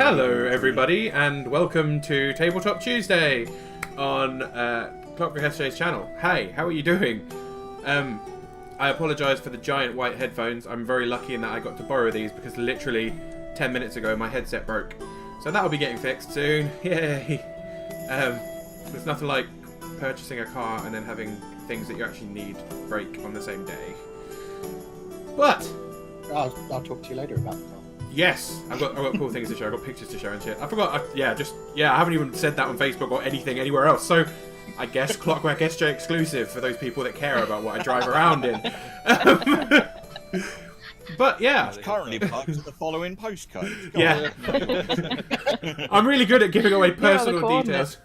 Hello everybody and welcome to Tabletop Tuesday on Clockwork SJ's channel. Hey, how are you doing? I apologise for the giant white headphones. I'm very lucky in that I got to borrow these because literally 10 minutes ago my headset broke. So that'll be getting fixed soon. Yay! There's nothing like purchasing a car and then having things that you actually need break on the same day. But I'll talk to you later about the car. yes, I've got cool things to show. I've got pictures to show and shit. I forgot. I haven't even said that on Facebook or anything anywhere else. So I guess Clockwork SJ exclusive for those people that care about what I drive around in. But yeah, It's currently parked at the following postcode. yeah. I'm really good at giving away personal details.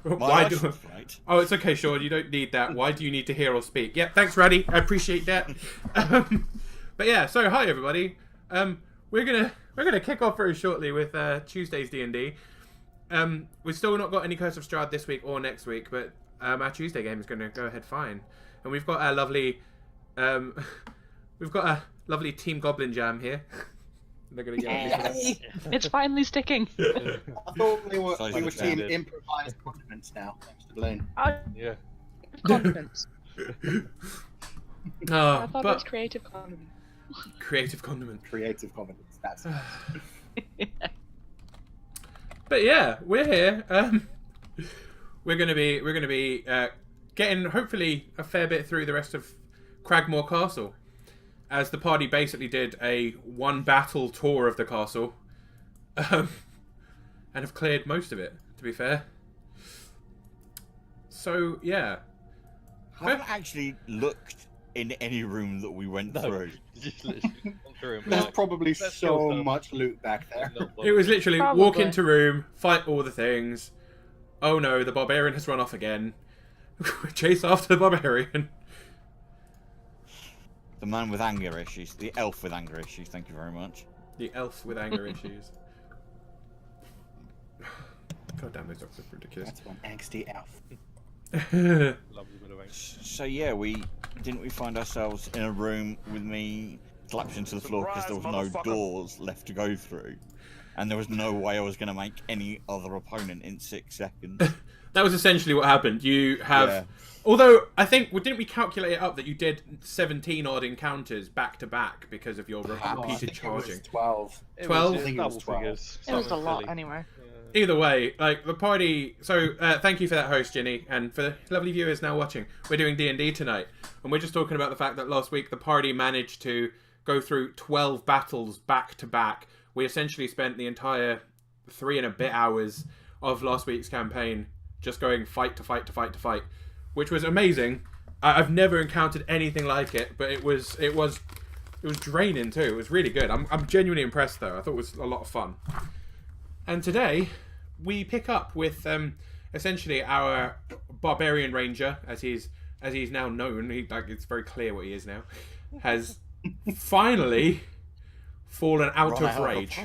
Why do? Right. Oh, it's okay, Sean. You don't need that. Why do you need to hear or speak? Yeah, thanks, Raddy. I appreciate that. But yeah, so hi everybody. We're gonna kick off very shortly with Tuesday's D&D. We've still not got any Curse of Strahd this week or next week, but our Tuesday game is going to go ahead fine. And we've got our lovely, Team Goblin Jam here. They're gonna get Yay. It's finally sticking. I thought we were Sounds team like improvised condiments now, thanks to Blaine. Yeah. Confidence. Oh, I thought it was creative condiment. creative condiment. Creative condiments, that's it. But yeah, we're here. We're gonna be getting hopefully a fair bit through the rest of Cragmaw Castle, as the party basically did a one battle tour of the castle, and have cleared most of it. To be fair. So yeah, I haven't actually looked in any room that we went through. Just literally gone through and There's like, probably let's so kill them. much loot back there. it was literally Probably. walk into room, fight all the things. Oh no, the barbarian has run off again. Chase after the barbarian. The man with anger issues. The elf with anger issues, thank you very much. The elf with anger issues. God damn, those dogs are ridiculous. That's one angsty elf. Lovely bit of ink. So yeah, we find ourselves in a room with me collapsed into the floor because there was no doors left to go through. And there was no way I was going to make any other opponent in 6 seconds. That was essentially what happened. You have... Yeah. Although, I think... Didn't we calculate it up that you did 17 odd encounters back to back because of your repeated charging? It was 12. It 12? was I think it double was 12. figures. It was a Something lot silly. anyway. Either way, like, the party... So, thank you for that host, Ginny. And for the lovely viewers now watching, we're doing D&D tonight. And we're just talking about the fact that last week the party managed to go through 12 battles back to back. We essentially spent the entire 3 and a bit hours of last week's campaign just going fight to fight to fight to fight, which was amazing. I've never encountered anything like it, but it was draining too. It was really good. I'm genuinely impressed though. I thought it was a lot of fun. And today we pick up with essentially our barbarian ranger, as he's now known. It's very clear what he is now. Has finally fallen out of rage.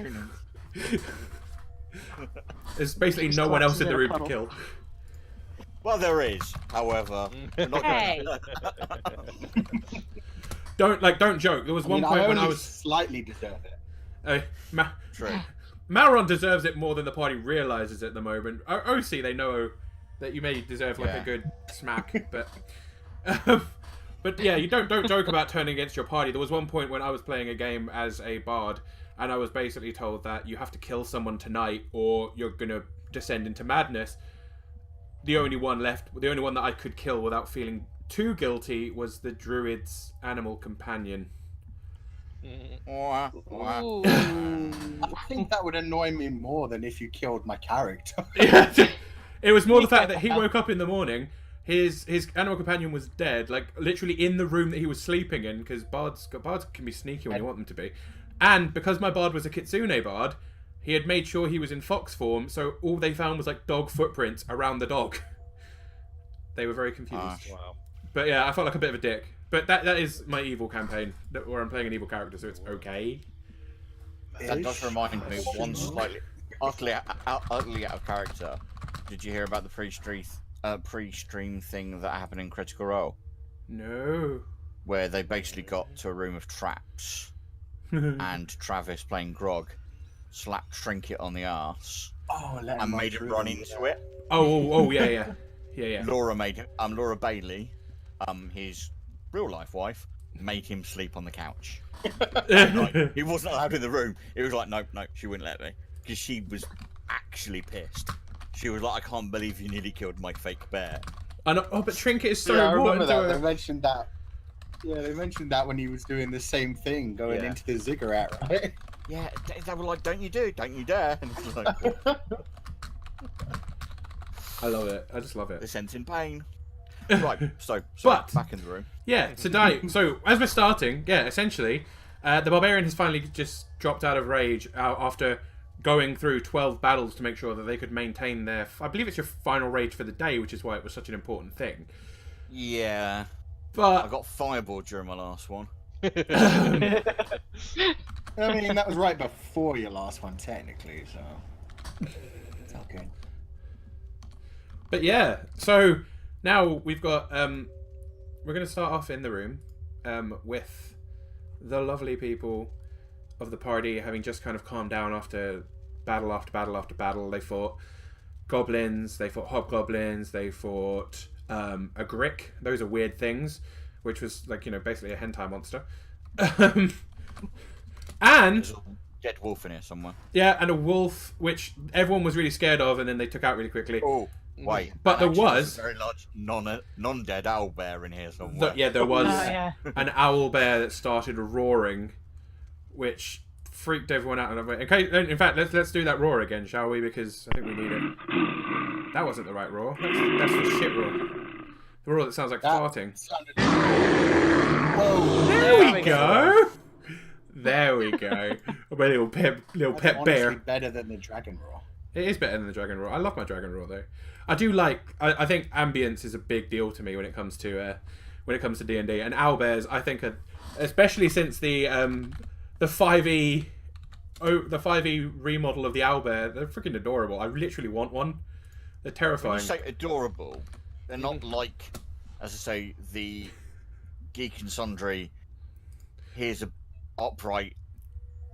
There's basically no one else in the room to kill. Well, there is, however. We're not Hey! Don't joke. There was one point when I was slightly deserve it. True. Mauron deserves it more than the party realizes at the moment. OC, they know that you may deserve like a good smack, but yeah, you don't joke about turning against your party. There was one point when I was playing a game as a bard, and I was basically told that you have to kill someone tonight or you're gonna descend into madness. The only one that I could kill without feeling too guilty was the druid's animal companion. Wah, wah. Ooh. I think that would annoy me more than if you killed my character. It was more the fact that he woke up in the morning, his animal companion was dead, like literally in the room that he was sleeping in, because bards can be sneaky when you want them to be. And because my bard was a kitsune bard, he had made sure he was in fox form, so all they found was like dog footprints around the dog. They were very confused. Wow. But yeah, I felt like a bit of a dick. But that is my evil campaign, where I'm playing an evil character, so it's okay. That does remind me of one slightly utterly out of character. Did you hear about the pre-stream thing that happened in Critical Role? No. Where they basically got to a room of traps and Travis playing Grog slapped Trinket on the arse Oh, let and him made him run into it. Oh, yeah. Laura Laura Bailey, his real life wife, made him sleep on the couch. Like, he wasn't allowed in the room. It was like, nope, she wouldn't let me because she was actually pissed. She was like, I can't believe you nearly killed my fake bear. But Trinket is so I important remember that. to They her. mentioned that. Yeah, they mentioned that when he was doing the same thing, going into the ziggurat, right? Yeah, they were like, don't you dare. And it's like, I love it. I just love the it. sense in pain. Right, so But- back in the room. Yeah, so as we're starting, essentially, the barbarian has finally just dropped out of rage after going through 12 battles to make sure that they could maintain their... I believe it's your final rage for the day, which is why it was such an important thing. Yeah. I But got fireboard during my last one. I mean, that was right before your last one, technically, so... It's all good. But yeah, so now we've got we're going to start off in the room with the lovely people of the party having just kind of calmed down after battle after battle after battle. They fought goblins, they fought hobgoblins, they fought a grick. Those are weird things, which was like, basically a hentai monster. And There's a dead wolf in here somewhere. yeah, and a wolf, which everyone was really scared of, and then they took out really quickly. Oh, wait. But there actually, there's was- a very large non-dead owl bear in here somewhere. There was Oh, yeah. an owl bear that started roaring, which freaked everyone out. Okay, in fact, let's do that roar again, shall we? Because I think we need it. That wasn't the right roar. That's the shit roar. The roar that sounds like farting. Sounded... Whoa! There we go. There we go. My little pet That's honestly bear. better than the dragon roar. It is better than the dragon roar. I love my dragon roar though. I do like. I think ambience is a big deal to me when it comes to D&D, and owlbears. I think, especially since the 5e remodel of the owlbear, they're freaking adorable. I literally want one. They're When terrifying. you say adorable, they're not like, as I say, the Geek and Sundry. Here's a upright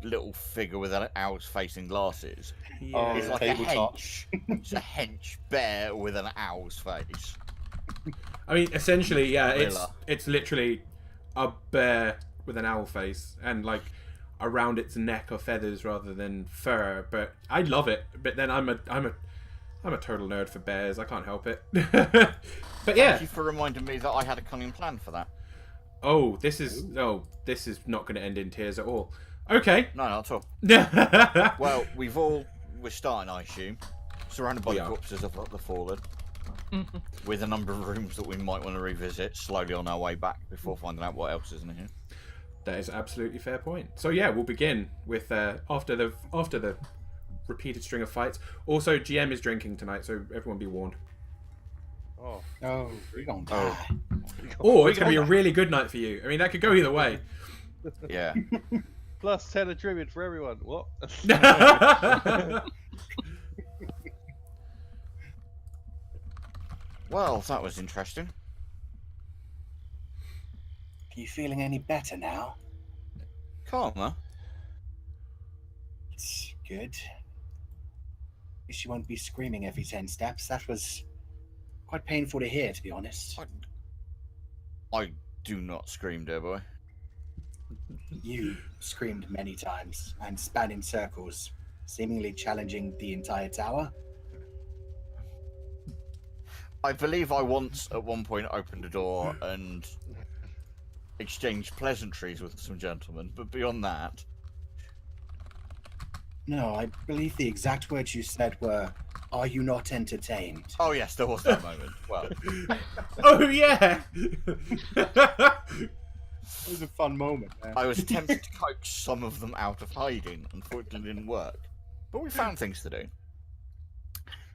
little figure with an owl's face and glasses. Yeah. It's like tabletop. It's a hench bear with an owl's face. I mean, essentially, yeah. Gorilla. It's literally a bear with an owl face, and like around its neck are feathers rather than fur. But I love it. But then I'm a total nerd for bears. I can't help it. But yeah. Thank you for reminding me that I had a cunning plan for that. This is not going to end in tears at all. Okay. No, not at all. Yeah. Well, we're starting, I assume, surrounded by We the are. corpses of the fallen, with a number of rooms that we might want to revisit slowly on our way back before finding out what else is in here. That is absolutely fair point. So yeah, we'll begin with after the repeated string of fights. Also, GM is drinking tonight, so everyone be warned. Oh, Oh, we're gonna die. Or it's going to be a really good night for you. I mean, that could go either way. Yeah. plus 10 a druid for everyone. What? Well, that was interesting. Are you feeling any better now? Calmer. It's good. At least you won't be screaming every 10 steps. That was quite painful to hear, to be honest. I do not scream, dear boy. You screamed many times and span in circles, seemingly challenging the entire tower. I believe I once, at one point, opened a door and exchanged pleasantries with some gentlemen, but beyond that... No, I believe the exact words you said were, "Are you not entertained?" Oh yes, there was that moment. Well, Oh yeah. It was a fun moment, man. I was tempted to coax some of them out of hiding. Unfortunately, it didn't work. But we found things to do.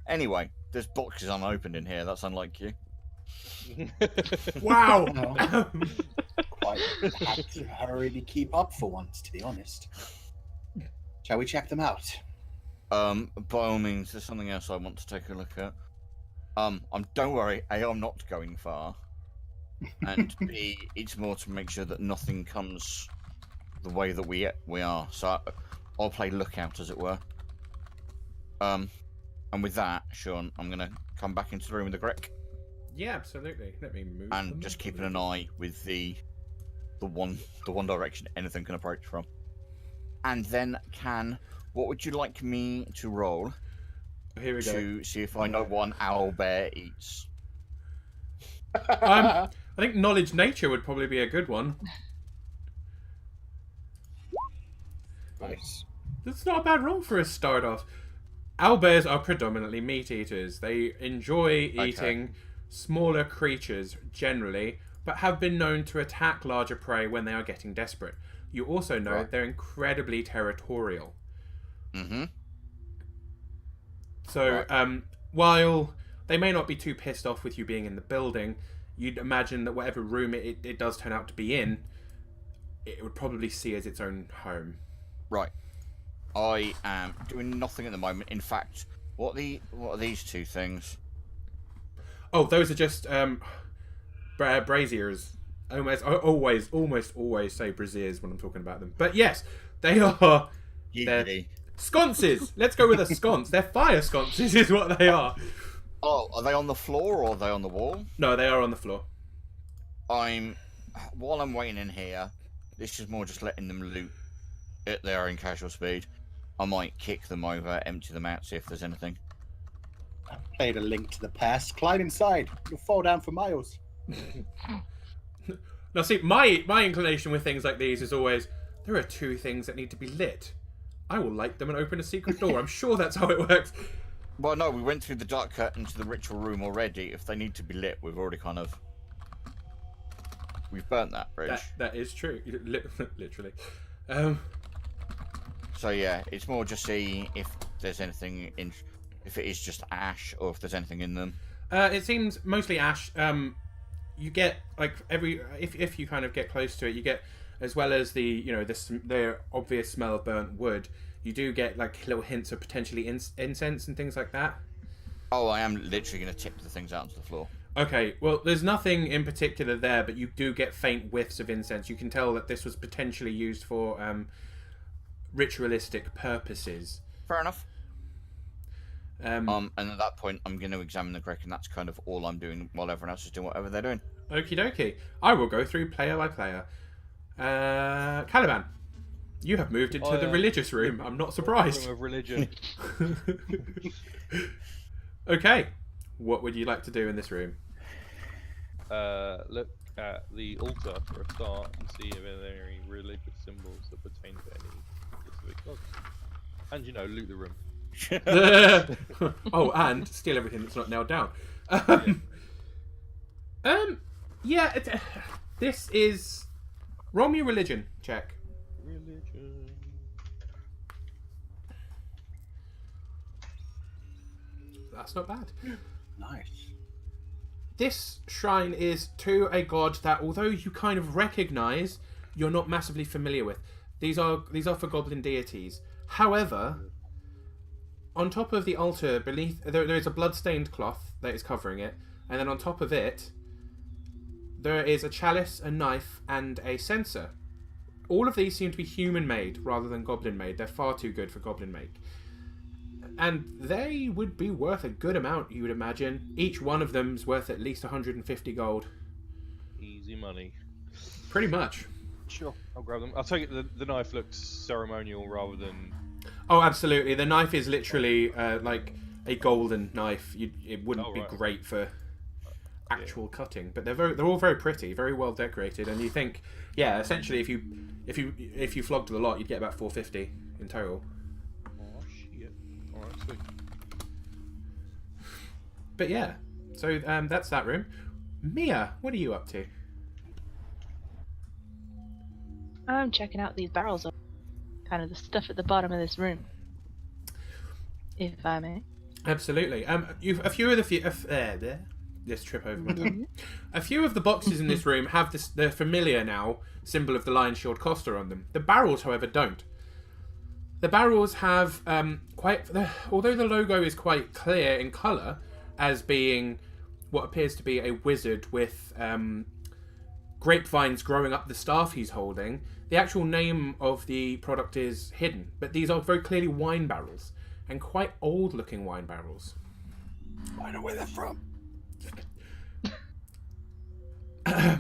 Anyway, there's boxes unopened in here. That's unlike you. Wow. No. Quite had to hurry to keep up for once, to be honest. Shall we check them out? By all means, there's something else I want to take a look at. Don't worry, A, I'm not going far. And B, it's more to make sure that nothing comes the way that we are. So I'll play lookout, as it were. And with that, Sean, I'm gonna come back into the room with the Grek. Yeah, absolutely. Let me move. And just keeping an eye with the one direction anything can approach from. And then what would you like me to roll Here we go. to see if I know what an owl bear eats? I think knowledge nature would probably be a good one. Nice. That's not a bad roll for a start off. Owlbears are predominantly meat eaters. They enjoy eating smaller creatures generally, but have been known to attack larger prey when they are getting desperate. You also know they're incredibly territorial. Mm-hmm. So, while they may not be too pissed off with you being in the building, you'd imagine that whatever room it does turn out to be in, it would probably see as its own home. Right. I am doing nothing at the moment. In fact, what are these two things? Oh, those are just braziers. Almost always say braziers when I'm talking about them. But yes, they are. They're sconces. Let's go with a sconce. They're fire sconces, is what they are. Oh, are they on the floor or are they on the wall? No, they are on the floor. While I'm waiting in here, this is more just letting them loot at their own casual speed. I might kick them over, empty them out, see if there's anything. Played a Link to the Past. Climb inside. You'll fall down for miles. Now, see, my inclination with things like these is always, there are two things that need to be lit. I will light them and open a secret door. I'm sure that's how it works. Well, no, we went through the dark curtain to the ritual room already. If they need to be lit, we've already we've burnt that bridge. That is true, literally. So yeah, it's more just see if there's anything if it is just ash or if there's anything in them. It seems mostly ash. You get like if you kind of get close to it, you get, as well as the obvious smell of burnt wood, you do get like little hints of potentially incense and things like that. Oh, I am literally going to tip the things out onto the floor. Okay, well, there's nothing in particular there, but you do get faint whiffs of incense. You can tell that this was potentially used for ritualistic purposes. Fair enough. And at that point, I'm going to examine the Grek, and that's kind of all I'm doing while everyone else is doing whatever they're doing. Okie dokie. I will go through player by player. Caliban, you have moved into the religious room. I'm not surprised. Room of religion. Okay. What would you like to do in this room? Look at the altar for a start and see if there are any religious symbols that pertain to any specific gods. And loot the room. Oh, and steal everything that's not nailed down. This is roll me a religion check. Religion. That's not bad. Nice. This shrine is to a god that, although you kind of recognise, you're not massively familiar with. These are for goblin deities. However, on top of the altar, beneath there is a blood-stained cloth that is covering it, and then on top of it, there is a chalice, a knife, and a censer. All of these seem to be human-made rather than goblin-made. They're far too good for goblin-make. And they would be worth a good amount, you would imagine. Each one of them's worth at least 150 gold. Easy money. Pretty much. Sure, I'll grab them. I'll take it. The knife looks ceremonial rather than. Oh, absolutely. The knife is literally like a golden knife. It wouldn't be great for actual cutting, but they're all very pretty, very well decorated. And you think, yeah, essentially, if you flogged the lot, you'd get about 450 in total. Oh shit! All right, sweet. But yeah, so that's that room. Mia, what are you up to? I'm checking out these barrels of kind of the stuff at the bottom of this room, if I may. Absolutely. A few of the just trip over my tongue. A few of the boxes in this room have the familiar now symbol of the Lion Shield Costa on them. The barrels, however, don't. The barrels have although the logo is quite clear in colour as being what appears to be a wizard with grapevines growing up the staff he's holding. The actual name of the product is hidden, but these are very clearly wine barrels, and quite old-looking wine barrels. I know where they're from. I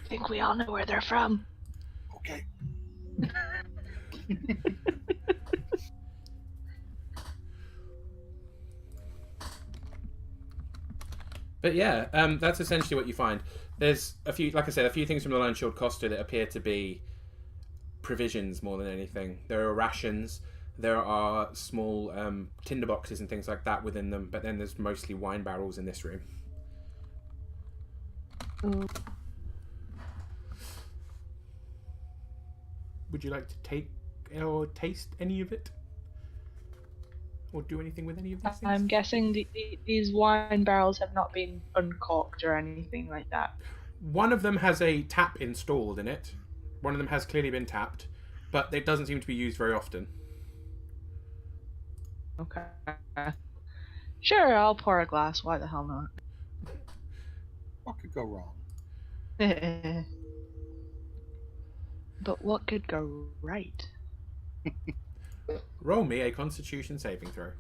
think we all know where they're from. Okay. But yeah, that's essentially what you find. There's a few, like I said, a few things from the Lone Shield Costa that appear to be provisions more than anything. There are rations, there are small tinder boxes and things like that within them, but then there's mostly wine barrels in this room. Ooh. Would you like to take or taste any of it? Or do anything with any of these things? I'm guessing these wine barrels have not been uncorked or anything like that. One of them has a tap installed in it. One of them has clearly been tapped, but it doesn't seem to be used very often. Okay. Sure, I'll pour a glass. Why the hell not? What could go wrong? But what could go right? Roll me a Constitution saving throw.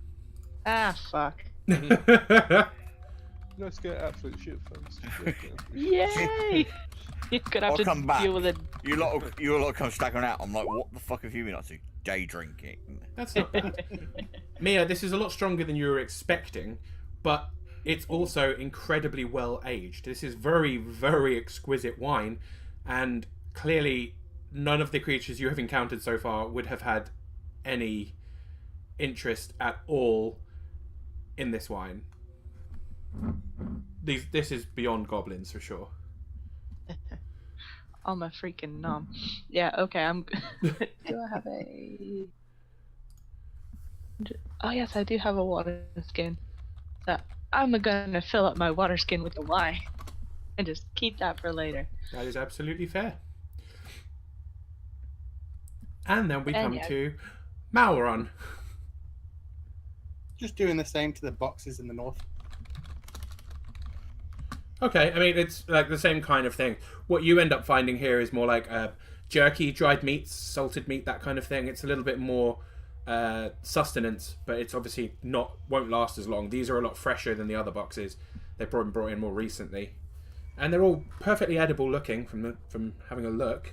Ah, fuck. Let's get absolute shit first. Yay! You're gonna have I'll come to back. deal with it. You lot come staggering out. I'm like, what the fuck have you been up to? Day drinking. That's not bad. Mia, this is a lot stronger than you were expecting, but it's also incredibly well aged. This is very, very exquisite wine, and clearly none of the creatures you have encountered so far would have had any interest at all in this wine. This is beyond goblins for sure. I'm a freaking nom. Yeah, okay, I'm... Do I have a... Oh yes, I do have a water skin. So I'm gonna fill up my water skin with the wine. And just keep that for later. That is absolutely fair. And then we come yeah. to Mauron. Just doing the same to the boxes in the north. Okay, I mean, it's like the same kind of thing. What you end up finding here is more like jerky, dried meats, salted meat, that kind of thing. It's a little bit more sustenance, but it's obviously won't last as long. These are a lot fresher than the other boxes. They've been brought in more recently. And they're all perfectly edible looking from having a look.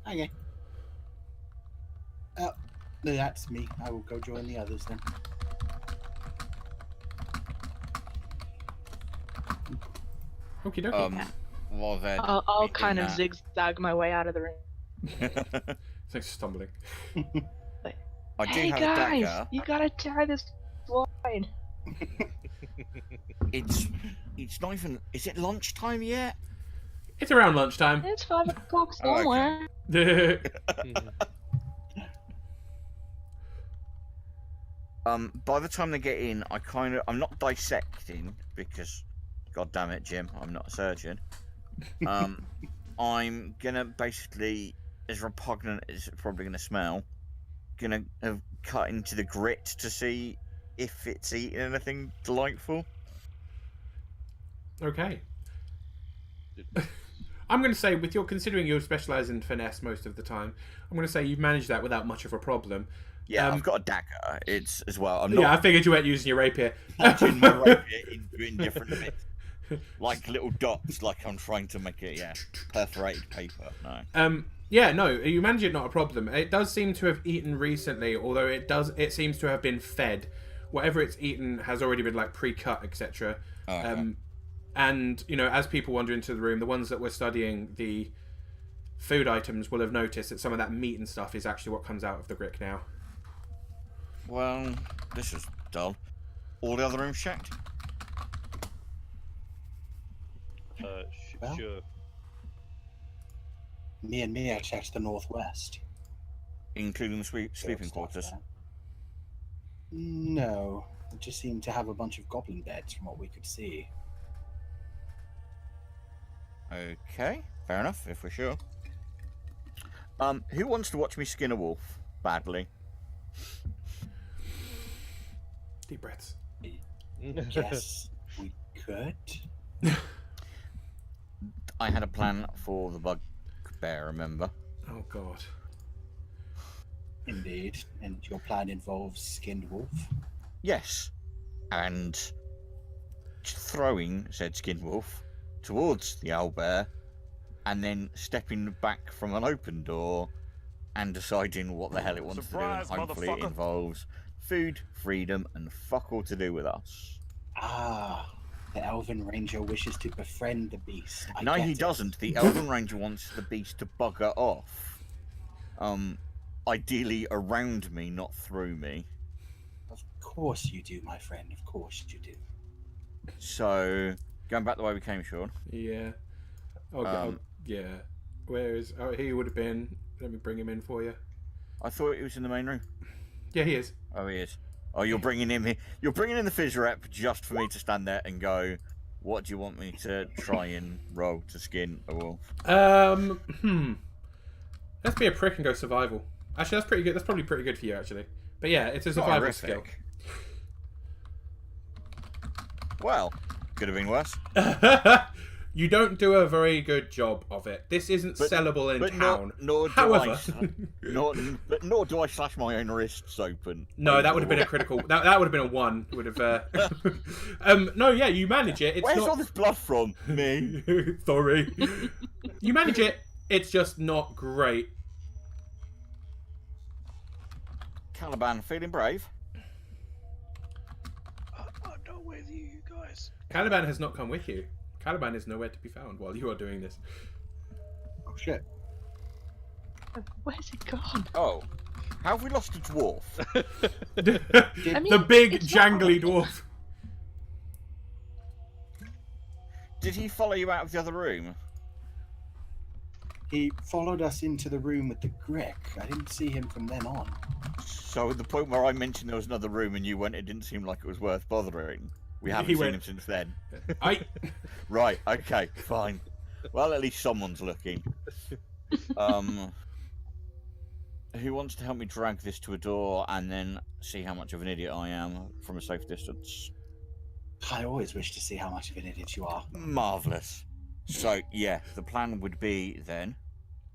Okay. Oh, that's me. I will go join the others then. Okie dokie. While they're I'll eating kind of that- zigzag my way out of the room. It's like stumbling. I do Hey have a guys, dagger. you gotta try this wine. It's not even. Is it lunchtime yet? It's around lunchtime. It's 5 o'clock Oh, okay. somewhere. By the time they get in, I'm not dissecting because, god damn it, Jim, I'm not a surgeon. I'm gonna basically, as repugnant as it's probably gonna smell, gonna have cut into the grit to see if it's eating anything delightful. Okay. I'm going to say, considering you specialise in finesse most of the time, I'm going to say you've managed that without much of a problem. Yeah, I've got a dagger. It's as well. I'm not. Yeah, I figured you weren't using your rapier. Touching my rapier in different bits, like little dots, like I'm trying to make it. Yeah, perforated paper. No. Yeah, no, you manage it, not a problem. It does seem to have eaten recently, although it seems to have been fed. Whatever it's eaten has already been like pre-cut, etc. Okay. And as people wander into the room, the ones that were studying the food items will have noticed that some of that meat and stuff is actually what comes out of the grick now. Well, this is dull. All the other rooms checked? Well. Sure. Me and Mia checked the northwest. Including the sleeping quarters? No. It just seemed to have a bunch of goblin beds from what we could see. Okay, fair enough, if we're sure. Who wants to watch me skin a wolf? Badly. Deep breaths. Yes, we could. I had a plan for the bugbear, remember? Oh god. Indeed. And your plan involves skinned wolf? Yes. And throwing said skin wolf towards the owlbear, and then stepping back from an open door and deciding what the hell it wants Surprise, to do, and hopefully it motherfucker. involves food, freedom, and fuck all to do with us. Ah, the Elven Ranger wishes to befriend the beast. No, get he it. doesn't. The Elven Ranger wants the beast to bugger off. Ideally around me, not through me. Of course you do, my friend. Of course you do. So, going back the way we came, Sean. Yeah. Yeah. Where is? Oh, he would have been. Let me bring him in for you. I thought he was in the main room. Yeah, he is. Oh, he is. Oh, you're bringing him here. You're bringing in the Fizz rep just for me to stand there and go, what do you want me to try and roll to skin a wolf? Let's be a prick and go survival. Actually, that's pretty good. That's probably pretty good for you, actually. But yeah, it's a survival Not skill. horrific. Well, could have been worse. You don't do a very good job of it. This isn't sellable in town. Nor However, do I slash my own wrists open. no, that would have been a critical. That would have been a 1. Would have. No, yeah, you manage it. It's Where's not. all this blood from? Me. Sorry. You manage it. It's just not great. Caliban, feeling brave? I'm not with you guys. Caliban has not come with you. Caliban is nowhere to be found while you are doing this. Oh shit. Where's it gone? Oh. How have we lost a dwarf? I mean, The big it's not- jangly dwarf. Did he follow you out of the other room? He followed us into the room with the Grick. I didn't see him from then on. So at the point where I mentioned there was another room and you went, it didn't seem like it was worth bothering. We haven't seen him since then. Right, okay, fine. Well, at least someone's looking. Who wants to help me drag this to a door and then see how much of an idiot I am from a safe distance? I always wish to see how much of an idiot you are. Marvellous. So, yeah, the plan would be then,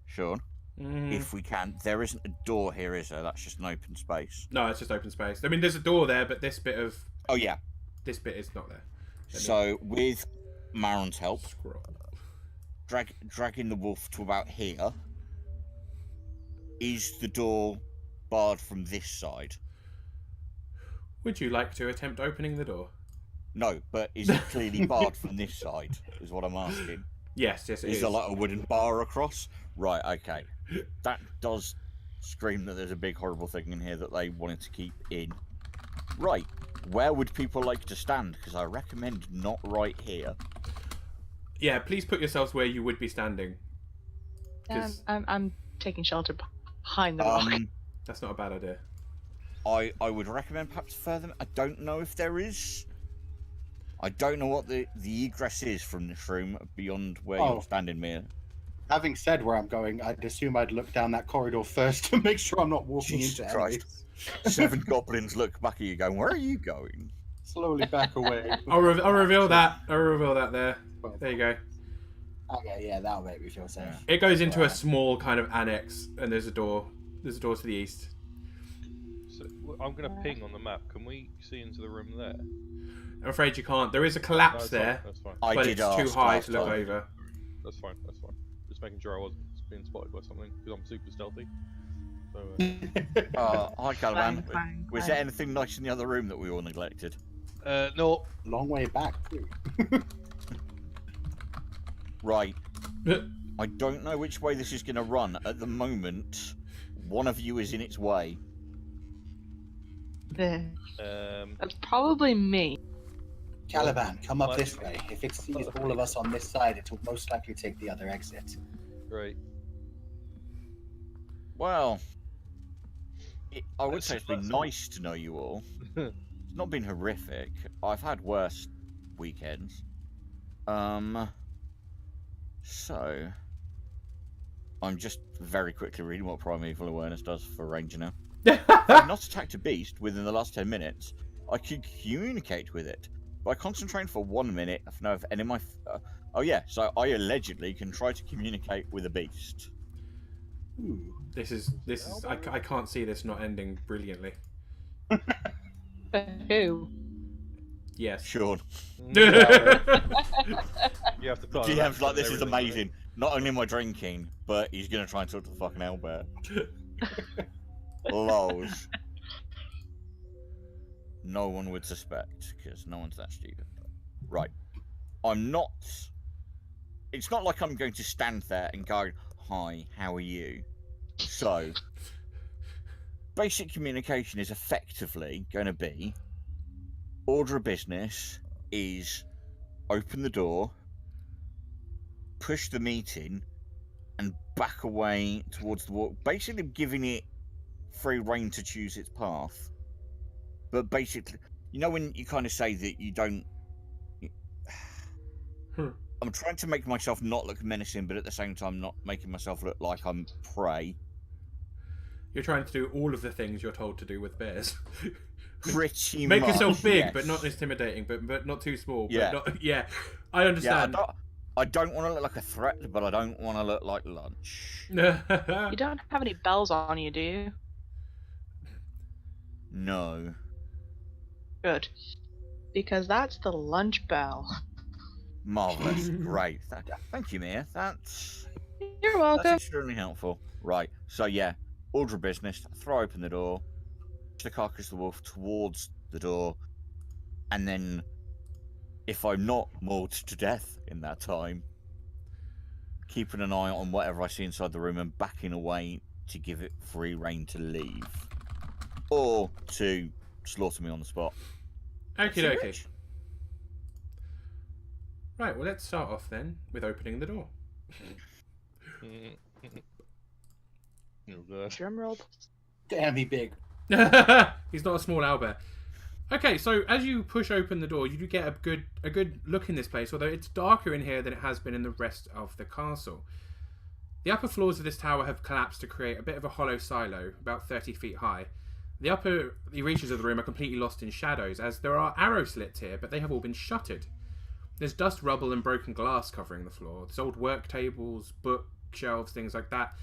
Sean, if we can. There isn't a door here, is there? That's just an open space. No, it's just open space. I mean, there's a door there, but this bit Oh, yeah. is not there. So, with Maron's help, Scroll. dragging the wolf to about here. Is the door barred from this side? Would you like to attempt opening the door? No, but is it clearly barred from this side? Is what I'm asking. Yes, it Is is. there like a wooden bar across? Right, okay. That does scream that there's a big horrible thing in here that they wanted to keep in. Right, where would people like to stand? Because I recommend not right here. Yeah, please put yourselves where you would be standing. 'Cause I'm taking shelter behind the rock. that's not a bad idea. I would recommend perhaps further. I don't know if there is. I don't know what the egress is from this room beyond where you're standing, Mia. Having said where I'm going, I'd assume I'd look down that corridor first to make sure I'm not walking Jesus into Christ. enemies. 7 goblins look back at you going, where are you going? Slowly back away. I'll reveal that. I'll reveal that there. There you go. Okay, yeah, that'll make me feel safe. It goes into a small kind of annex, and there's a door. There's a door to the east. So I'm gonna ping on the map. Can we see into the room there? I'm afraid you can't. There is a collapse there, That's fine. I but did it's too ask high last to look time. over. That's fine. That's fine. Just making sure I wasn't being spotted by something because I'm super stealthy. So, Hi, Caliban. Fine, Was fine. there anything nice in the other room that we all neglected? no. Long way back, too. Right. I don't know which way this is going to run. At the moment, one of you is in its way. There. Um, That's probably me. Caliban, come up this way. If it sees all of us on this side, it will most likely take the other exit. right. Well, I would say it's been nice to know you all. It's not been horrific. I've had worse weekends. So, I'm just very quickly reading what Primeval Awareness does for Ranger now. I've not attacked a beast within the last 10 minutes. I can communicate with it. By concentrating for 1 minute, I know if any of my. Oh yeah, so I allegedly can try to communicate with a beast. Ooh. This is. I can't see this not ending brilliantly. For who? Yes. Sure. You have to put on an GM's accent like, this and is everything, amazing. Not only am I drinking, but he's gonna try and talk to the fucking owlbear. Lols. No one would suspect, because no one's that stupid. Right. I'm not... It's not like I'm going to stand there and go, hi, how are you? So, basic communication is effectively going to be, order of business is open the door, push the meeting, and back away towards the wall, basically giving it free rein to choose its path. But basically, you know when you kind of say that you don't... I'm trying to make myself not look menacing, but at the same time not making myself look like I'm prey. You're trying to do all of the things you're told to do with bears. Pretty Make much, yourself big, yes. but not intimidating, but not too small. But Yeah. not, yeah, I understand. Yeah, I don't want to look like a threat, but I don't want to look like lunch. You don't have any bells on you, do you? No. Good. Because that's the lunch bell. Marvellous. Great. Thank you, Mia. That's You're welcome. extremely helpful. Right. So, yeah. Order of business. Throw open the door. Push the carcass of the wolf towards the door. And then, if I'm not mauled to death in that time, keeping an eye on whatever I see inside the room and backing away to give it free rein to leave. Or to slaughter me on the spot. Okie dokie. Right, well, let's start off then with opening the door. Oh, God. Drum roll. Damn, he big. He's not a small owlbear. Okay, so as you push open the door, you do get a good look in this place, although it's darker in here than it has been in the rest of the castle. The upper floors of this tower have collapsed to create a bit of a hollow silo, about 30 feet high. The reaches of the room are completely lost in shadows, as there are arrow slits here, but they have all been shuttered. There's dust, rubble, and broken glass covering the floor. There's old work tables, bookshelves, things like that,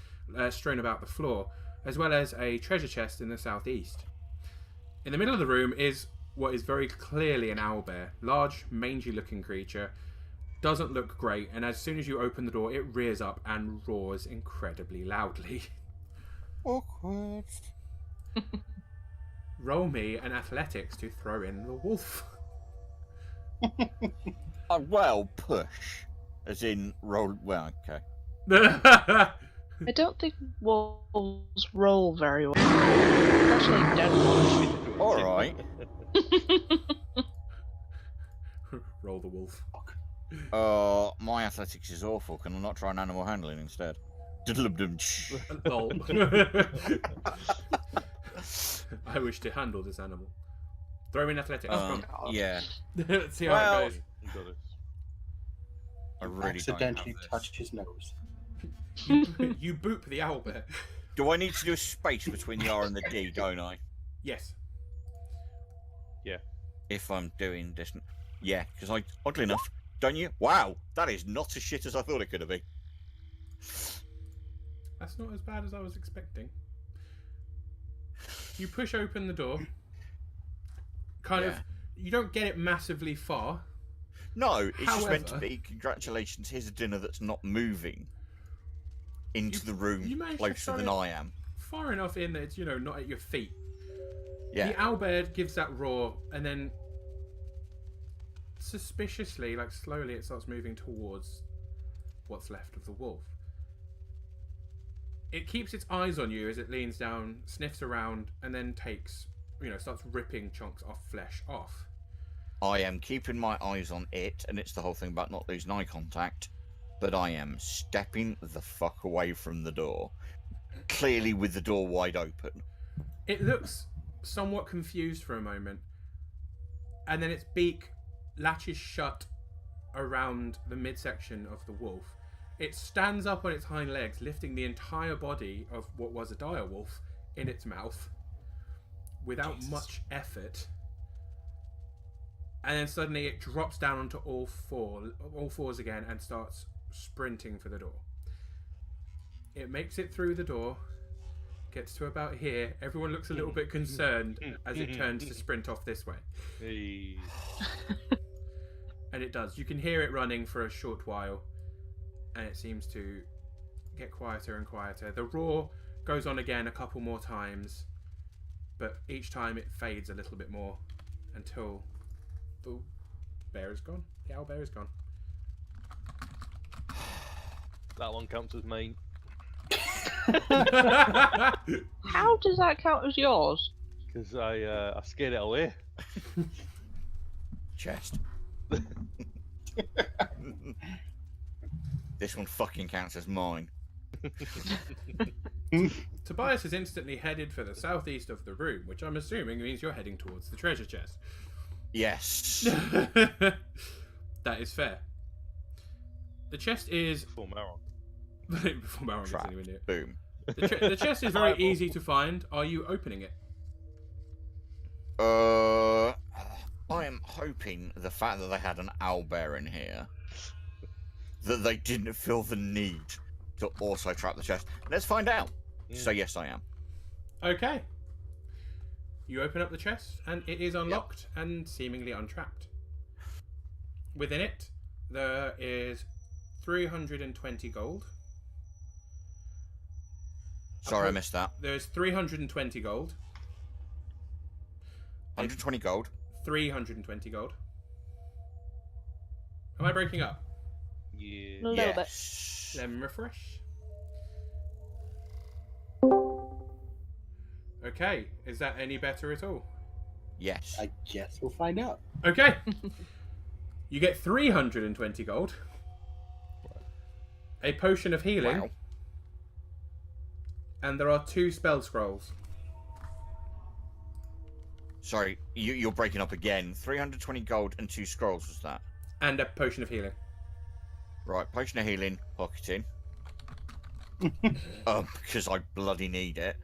strewn about the floor, as well as a treasure chest in the southeast. In the middle of the room is what is very clearly an owlbear. Large, mangy-looking creature. Doesn't look great, and as soon as you open the door, it rears up and roars incredibly loudly. Awkward. Roll me an athletics to throw in the wolf. Well, push. As in, roll... Well, okay. I don't think wolves roll very well. Especially dead ones. Alright. Roll the wolf. My athletics is awful. Can I not try an animal handling instead? Lol. I wish to handle this animal. Throw in athletics. Come on. Yeah. Let's see how it goes. You got it. I really Accidentally don't have touched his nose. You boop the owlbear. Do I need to do a space between the R and the D, don't I? Yes. If I'm doing this... Yeah, because I... Oddly enough, don't you? Wow, that is not as shit as I thought it could have been. That's not as bad as I was expecting. You push open the door. Kind of... You don't get it massively far. No, it's just meant to However- be, congratulations, here's a dinner that's not moving into the room you managed to closer throw than it- I am. Far enough in that it's, not at your feet. Yeah. The owlbear gives that roar, and then suspiciously, like slowly, it starts moving towards what's left of the wolf. It keeps its eyes on you as it leans down, sniffs around, and then takes, starts ripping chunks of flesh off. I am keeping my eyes on it, and it's the whole thing about not losing eye contact, but I am stepping the fuck away from the door. Clearly with the door wide open. It looks somewhat confused for a moment, and then its beak latches shut around the midsection of the wolf. It stands up on its hind legs, lifting the entire body of what was a dire wolf in its mouth without much effort. and then suddenly it drops down onto all fours again, and starts sprinting for the door. It makes it through the door, gets to about here. Everyone looks a little bit concerned as it turns to sprint off this way. Hey. And it does. You can hear it running for a short while, and it seems to get quieter and quieter. The roar goes on again a couple more times, but each time it fades a little bit more until the bear is gone. The owl bear is gone. That one counts as main. How does that count as yours? Because I scared it away. Chest. This one fucking counts as mine. Tobias is instantly headed for the southeast of the room, which I'm assuming means you're heading towards the treasure chest. Yes. That is fair. The chest is... Full Maron. Before Baron gets Trapped. anywhere near. Boom. The chest is very easy to find. Are you opening it? I am hoping the fact that they had an owlbear in here, that they didn't feel the need to also trap the chest. Let's find out. So yes, I am. Okay. You open up the chest, and it is unlocked and seemingly untrapped. Within it, there is 320 gold. Sorry, I missed that. There's 320 gold. 120 gold. 320 gold. Am I breaking up? Yeah. A little bit. Yes. Let me refresh. Okay, is that any better at all? Yes. I guess we'll find out. Okay. You get 320 gold. A potion of healing. Wow. And there are 2 spell scrolls. Sorry, you're breaking up again. 320 gold and 2 scrolls was that? And a potion of healing. Right, potion of healing, pocketing. Because I bloody need it.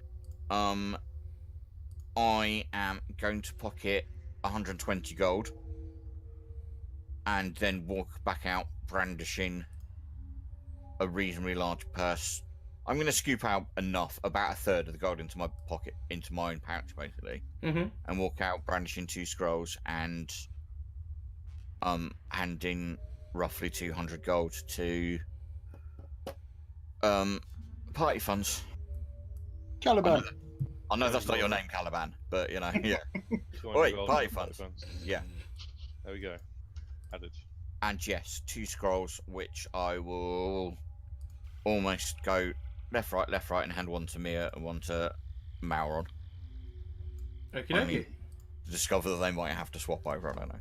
I am going to pocket 120 gold. And then walk back out brandishing a reasonably large purse. I'm going to scoop out enough, about a third of the gold into my pocket, into my own pouch, basically. Mm-hmm. And walk out brandishing 2 scrolls and handing roughly 200 gold to party funds. Caliban. I know that's not your name, Caliban, but you know, yeah. 200 Oi, gold, party funds. Yeah. There we go. Added. And yes, 2 scrolls, which I will almost go left, right, and hand one to Mia and one to Mauron. Okie I dokie. mean, to discover that they might have to swap over, I don't know.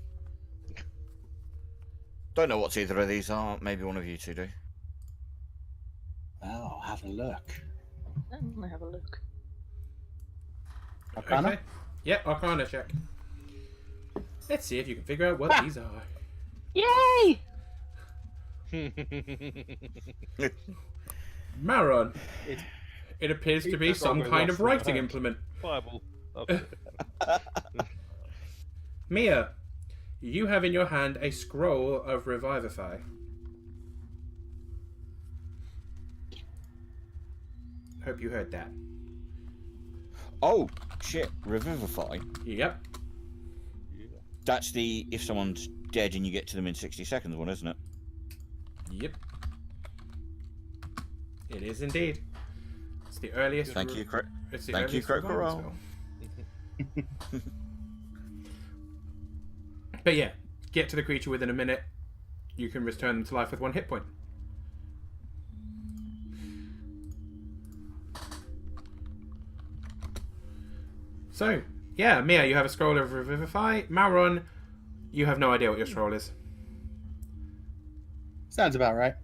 Don't know what either of these are. Maybe one of you two do. Well, have a look. I'm gonna have a look. Arcana? Okay. Yep, Arcana check. Let's see if you can figure out what these are. Yay! Maron. It appears to be some kind of writing implement. Fireball. Mia, you have in your hand a scroll of Revivify. Hope you heard that. Oh, shit. Revivify. Yep. That's the if someone's dead and you get to them in 60 seconds one, isn't it? Yep. It is indeed. It's the earliest. Thank you, It's the Thank you, earliest Critical revival Role. spell. But yeah, get to the creature within a minute. You can return them to life with 1 hit point. So, yeah, Mia, you have a scroll of Revivify. Mauron, you have no idea what your scroll is. Sounds about right.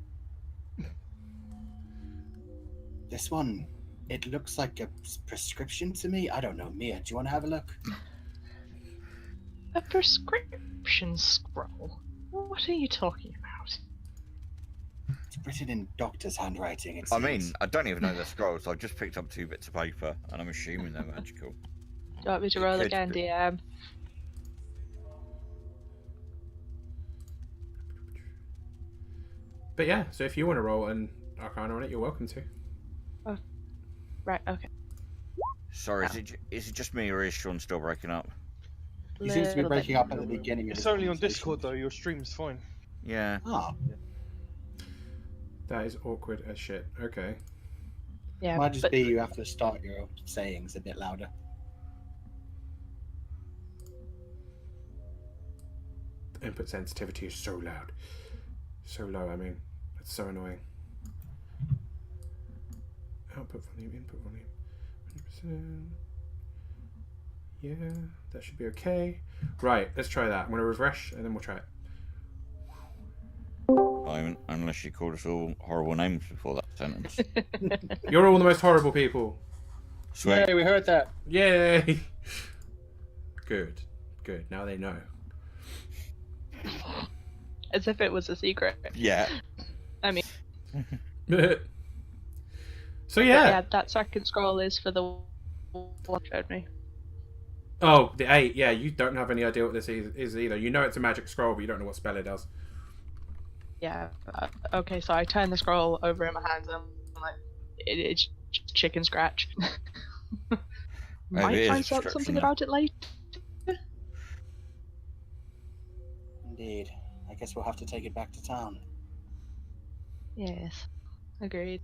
This one, it looks like a prescription to me. I don't know, Mia. Do you want to have a look? A prescription scroll? What are you talking about? It's written in doctor's handwriting. It I mean, seems. I don't even know the scrolls. I just picked up 2 bits of paper, and I'm assuming they're magical. Do you want me to roll could again, be. DM? But yeah, so if you want to roll an Arcana on it, you're welcome to. Right. Okay. Sorry, is it just me or is Sean still breaking up? He seems to be Little breaking bit. up at the beginning of It's his only on conversation. Discord though. Your stream's fine. Yeah. Oh, That is awkward as shit. Okay. Yeah. might just but be you have to start your sayings a bit louder. Input sensitivity is so loud. So low, I mean. That's so annoying. Output volume, input volume. 100%. Yeah, that should be okay. Right, let's try that. I'm going to refresh and then we'll try it. Unless you called us all horrible names before that sentence. You're all the most horrible people. Sweet. Yay, we heard that. Yay! Good. Good. Now they know. As if it was a secret. Yeah. I mean, So yeah, yeah. that second scroll is for the one you showed me. Oh, the 8. Yeah, you don't have any idea what this is either. You know it's a magic scroll, but you don't know what spell it does. Yeah. Okay, so I turn the scroll over in my hands and I'm like, it's just chicken scratch. Maybe Might it is find a out something description, about it later. Indeed. I guess we'll have to take it back to town. Yes, agreed.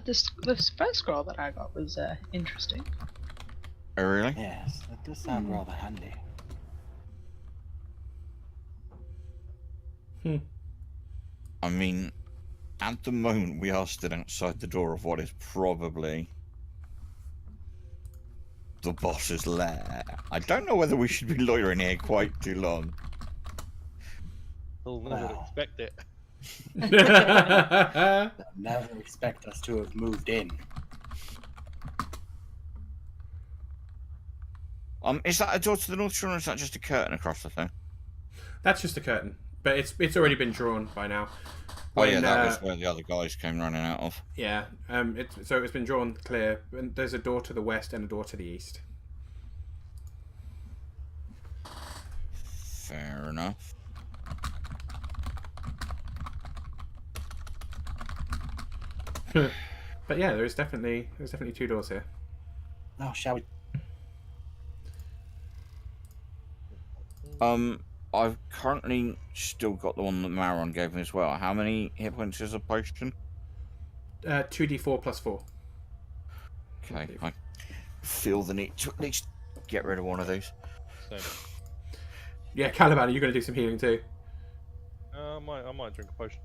This first scroll that I got was interesting. Oh, really? Yes, that does sound rather handy. I mean, at the moment we are stood outside the door of what is probably the boss's lair. I don't know whether we should be loitering here quite too long. They'll never Wow. expect it. They'll never expect us to have moved in. Is that a door to the north shore or is that just a curtain across the thing? That's just a curtain, but it's already been drawn by now. Oh yeah, When, that was where the other guys came running out of. Yeah, it's been drawn clear. And there's a door to the west and a door to the east. Fair enough. But yeah, there's definitely 2 doors here. Oh, shall we? I've currently still got the one that Maron gave me as well. How many hit points is a potion? 2d4 plus 4. Okay, I feel the need to at least get rid of one of these. So, Yeah, Caliban, are you going to do some healing too? I might drink a potion.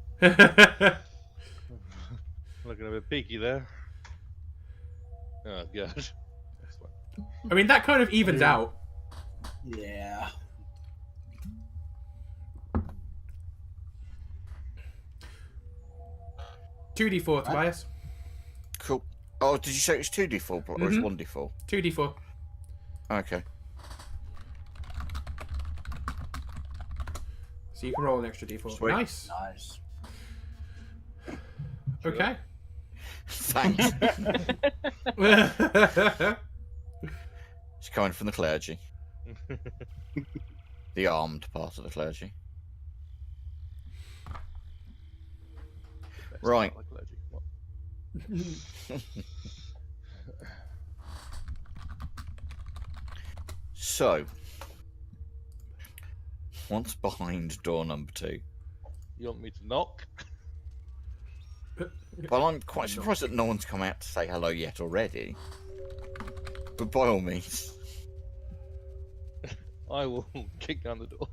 Looking a bit piggy there. Oh god. Excellent. I mean, that kind of evens out. Yeah. Two d4, Tobias. Cool. Oh, did you say it was 2d4 or it's 1d4? 2d4. Okay. So you can roll an extra d4. Sweet. Nice. Nice. Okay. Thanks. It's coming from the clergy. The armed part of the clergy. Right. Like allergic. What? So, what's behind door number 2? You want me to knock? Well, I'm quite surprised that no one's come out to say hello yet already. But by all means. I will kick down the door.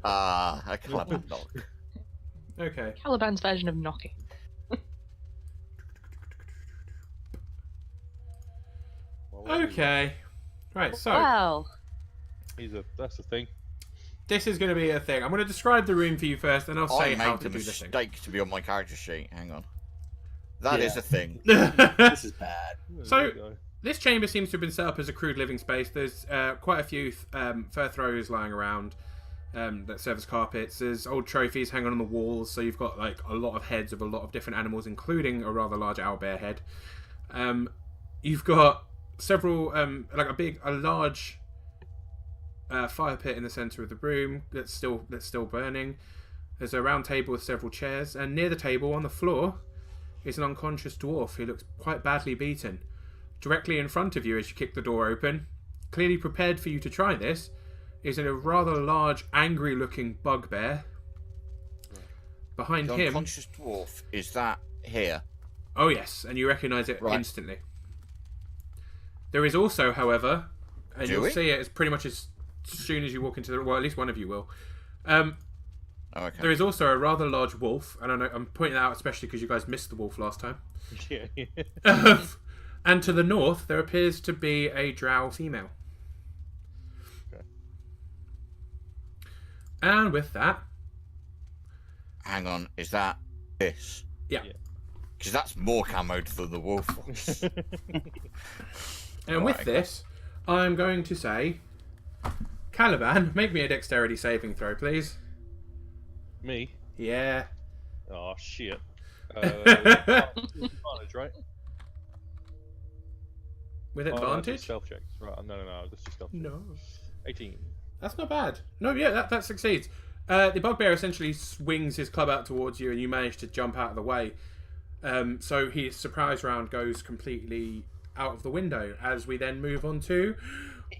A Caliban knock. Okay. Caliban's version of knocking. Well, Okay. Right, so Well, that's the thing. this is going to be a thing. I'm going to describe the room for you first, and I'll say I how made to the do this thing. mistake to be on my character sheet. Hang on. That is Yeah. a thing. This is bad. So- There you go. This chamber seems to have been set up as a crude living space. There's quite a few fur throws lying around that serve as carpets. There's old trophies hanging on the walls, so you've got like a lot of heads of a lot of different animals, including a rather large owlbear head. You've got several, like a large a fire pit in the centre of the room that's still burning. There's a round table with several chairs, and near the table on the floor is an unconscious dwarf who looks quite badly beaten. Directly in front of you as you kick the door open, clearly prepared for you to try this, is a rather large, angry-looking bugbear. Behind The him... unconscious dwarf, is that here? Oh yes, and you recognise it instantly. There is also, however, and you'll see it as pretty much as soon as you walk into the... Well, at least one of you will. Okay. There is also a rather large wolf, and I know I'm pointing that out especially because you guys missed the wolf last time. Yeah. And to the north, there appears to be a drow female. Okay. And with that... Hang on, is that this? Yeah. Because that's more camoed than the wolf was. And with this, I'm going to say... Caliban, make me a dexterity saving throw, please. Me? Yeah. Oh, shit. Advantage, right? With Oh, no, advantage? just stealth checks. Right, no, that's just stealth checks. No. 18. That's not bad. No, yeah, that succeeds. The bugbear essentially swings his club out towards you and you manage to jump out of the way. So his surprise round goes completely out of the window as we then move on to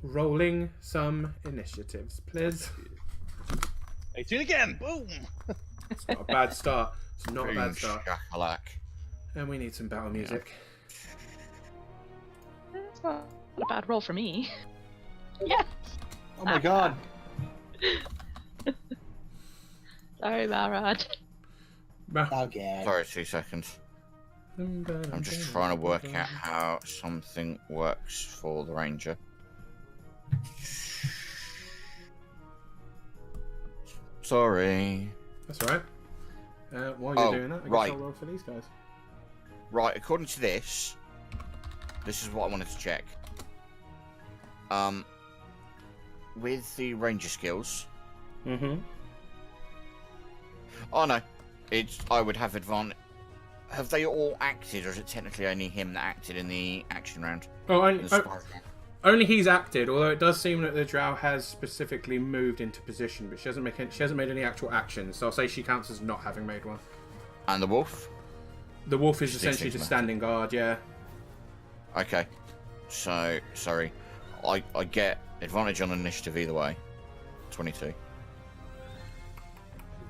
rolling some initiatives, please. 18 again! Boom! It's not a bad start. It's not a bad start. Shakalak. And we need some battle music. That's not a bad roll for me. Yeah. Oh my god. Sorry, Balrog. Okay. Sorry, 2 seconds. I'm just trying to work out how something works for the ranger. Sorry. That's alright. While you're doing that, I guess I'll roll for these guys. Right, according to this is what I wanted to check. With the ranger skills. Mm-hmm. Oh no, I would have advantage. Have they all acted, or is it technically only him that acted in the action round? Only he's acted, although it does seem that the drow has specifically moved into position, but she hasn't made any actual actions, so I'll say she counts as not having made one. And the wolf? The wolf is essentially just standing guard, yeah. Okay. So, sorry. I get advantage on initiative either way. 22.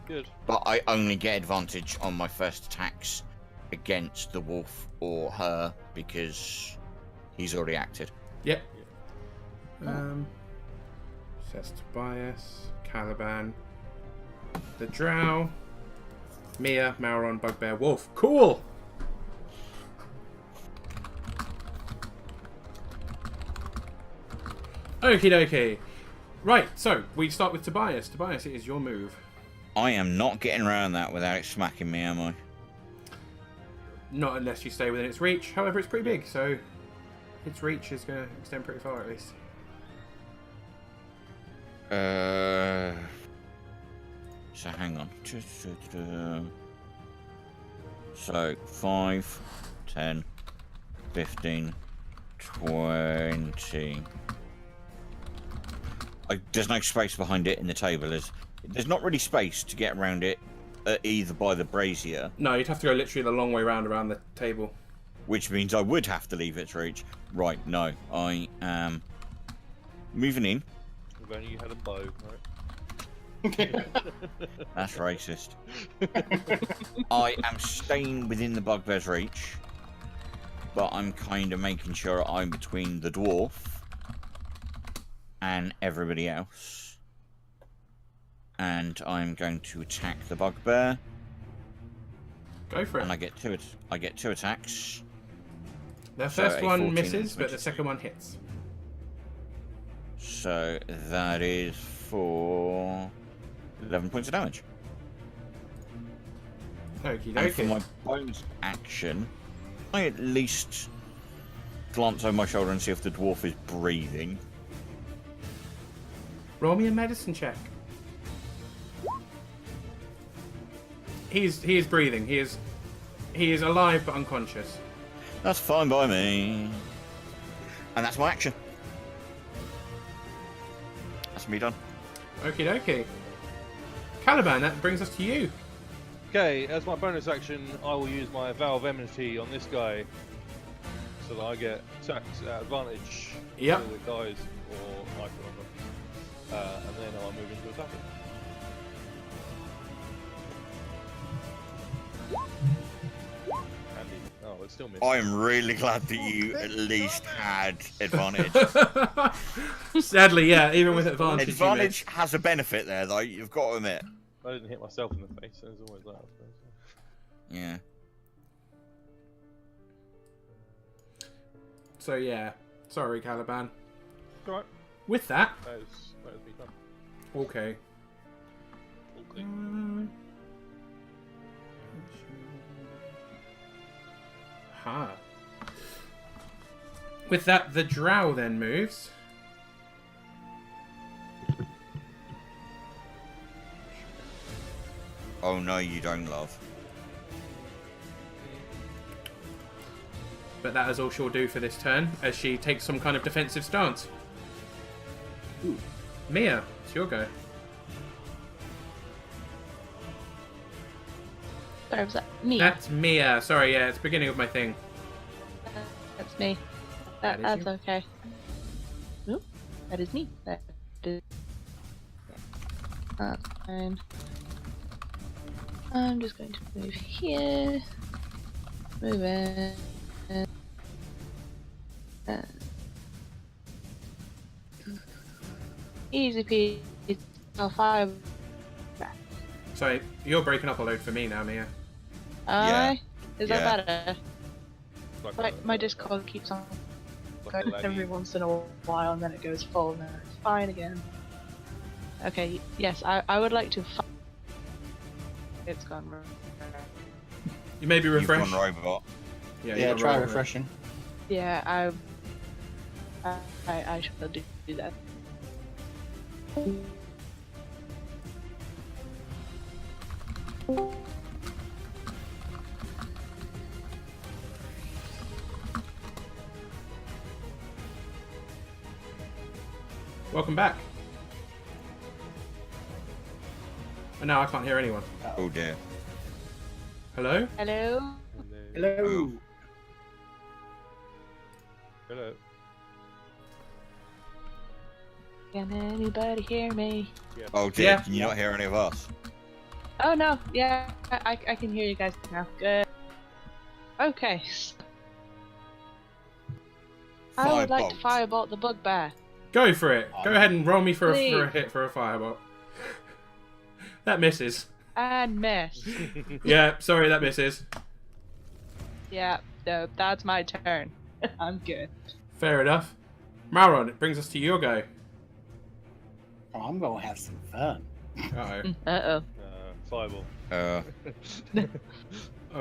Good. But I only get advantage on my first attacks against the wolf or her because he's already acted. Yep. Says Tobias, Caliban, the drow, Mia, Mauron, Bugbear, Wolf. Cool! Okie dokie. Right, so we start with Tobias. Tobias, it is your move. I am not getting around that without it smacking me, am I? Not unless you stay within its reach. However, it's pretty big, so its reach is going to extend pretty far at least. So hang on. So 5, 10, 15, 20. There's no space behind it in the table. There's not really space to get around it either by the brazier. No, you'd have to go literally the long way around the table. Which means I would have to leave its reach. Right, no. I am moving in. If only you had a bow, right? That's racist. I am staying within the bugbear's reach, but I'm kind of making sure I'm between the dwarf and everybody else. And I'm going to attack the bugbear. Go for it. And I get two attacks. The first one 14 misses, but the second one hits. So that is for 11 points of damage. Okie And for dokie. my bonus action, I at least glance over my shoulder and see if the dwarf is breathing. Roll me a medicine check. He is breathing. He is alive but unconscious. That's fine by me. And that's my action. That's me done. Okie dokie. Caliban, that brings us to you. Okay, as my bonus action, I will use my Vow of Enmity on this guy, so that I get attacked at advantage Yep. until it dies, or I can on them. And then I'll move into attacking. Handy. Oh, it's still missing. I'm really glad that you at least had advantage. Sadly, yeah, even with advantage. Advantage has a benefit there, though. You've got to admit. I didn't hit myself in the face, so there's always that, I suppose. Yeah. So yeah, sorry, Caliban. It's alright. With that, That was me done. okay. Okay. Ha. With that, the drow then moves. Oh no, you don't, love. But that is all she'll do for this turn, as she takes some kind of defensive stance. Ooh. Mia, it's your go. Sorry, was that me? That's Mia. Sorry, yeah, it's the beginning of my thing. That's me. That is That's you. okay. Oop, that is me. That is... That's fine. I'm just going to move here. Move in. Easy peasy. Oh, fire. Sorry, you're breaking up a load for me now, Mia. Aye. Is Yeah. that better? Like, my Discord keeps on going every once in a while and then it goes full and then it's fine again. Okay, yes, I would like to. It's gone wrong. You may be You've refreshed. gone robot. Yeah, Yeah, got try roll. refreshing. Yeah, I should do that. Welcome back. Oh, now I can't hear anyone. Oh dear. Hello? Hello? Hello. Hello. Can anybody hear me? Oh dear. Yeah. Can you not hear any of us? Oh no, yeah, I can hear you guys now. Good. Okay. I would like to firebolt the bugbear. Go for it. Go ahead and roll me for a Please. hit for a firebolt. That misses. And miss. Yeah, sorry, that misses. Yeah, no, that's my turn. I'm good. Fair enough. Mauron, it brings us to your go. Oh, I'm gonna have some fun. Uh-oh. Uh-oh. Fireball. Oh,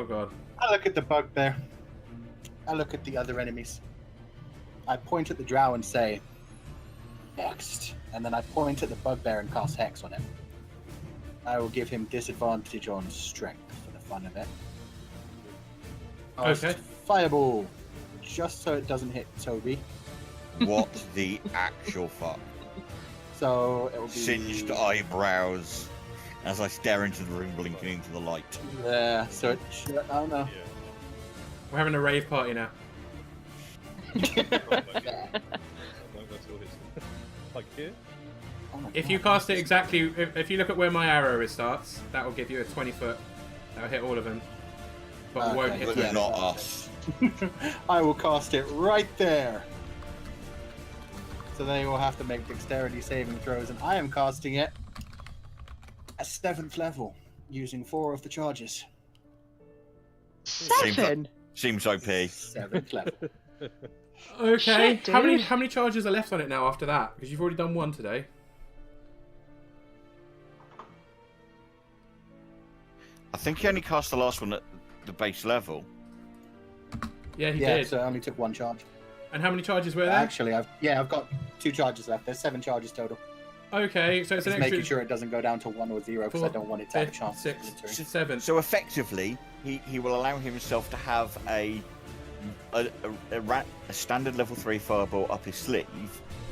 God. I look at the bugbear. I look at the other enemies. I point at the drow and say, next. And then I point at the bugbear and cast Hex on him. I will give him disadvantage on strength for the fun of it. Cast Okay. Fireball. Just so it doesn't hit Toby. What the actual fuck? So it will be... Singed eyebrows as I stare into the room, blinking into the light. Yeah, so it should... Oh no. Yeah. We're having a rave party now. That's all his. Like here? Oh my If you God. cast it exactly, if you look at where my arrow is starts, that will give you a 20 foot. That'll hit all of them. But it won't Okay, hit But them. yeah. not us. I will cast it right there. So they will have to make dexterity saving throws, and I am casting it at 7th level, using 4 of the charges. 7? Seems OP. 7th level. Okay. Shit, how dude. many charges are left on it now after that? Because you've already done one today. I think he only cast the last one at the base level. Yeah, he Yeah, did. so I only took 1 charge. And how many charges were there? Actually, I've got 2 charges left. There's 7 charges total. Okay, so it's Just an extra making sure it doesn't go down to 1 or 0 because I 4, don't want it to have a 5, chance. 6, of 7. So effectively, he will allow himself to have a a standard level 3 fireball up his sleeve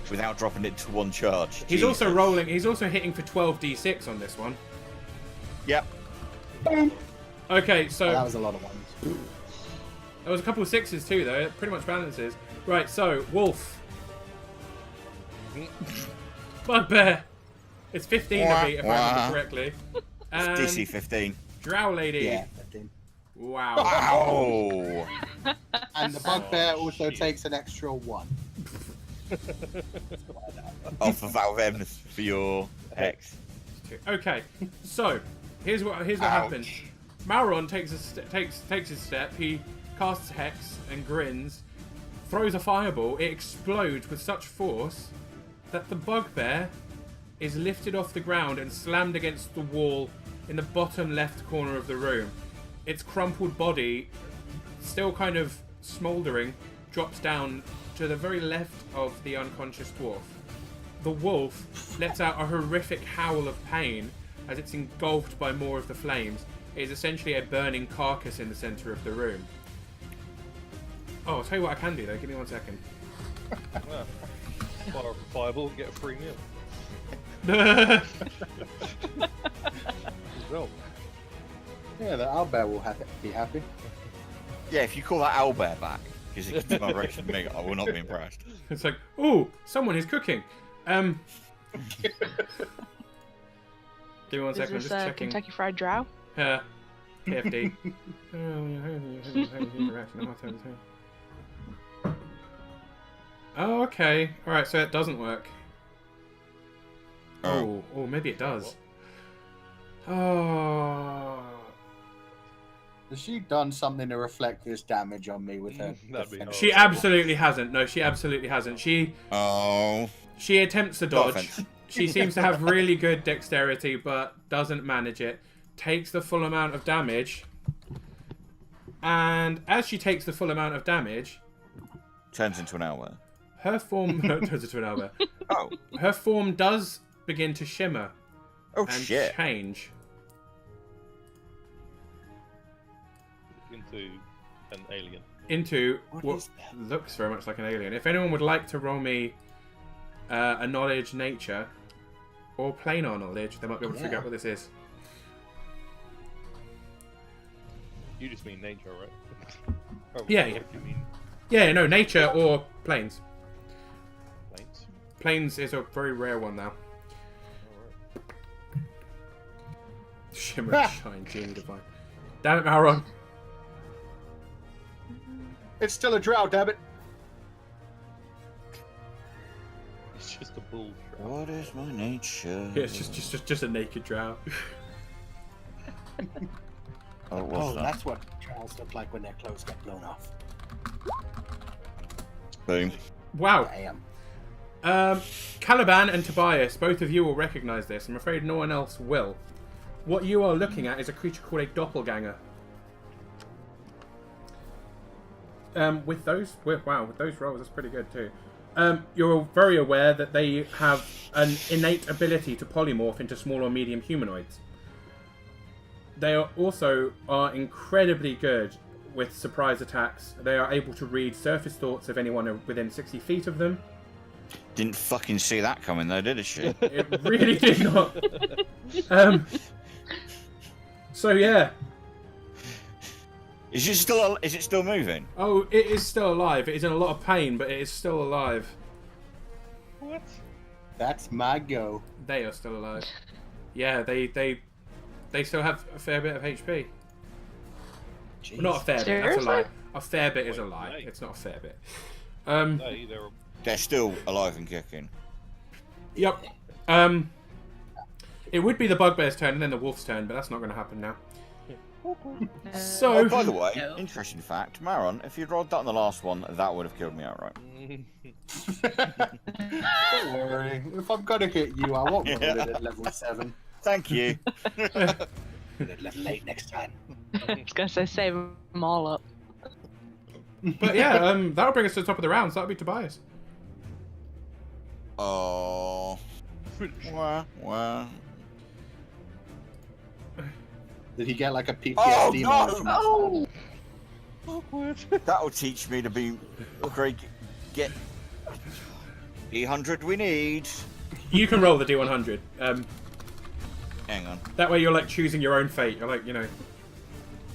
without dropping it to 1 charge. He's Jesus. also rolling. He's also hitting for 12d6 on this one. Yep. Okay, so That was a lot of ones. there was a couple of 6s too, though. It pretty much balances. Right, so Wolf, Bugbear. It's 15 to beat if I remember correctly. And DC 15. Drow Lady. Yeah, 15. Wow. Ow! And the bugbear also takes an extra 1. Oh, for Valve M's for your Hex. Okay, so here's what happens. Mauron takes his step. He casts Hex and grins, throws a fireball. It explodes with such force that the bugbear is lifted off the ground and slammed against the wall in the bottom left corner of the room. Its crumpled body, still kind of smouldering, drops down to the very left of the unconscious dwarf. The wolf lets out a horrific howl of pain as it's engulfed by more of the flames. It is essentially a burning carcass in the centre of the room. Oh, I'll tell you what I can do though. Give me 1 second. Fire up a fireball and get a free meal. Result. Yeah, the owlbear will be happy. Yeah, if you call that owlbear back, because it gives my reaction to me, I will not be impressed. It's like, oh, someone is cooking. Give me 1 Is second. I'm this just checking. Kentucky Fried Drow? KFD. Oh, okay. Alright, so it doesn't work. Oh, maybe it does. Oh. Has she done something to reflect this damage on me with her? That'd be defense? She absolutely hasn't. No, she absolutely hasn't. She attempts to dodge. offense. She seems to have really good dexterity, but doesn't manage it. Takes the full amount of damage. And as she takes the full amount of damage, Turns into an owlbear. her form turns into an owlbear. Oh. Her form does begin to shimmer Oh, and shit. change. Into an alien. Into What what is that? looks very much like an alien. If anyone would like to roll me a knowledge nature or planar knowledge, they might be able to figure Yeah. out what this is. You just mean nature, right? Oh, Yeah, what yeah. do you mean Yeah, no, nature or planes. planes? Planes is a very rare one now. Alright. Shimmer and shine, genie divine. Damn it, Mauron. It's still a drow, damn it. It's just a bull trap. What is my nature? Yeah, it's just a naked drow. Oh, what's Oh, that? that's what drows look like when their clothes get blown off. Boom. Wow. Damn. Caliban and Tobias, both of you will recognise this. I'm afraid no one else will. What you are looking at is a creature called a doppelganger. With those rolls, that's pretty good too. You're very aware that they have an innate ability to polymorph into small or medium humanoids. They are also incredibly good with surprise attacks. They are able to read surface thoughts of anyone within 60 feet of them. Didn't fucking see that coming though, did it, shit? It really did not. So yeah. Is it still moving? Oh, it is still alive. It is in a lot of pain, but it is still alive. What? That's my go. They are still alive. Yeah, they still have a fair bit of HP. Jeez. Well, not a fair bit. That's a Seriously? lie. A fair bit is a Wait, lie. wait. It's not a fair bit. Hey, they're They're still alive and kicking. Yep. It would be the bugbear's turn and then the wolf's turn, but that's not going to happen now. So, Oh, by the way, no. interesting fact, Maron, if you'd rolled that on the last one, that would have killed me outright. Don't worry. If I'm gonna hit you, I won't roll it at level 7. Thank you. At level 8 next time. I was gonna say save them all up. but yeah, that'll bring us to the top of the round. So that'll be Tobias. Oh. Wah. Did he get like a PTSD Oh, moment from that? no! awkward. That'll teach me to be Craig. Get D100 we need. You can roll the D100. Hang on. That way you're like choosing your own fate. You're like, you know.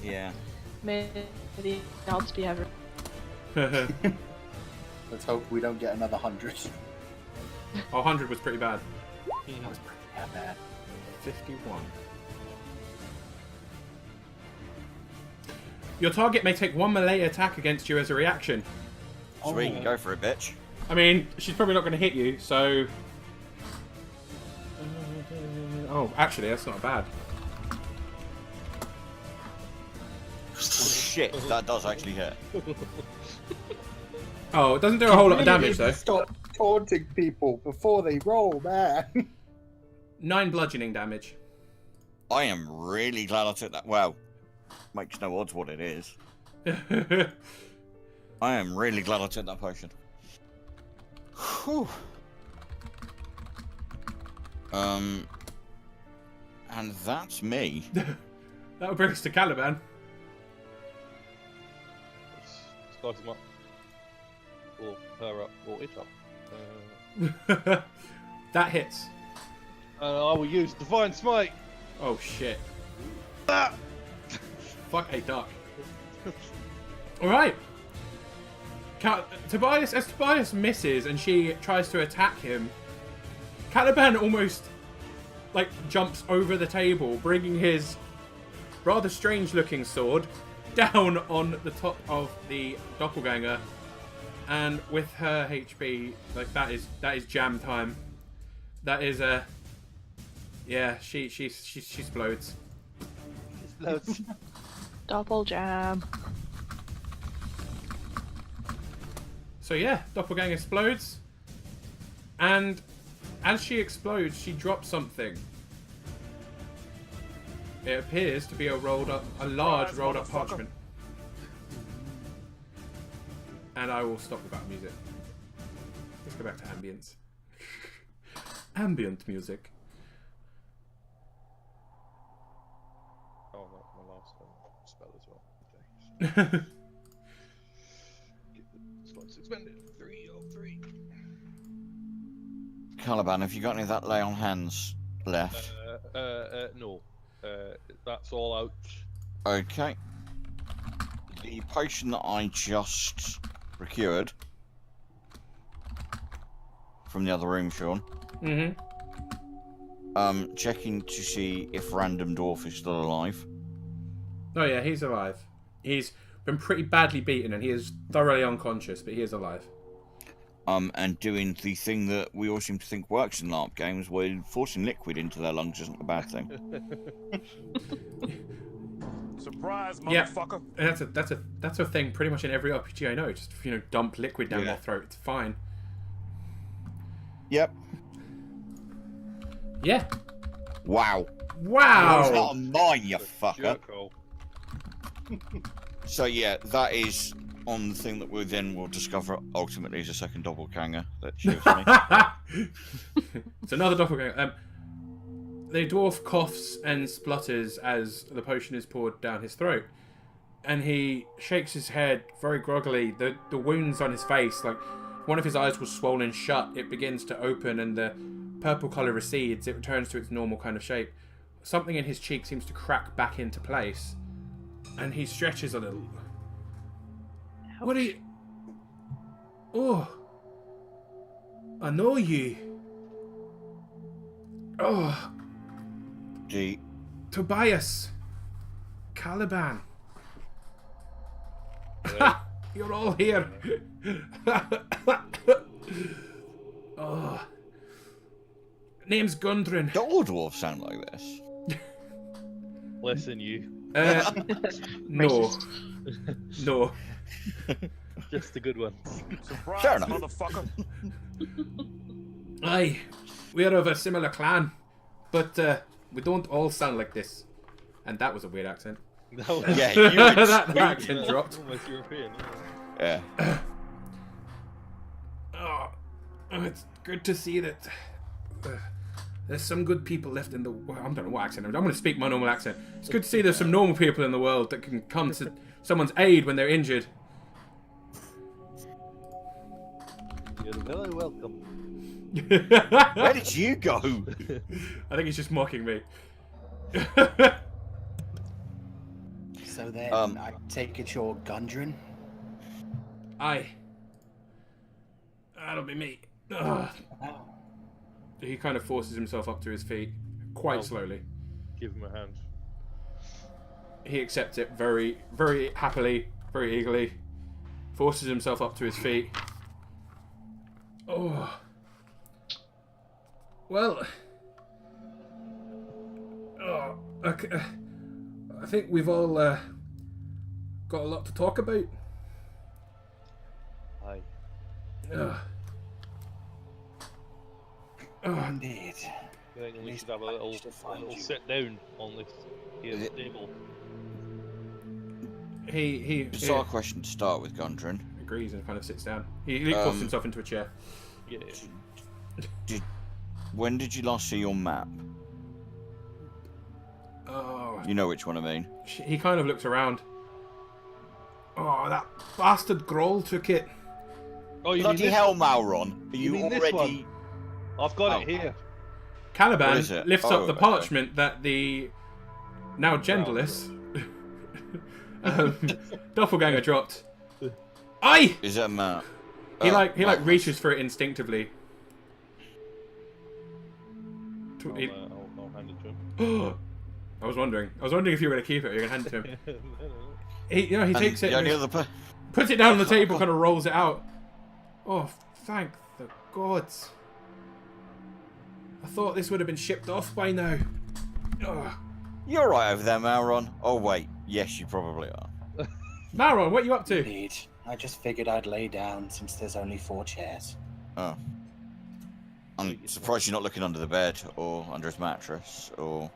Yeah. May the odds be ever. Let's hope we don't get another 100. 100 was pretty bad. That was pretty bad. 51. Your target may take one melee attack against you as a reaction. Sweet, go for it, bitch. I mean, she's probably not going to hit you, so... Oh, actually, that's not bad. Shit, that does actually hit. Oh, it doesn't do a whole lot of damage, though. Stop taunting people before they roll, man. 9 bludgeoning damage. I am really glad I took that. Well, makes no odds what it is. I am really glad I took that potion. Whew. And that's me. That'll bring us to Caliban. Start him up. Or her up, or it up. That hits. And I will use Divine Smite. Oh, shit. Ah! Fuck a duck. Alright. Tobias, as Tobias misses and she tries to attack him, Caliban almost like jumps over the table, bringing his rather strange looking sword down on the top of the doppelganger, and with her HP, like that is jam time. That is yeah, she explodes. Double jam. So yeah, doppelganger explodes, and as she explodes, she drops something. It appears to be a large rolled up parchment. And I will stop the battle music. Let's go back to ambience. Ambient music. Oh, that's my last spell as well. Okay. Get the slots expended. 3 of 3. Caliban, have you got any of that lay on hands left? No. That's all out. Okay. The potion that I just procured from the other room, Sean. Mm-hmm. Checking to see if Random Dwarf is still alive. Oh yeah, he's alive. He's been pretty badly beaten and he is thoroughly unconscious, but he is alive. And doing the thing that we all seem to think works in LARP games, where forcing liquid into their lungs isn't a bad thing. Surprise, Yeah, motherfucker! and that's a thing pretty much in every RPG I know. Just dump liquid down Yeah. their throat. It's fine. Yep. Yeah. Wow. Wow. It's not mine, you fucker. Jerko. So yeah, that is on the thing that we then will discover ultimately is a second doppelganger that shoots me. It's another doppelganger. The dwarf coughs and splutters as the potion is poured down his throat, and he shakes his head very groggily. The wounds on his face, like one of his eyes was swollen shut, it begins to open, and the purple colour recedes. It returns to its normal kind of shape. Something in his cheek seems to crack back into place, and he stretches a little. What are you? Oh, I know you. Oh, The Tobias, Caliban. You're all here. Oh. Name's Gundren. do all dwarves sound like this? Listen, you. No. No. Just the good ones. Surprise, Fair enough. motherfucker! Aye, we're of a similar clan, but we don't all sound like this. And that was a weird accent. That was Yeah, you were That accent dropped. almost European. Yeah. Oh, it's good to see that there's some good people left in the world. I don't know what accent. I'm going to speak my normal accent. It's good to see there's some normal people in the world that can come to someone's aid when they're injured. You're very welcome. Where did you go? I think he's just mocking me. So then, I take it you're Gundren? Aye. That'll be me. Ugh. Wow. He kind of forces himself up to his feet, quite slowly. Give him a hand. He accepts it very, very happily, very eagerly. Forces himself up to his feet. Oh. Well. Oh, okay. I think we've all got a lot to talk about. Aye. Indeed. I think we should have a little sit down on this here table. He Bizarre question to start with, Gundren. agrees and kind of sits down. He forces himself into a chair. Yeah. When did you last see your map? Oh, You know which one I mean. he kind of looks around. Oh, that bastard Groll took it. Oh, you Bloody mean hell, Malron! Are You you mean this already? I've got Oh. it here. Caliban What is it? lifts Oh, up the okay. parchment that the now genderless doppelganger dropped. Aye! Is it a map? He Oh, like right. reaches for it instinctively. I'll hand it to him. I was wondering if you were going to keep it or you're going to hand it to him. He And takes it, the and only other puts it down on the table, kind of rolls it out. Oh, thank the gods! I thought this would have been shipped off by now. Ugh. You're right over there, Malron. Oh wait, yes, you probably are. Maron, what are you up to? Indeed. I just figured I'd lay down since there's only 4 chairs. Oh. I'm surprised you're not looking under the bed or under his mattress or.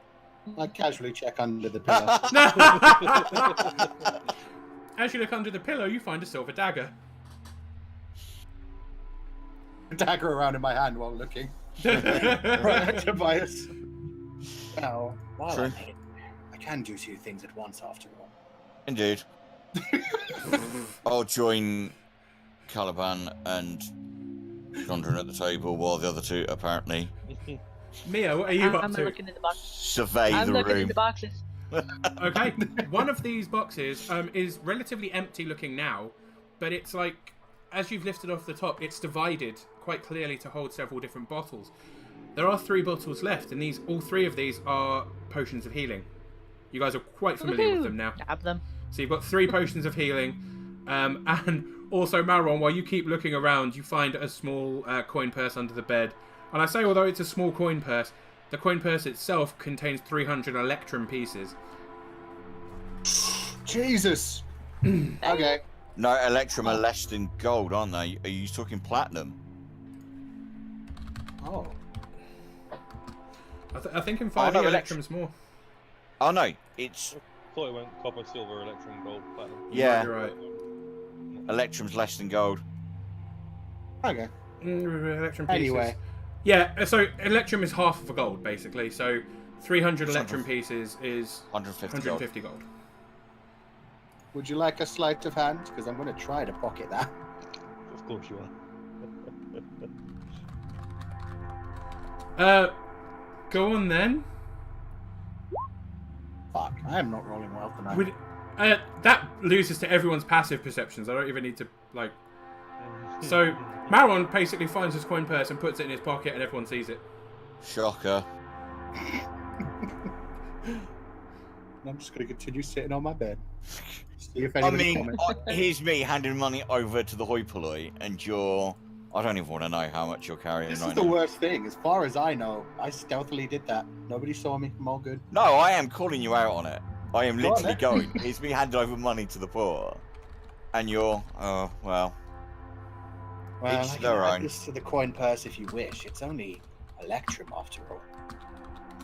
I casually check under the pillow. As you look under the pillow, you find a silver dagger. Dagger around in my hand while looking. Right, Tobias. Now, while True. I'm here, I can do 2 things at once after all. Indeed. I'll join Caliban and Gundren at the table while the other two apparently Mia, what are you I'm up to? looking in the box. survey I'm the looking in room. the boxes. Okay, one of these boxes is relatively empty looking now, but it's like, as you've lifted off the top, it's divided quite clearly to hold several different bottles. There are 3 bottles left, and all 3 of these are potions of healing. You guys are quite familiar with them now. Dab them. So you've got 3 potions of healing, and also Maron, while you keep looking around, you find a small coin purse under the bed. And I say, although it's a small coin purse, the coin purse itself contains 300 electrum pieces. Jesus! Okay. No, Electrum are less than gold, aren't they? Are you talking platinum? Oh. I think in 5 no, electrum's more. Oh no, it's Thought it went copper, silver, electrum, gold, platinum. yeah. You're right. Electrum's less than gold. Okay. Electrum pieces. Anyway. Yeah, so electrum is half of a gold, basically. So 300 electrum pieces is 150 gold. 150 gold. Would you like a sleight of hand? Because I'm going to try to pocket that. Of course you are. Go on then. Fuck, I am not rolling well tonight. Would, that loses to everyone's passive perceptions. I don't even need to, like... So, Maron basically finds his coin purse and puts it in his pocket and everyone sees it. Shocker. I'm just going to continue sitting on my bed. See if I anybody mean, comments. here's me handing money over to the hoi polloi, and you're... I don't even want to know how much you're carrying This right is the now. worst thing. As far as I know, I stealthily did that. Nobody saw me. I'm all good. No, I am calling you out on it. I am Go on, literally then. going. Here's me handing over money to the poor. And you're... Oh, well. Well, Each I can their add own. this to the coin purse if you wish. It's only electrum after all.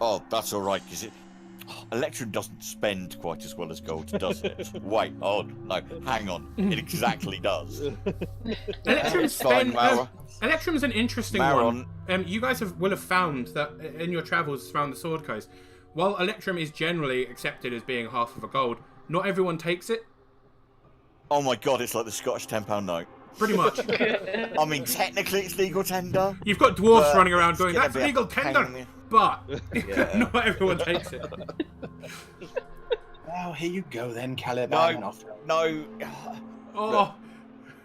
Oh, that's alright, because it... Electrum doesn't spend quite as well as gold, does it? Wait, no, hang on. It exactly does. Electrum's Fine, Mara. Electrum's an interesting Maron. one. You guys will have found that in your travels around the Sword Coast, while Electrum is generally accepted as being half of a gold, not everyone takes it. Oh my god, it's like the Scottish £10 note. Pretty much. I mean, technically it's legal tender. You've got dwarves But running around it's going, gonna that's be a legal pain tender, in the- but Yeah. not everyone takes it. Well, here you go then, Caliban. and I'll throw it. No, Oh,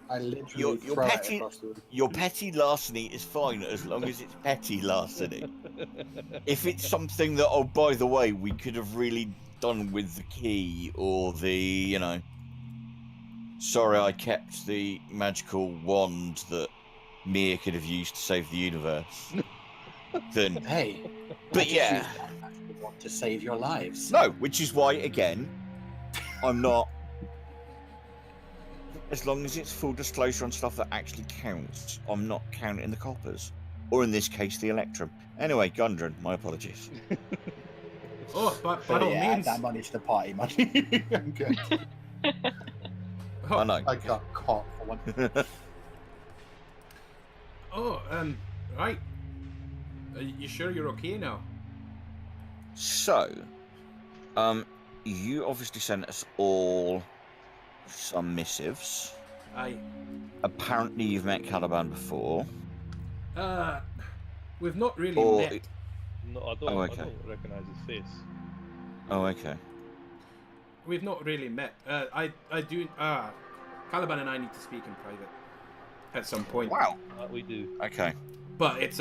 I literally Your throw petty- it across the room. your petty larceny is fine as long as it's petty larceny. If it's something that, oh, by the way, we could have really done with the key or the, sorry, I kept the magical wand that Mia could have used to save the universe. Then, Hey, but I just yeah, used that magical wand to save your lives. no, which is why, again, I'm not. As long as it's full disclosure on stuff that actually counts, I'm not counting the coppers. Or in this case, the electrum. Anyway, Gundren, my apologies. oh, but by But all yeah, add means. that money to the party money. I'm good. Oh, I know. I got caught for one. oh, right. Are you sure you're okay now? So, you obviously sent us all some missives. Aye. Apparently you've met Caliban before. We've not really Or... met. No, I don't. Oh, I okay. don't recognise his face. Oh, okay. We've not really met. I do. Caliban and I need to speak in private at some point. Wow. That we do. Okay. But it's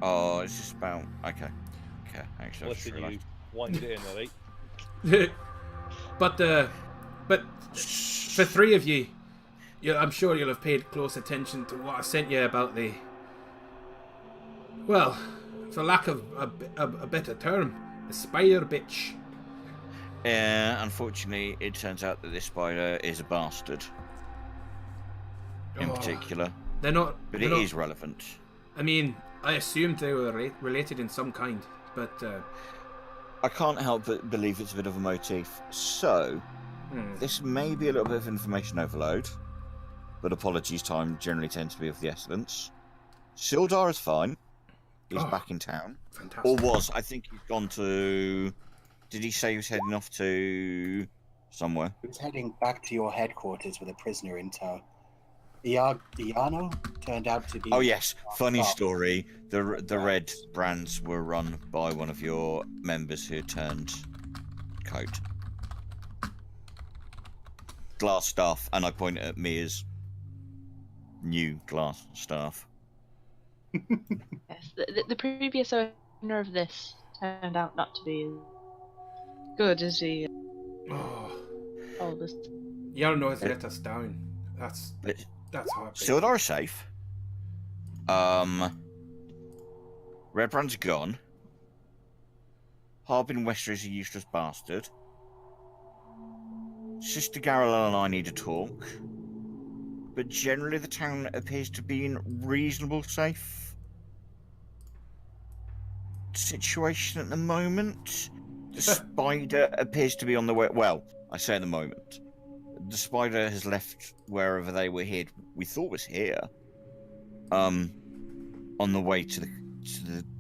Oh, it's just about... Okay. Okay, actually, I just Listen, you realised. wind it in, alright? but for three of you, I'm sure you'll have paid close attention to what I sent you about the. Well, for lack of a better term, the spider bitch. Yeah, unfortunately, it turns out that this spider is a bastard. In Oh, particular. They're not. But they're it not- is relevant. I mean, I assumed they were related in some kind, but I can't help but believe it's a bit of a motif. So, this may be a little bit of information overload, but apologies, time generally tends to be of the essence. Sildar is fine. He's Oh. back in town. fantastic. Or was. I think he's gone to... Did he say he was heading off to... somewhere? He was heading back to your headquarters with a prisoner in tow. Iano turned out to be... Oh yes, funny Oh. story. The red brands were run by one of your members who turned coat. Glass staff, and I point at Mia's new glass staff. Yes, the previous owner of this turned out not to be as good as he Oh, told us. Yarno has let us down. That's heartbreaking. Sildar is safe. Red brands are gone. Harbin Wester is a useless bastard. Sister Garrel and I need to talk. But generally the town appears to be in reasonable safe situation at the moment. The spider appears to be on the way. Well, I say at the moment. The spider has left wherever they were hid. We thought was here. On the way to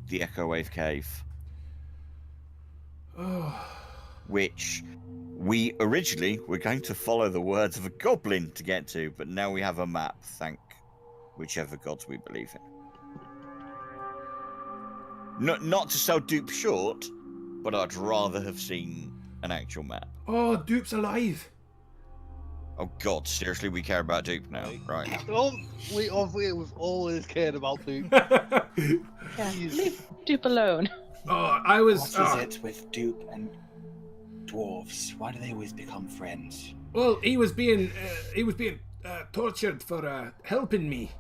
the Echo Wave Cave, Oh, which we originally were going to follow the words of a goblin to get to, but now we have a map. Thank whichever gods we believe in. Not to sell Dupe short, but I'd rather have seen an actual map. oh, Dupe's alive. Oh God, seriously, we care about Dupe now, right? We've always cared about Duke. Yeah, leave Dupe alone. Oh, I was. What is it with Dupe and dwarves? Why do they always become friends? Well, he was being tortured for helping me.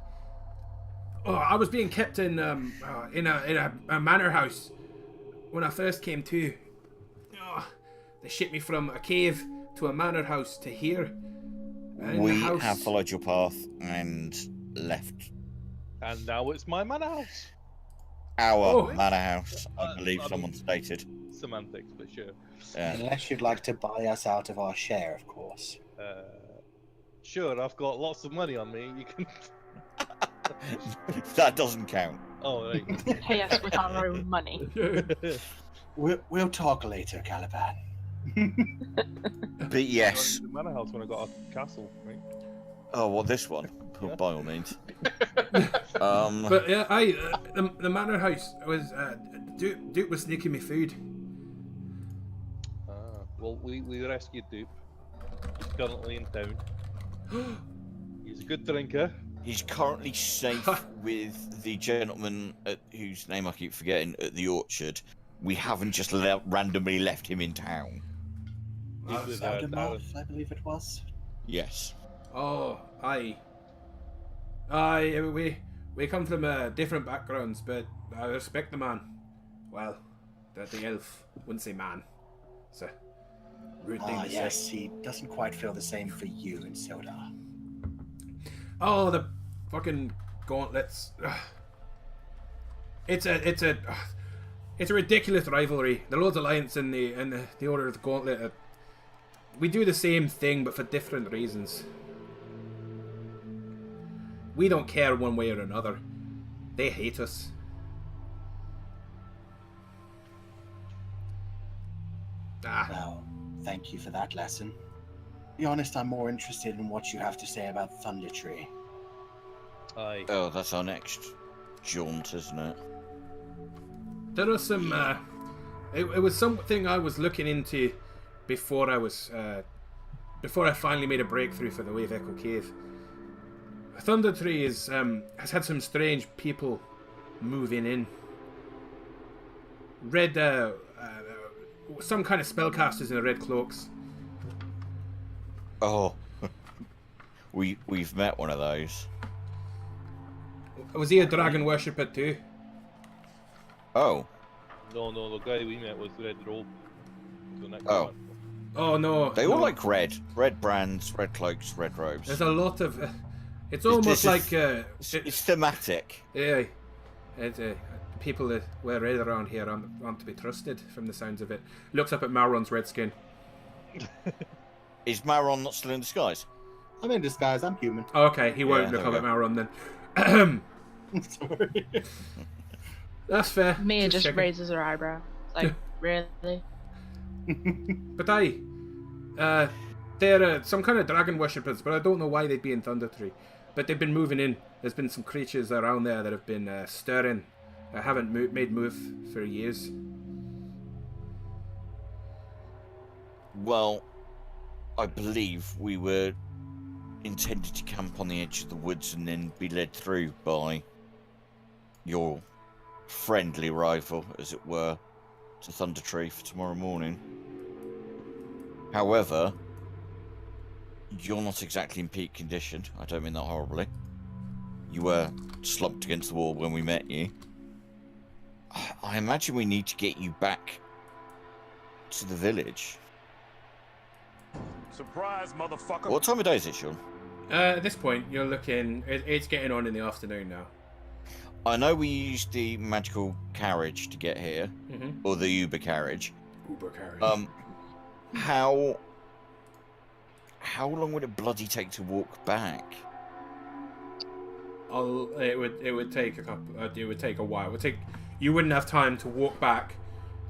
Oh, I was being kept in a manor house when I first came to. Oh, they shipped me from a cave to a manor house to here. And in We the house, have followed your path and left And now it's my manor house. our Oh. manor house, I believe I someone mean- stated. Semantics, but sure. Yeah. Unless you'd like to buy us out of our share, of course. Sure, I've got lots of money on me. You can. That doesn't count. Oh, right. Pay us with our own money. We'll talk later, Caliban. But yes. The manor house when I got a castle, right? Oh, well, this one. Yeah. By all means. But yeah, the manor house was Duke was sneaking me food. Well, we rescued Dupe. He's currently in town. He's a good drinker. He's currently safe with the gentleman whose name I keep forgetting at the orchard. We haven't just randomly left him in town. He's with Aldermouth, I believe it was. Yes. Oh, aye. We come from different backgrounds, but I respect the man. Well, the elf wouldn't say man. It's a rude thing to Yes, say. he doesn't quite feel the same for you and Soda. Oh, the fucking gauntlets. Ugh. It's a ridiculous rivalry. The Lord's Alliance and the Order of the Gauntlet. We do the same thing, but for different reasons. We don't care one way or another. They hate us. Well, thank you for that lesson. To be honest, I'm more interested in what you have to say about Thunder Tree. Aye. Oh, that's our next jaunt, isn't it? There was some. It was something I was looking into before I finally made a breakthrough for the Wave Echo Cave. Thunder Tree has had some strange people moving in. Red, some kind of spellcasters in red cloaks. Oh, we've met one of those. Was he a dragon worshipper too? Oh, No, the guy we met was Red Robe. The next Oh. one. Oh no! they all no. like red brands, red cloaks, red robes. There's a lot of. It's This almost is- like It's thematic. yeah. People that wear red around here aren't to be trusted. From the sounds of it, looks up at Mauron's red skin. Is Maron not still in disguise? I'm in disguise, I'm human. Oh, okay, he won't Yeah, look there up we at Mauron then. Sorry. That's fair. Mia just checking. raises her eyebrow. Like, really? But they're some kind of dragon worshippers, but I don't know why they'd be in Thunder Tree. But they've been moving in. There's been some creatures around there that have been stirring. I haven't made move for years. Well, I believe we were intended to camp on the edge of the woods and then be led through by your friendly rival, as it were, to Thunder Tree for tomorrow morning. However, you're not exactly in peak condition. I don't mean that horribly. You were slumped against the wall when we met you. I imagine we need to get you back to the village. Surprise, motherfucker. What time of day is it, Sean? At this point, you're looking. It's getting on in the afternoon now. I know we used the magical carriage to get here, Mm-hmm. or the Uber carriage. Uber carriage. How long would it bloody take to walk back? It would take a couple. It would take a while. It would take. You wouldn't have time to walk back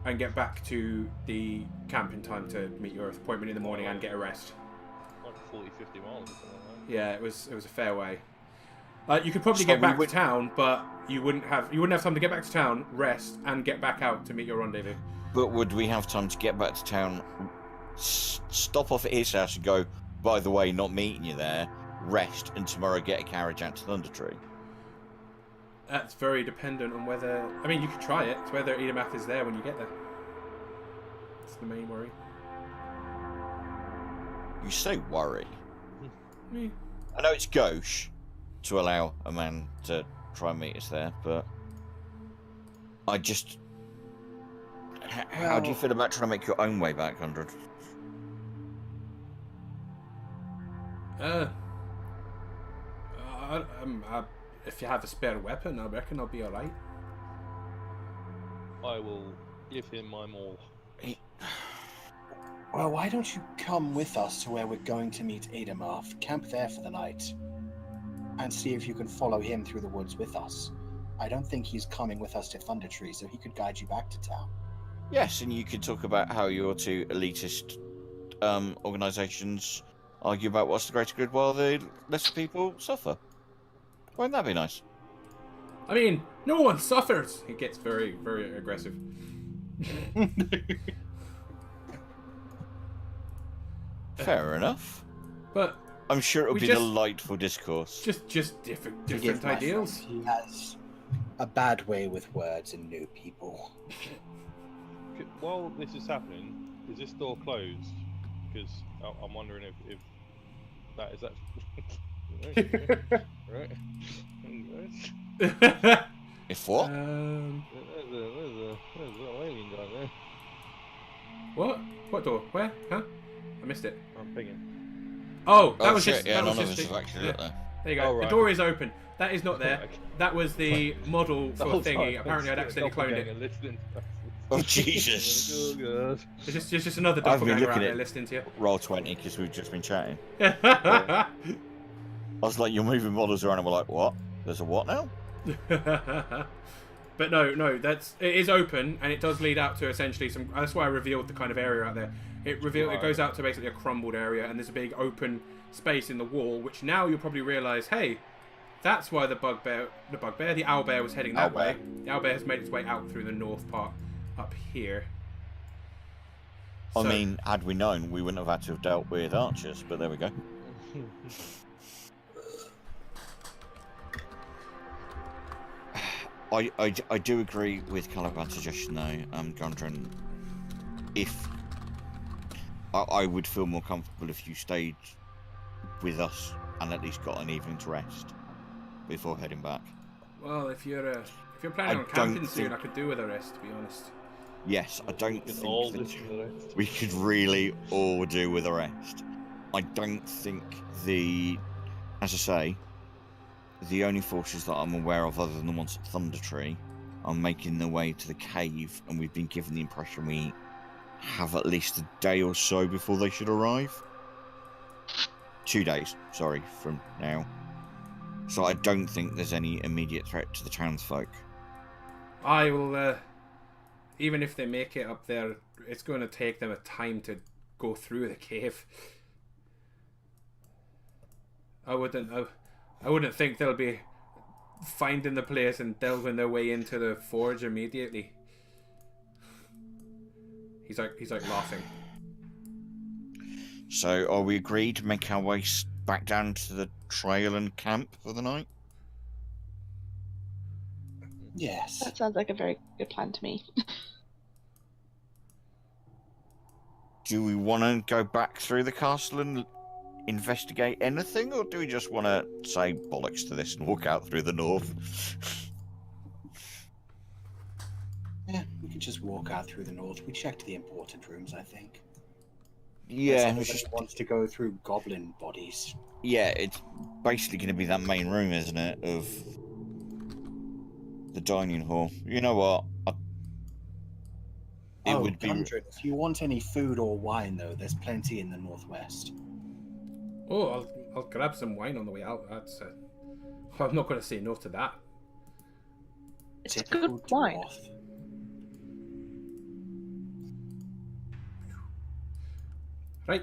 and get back to the camp in time to meet your appointment in the morning and get a rest. Like 40, 50 miles or something like that. Yeah, it was a fair way. You could probably So get we back would- to town, but you wouldn't have time to get back to town, rest, and get back out to meet your rendezvous. But would we have time to get back to town, stop off at his house and go, by the way, not meeting you there, rest, and tomorrow get a carriage out to Thunder Tree? That's very dependent on whether. I mean, you could try it. It's whether Edamath is there when you get there. That's the main worry. You say worry. Yeah. I know it's gauche to allow a man to try and meet us there, but I just... How do you feel about trying to make your own way back, 100? If you have a spare weapon, I reckon I'll be alright. I will give him my maul. Well, why don't you come with us to where we're going to meet Adamath, camp there for the night, and see if you can follow him through the woods with us. I don't think he's coming with us to Thunder Tree, so he could guide you back to town. Yes, and you could talk about how your two elitist organisations argue about what's the greater good while the lesser people suffer. Won't that be nice? I mean, no one suffers. He gets very, very aggressive. Fair enough. But I'm sure it'll we be just- delightful discourse. just different Forgive my ideals. friend, He has a bad way with words and new people. While this is happening, is this door closed? Because I'm wondering if that is actually right. If what? There's a alien guy there. What? What door? Where? Huh? I missed it. I'm pinging. Oh, that Oh was shit! just. Yeah, that none was of just us have actually looked there. There you go. Oh, The right. door is open. That is not there. Okay. That was the model The for whole thingy. time, Apparently, I'd it's accidentally cloned it. doppelganger listening to us. Oh Jesus! Oh god. It's just another I've been doppelganger out looking there at- listening to you. Roll 20 because we've just been chatting. Yeah. I was like, "You're moving models around," and we're like, "What? There's a what now?" But no, it is open and it does lead out to essentially some. That's why I revealed the kind of area out there. It Right. goes out to basically a crumbled area, and there's a big open space in the wall, which now you'll probably realise, hey, that's why the owlbear was heading that way. The owlbear has made its way out through the north part up here. I So- mean, had we known, we wouldn't have had to have dealt with archers. But there we go. I do agree with Caliban's suggestion though, Gundren. If I would feel more comfortable if you stayed with us and at least got an evening's rest before heading back. Well, if you're planning I on camping don't soon, think- I could do with a rest, to be honest. Yes, I don't Can all think listen that to the rest. we could really all do with a rest. I don't think as I say, the only forces that I'm aware of other than the ones at Thunder Tree are making their way to the cave, and we've been given the impression we have at least a day or so before they should arrive. 2 days, sorry, from now. So I don't think there's any immediate threat to the townsfolk. I will, even if they make it up there, it's going to take them a time to go through the cave. I wouldn't think they'll be finding the place and delving their way into the forge immediately. He's like laughing. So are we agreed to make our way back down to the trail and camp for the night? Yes. That sounds like a very good plan to me. Do we want to go back through the castle and investigate anything, or do we just want to say bollocks to this and walk out through the north? Yeah, we could just walk out through the north. We checked the important rooms, I think. Yeah, Unless it's anybody wants to go through goblin bodies. yeah, it's basically going to be that main room, isn't it, of the dining hall. You know what? It would be. Gundren, if you want any food or wine, though, there's plenty in the northwest. Oh, I'll grab some wine on the way out. That's. I'm not going to say no to that. It's Typical good wine. dwarf. Right.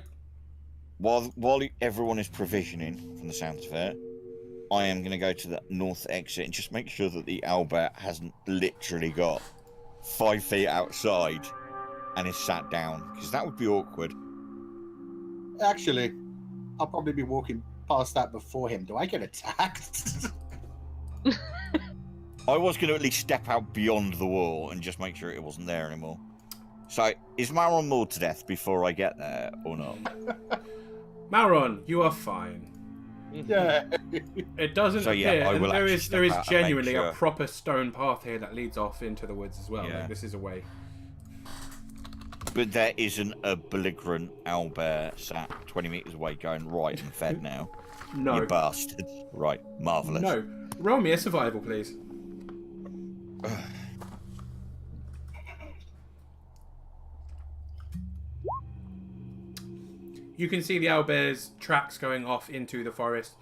While everyone is provisioning, from the sounds of it, I am going to go to the north exit and just make sure that the owlbear hasn't literally got 5 feet outside and is sat down, because that would be awkward. Actually, I'll probably be walking past that before him. Do I get attacked? I was going to at least step out beyond the wall and just make sure it wasn't there anymore. So, is Maron mauled to death before I get there, or not? Maron, you are fine. Yeah. It doesn't So, yeah, appear, I and will there actually is step out and make genuinely sure. a proper stone path here that leads off into the woods as well. Yeah. Like, this is a way. But there isn't a belligerent owlbear sat 20 metres away going, right, I'm fed now. No. You bastard. Right, marvellous. No. Roll me a survival, please. You can see the owlbear's tracks going off into the forest,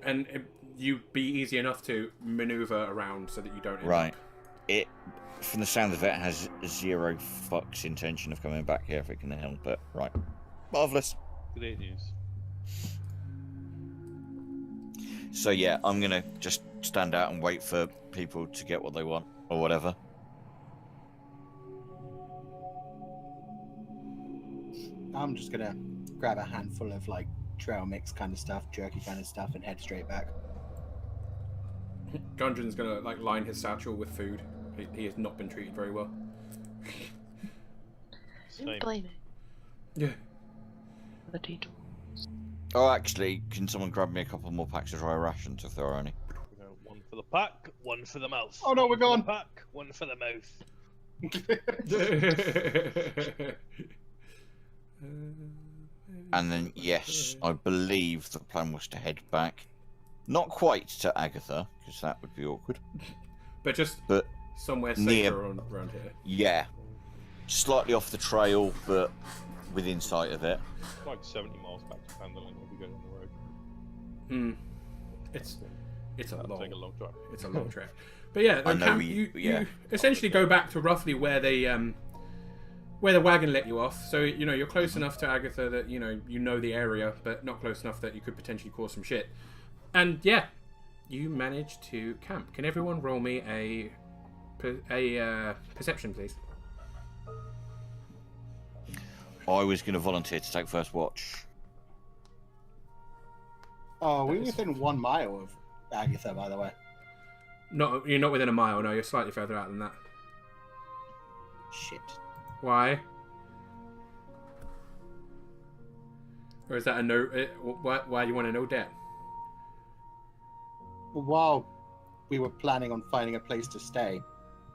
and you'd be easy enough to maneuver around so that you don't end Right. up. from the sound of it, has zero fucks intention of coming back here if it can help it. Right. Marvellous. Great news. So yeah, I'm gonna just stand out and wait for people to get what they want, or whatever. I'm just gonna grab a handful of like trail mix kind of stuff, jerky kind of stuff, and head straight back. Gundren's gonna like line his satchel with food. He has not been treated very well. Same. Blame it. Yeah. The teacher. Oh, actually, can someone grab me a couple more packs of dry rations if there are any? We go one for the pack, one for the mouth. Oh no, we're One gone. for the pack, one for the mouth. And then, yes, I believe the plan was to head back. Not quite to Agatha, because that would be awkward. But just But somewhere near- safer around here. yeah, slightly off the trail, but within sight of it. Like 70 miles back to Phandelver if we go down the road. Hmm. It's a That'll take a long long time. it's a long trek. But yeah, I the know camp, we- you essentially go back to roughly where the wagon let you off. So you're close enough to Agatha that you know the area, but not close enough that you could potentially cause some shit. And yeah, you manage to camp. Can everyone roll me a perception, please? I was going to volunteer to take first watch. Oh, we're within 1 mile of Agatha, by the way. You're not within a mile. No, you're slightly further out than that. Shit. Why? Or is that a no? Why you want to know that? While we were planning on finding a place to stay,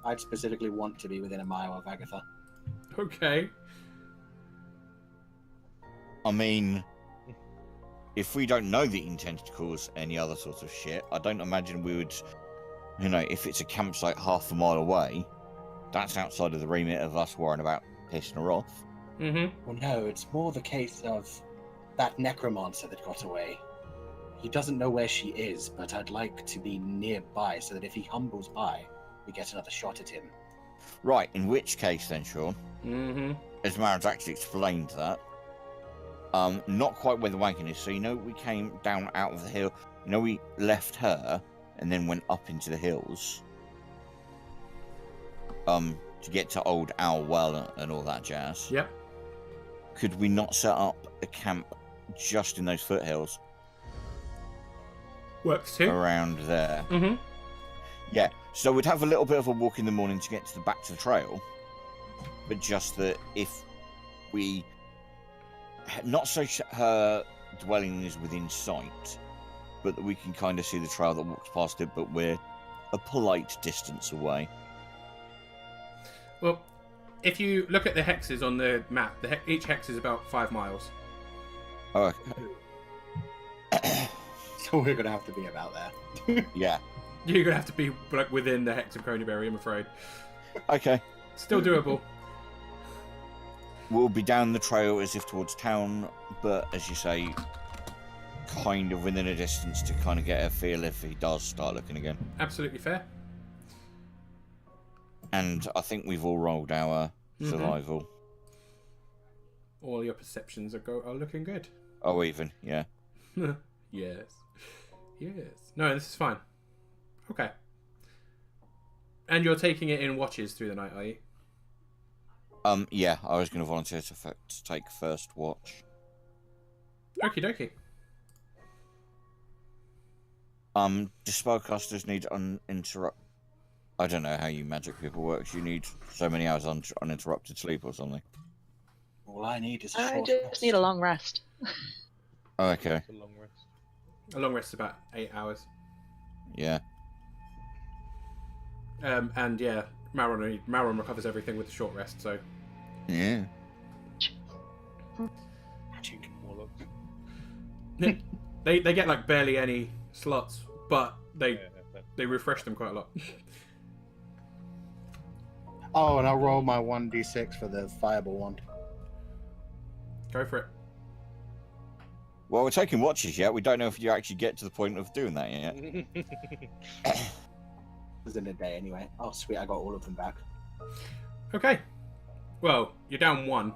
I'd specifically want to be within a mile of Agatha. Okay. I mean, if we don't know that he intends to cause any other sort of shit, I don't imagine we would, if it's a campsite half a mile away, that's outside of the remit of us worrying about pissing her off. Mm-hmm. Well, no, it's more the case of that necromancer that got away. He doesn't know where she is, but I'd like to be nearby so that if he humbles by, we get another shot at him. Right, in which case then, Sean, Mm-hmm. as Marad's actually explained that, not quite where the wagon is, so we came down out of the hill, we left her and then went up into the hills, to get to Old Owl Well and all that jazz. Yep. Could we not set up a camp just in those foothills Works too. around there? Mm-hmm. Yeah, so we'd have a little bit of a walk in the morning to get to the back to the trail, but just that if we, not so her dwelling is within sight, but that we can kind of see the trail that walks past it, but we're a polite distance away. Well, if you look at the hexes on the map, each hex is about 5 miles. Oh, So we're gonna have to be about there. yeah. You're gonna have to be like within the hex of Coneyberry, I'm afraid. Okay. Still doable. We'll be down the trail as if towards town, but as you say, kind of within a distance to kind of get a feel if he does start looking again. Absolutely fair. And I think we've all rolled our Mhm. survival. All your perceptions are looking good. Oh, even, yeah. Yes. No, this is fine. Okay. And you're taking it in watches through the night, are you? Yeah, I was going to volunteer to take first watch. Okie dokie. Do spellcasters need uninterrupt? I don't know how you magic people works. You need so many hours uninterrupted sleep or something. All I need is a I short just rest. need a long rest. Oh, okay, It's a long rest. A long rest is about 8 hours. yeah. And yeah, Mauron recovers everything with a short rest, so... Yeah. Magic. Warlocks. They get like barely any slots, but Yeah, they refresh them quite a lot. Oh, and I'll roll my 1d6 for the fireball wand. Go for it. Well, we're taking watches yet. We don't know if you actually get to the point of doing that yet. was in a day anyway. Oh, sweet, I got all of them back. Okay. Well, you're down 1.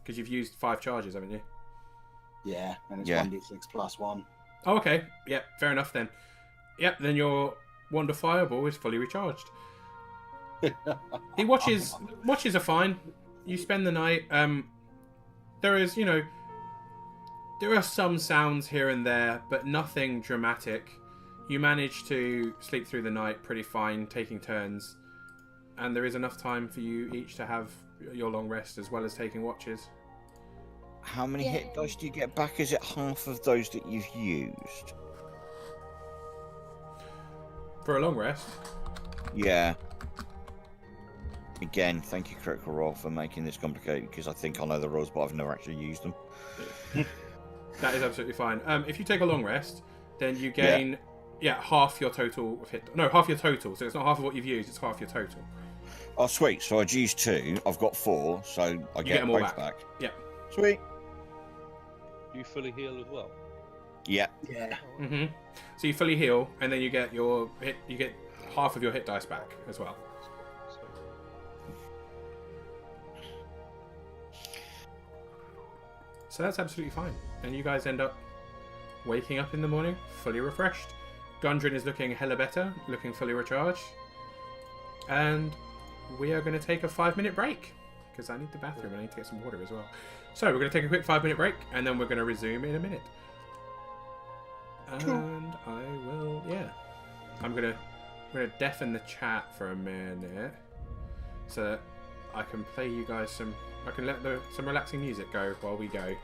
Because you've used 5 charges, haven't you? Yeah, and it's Yeah. 1d6 plus 1. Oh, okay. Yep, fair enough then. Yep, then your Wand of Fireball is fully recharged. The watches are fine. You spend the night. There is, there are some sounds here and there, but nothing dramatic. You manage to sleep through the night pretty fine, taking turns, and there is enough time for you each to have your long rest as well as taking watches. How many hit dice do you get back? Is it half of those that you've used? For a long rest? Yeah. Again, thank you, Critical Role, for making this complicated, because I think I know the rules, but I've never actually used them. That is absolutely fine. If you take a long rest, then you gain half your total of hit. No, half your total. So it's not half of what you've used; it's half your total. Oh, sweet. So I'd used 2. I've got 4, so I You get them all both back. back. Yeah. Sweet. Do you fully heal as well? Yeah. Yeah. Mhm. So you fully heal, and then you get your hit. You get half of your hit dice back as well. So that's absolutely fine. And you guys end up waking up in the morning, fully refreshed. Gundren is looking hella better, looking fully recharged. And we are going to take a 5-minute break. Because I need the bathroom and I need to get some water as well. So we're going to take a quick 5-minute break, and then we're going to resume in a minute. And I will, I'm going to deafen the chat for a minute. So that I can play you guys some... I can let some relaxing music go while we go.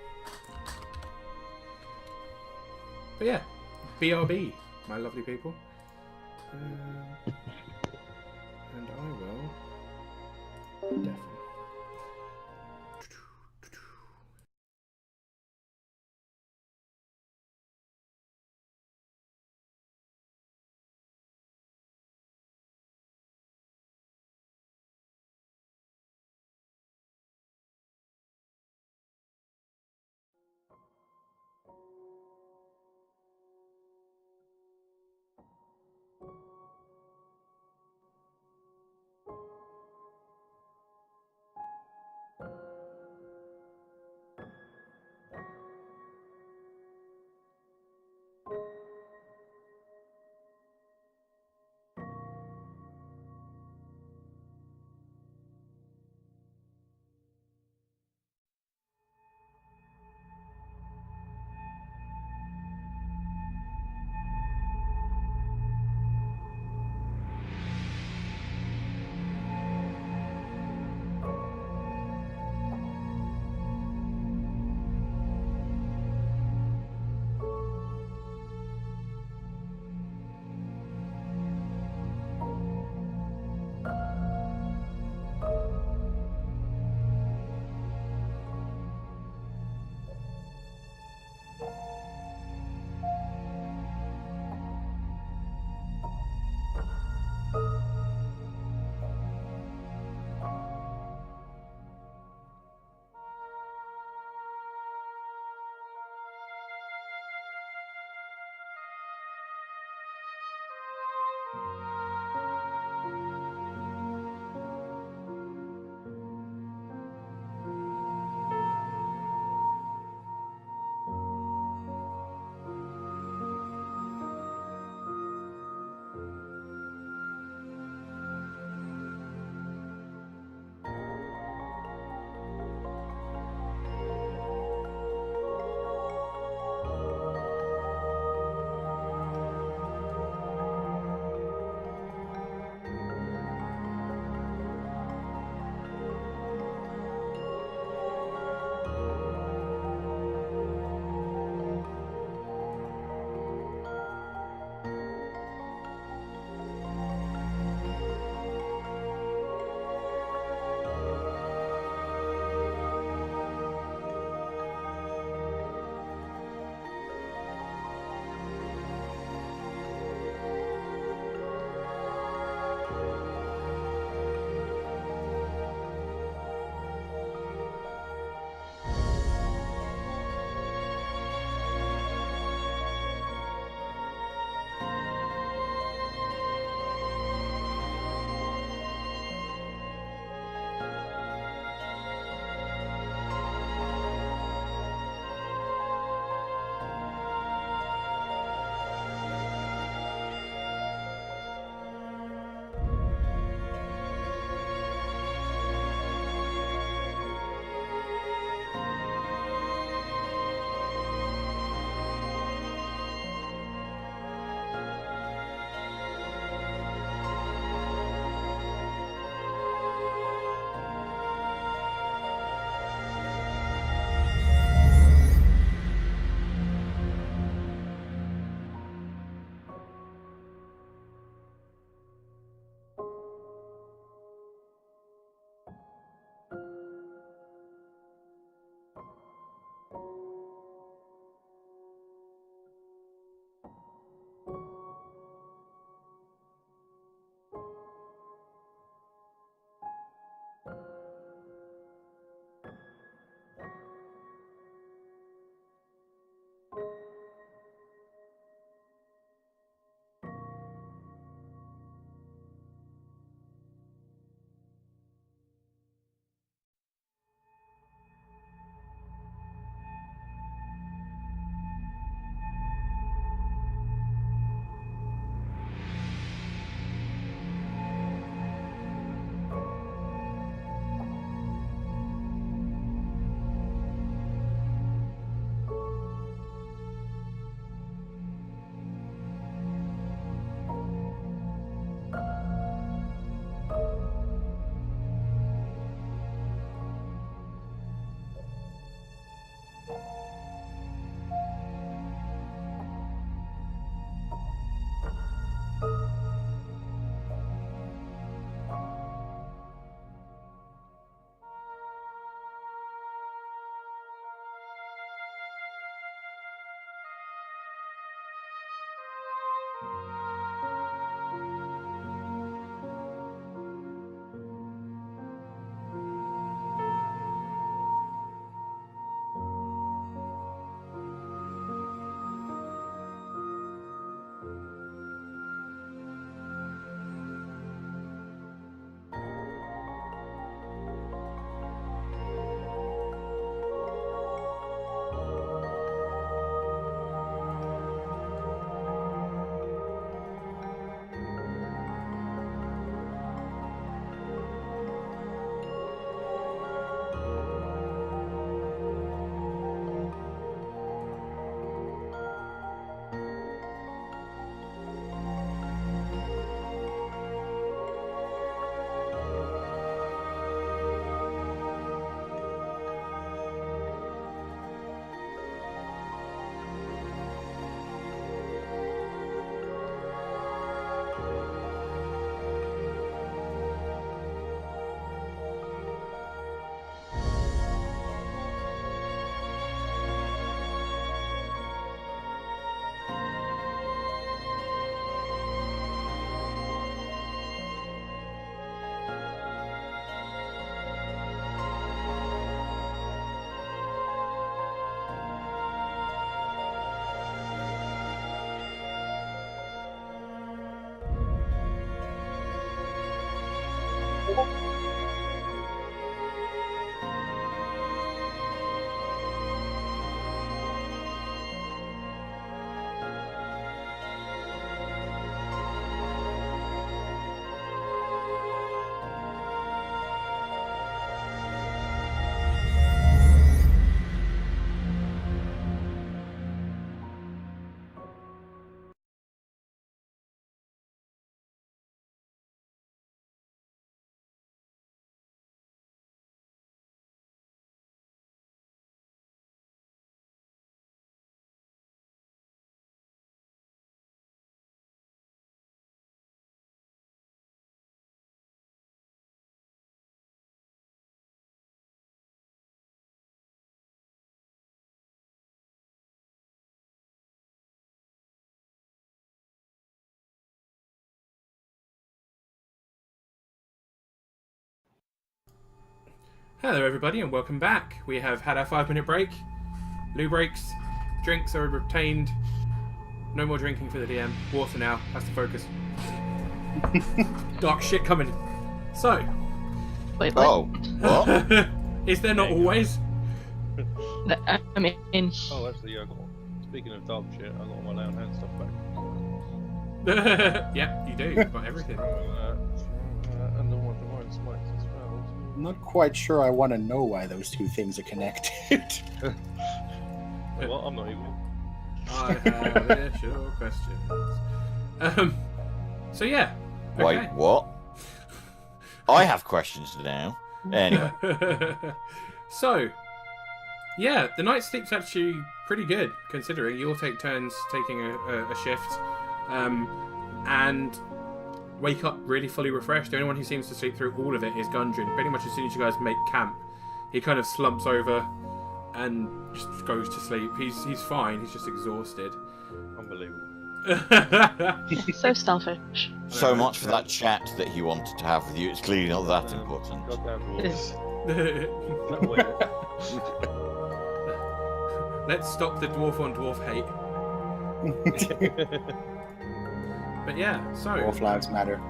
But yeah, BRB, my lovely people. And I will deafen. Hello everybody and welcome back. We have had our 5-minute break. Loo breaks. Drinks are obtained. No more drinking for the DM. Water now. That's the focus. Dark shit coming. So. Wait, what? Oh, what? Is there not always? I mean, Oh, actually, yeah, I got. Speaking of dark shit, I got my lay on hand stuff back. Yeah, you do. You've got everything. And the one divine smites as well. I'm not quite sure I want to know why those two things are connected. Well, I'm not evil. I have additional questions. So yeah. Wait, Okay. what? I have questions now. Anyway, So, yeah, the night's sleep's actually pretty good, considering you all take turns taking a shift, and wake up really fully refreshed. The only one who seems to sleep through all of it is Gundren. Pretty much as soon as you guys make camp, he kind of slumps over and just goes to sleep. He's fine. He's just exhausted. Unbelievable. so selfish. so much for that chat that he wanted to have with you. It's clearly not that important. Goddamn dwarves. Let's stop the dwarf on dwarf hate. But yeah, so Dwarf lives matter.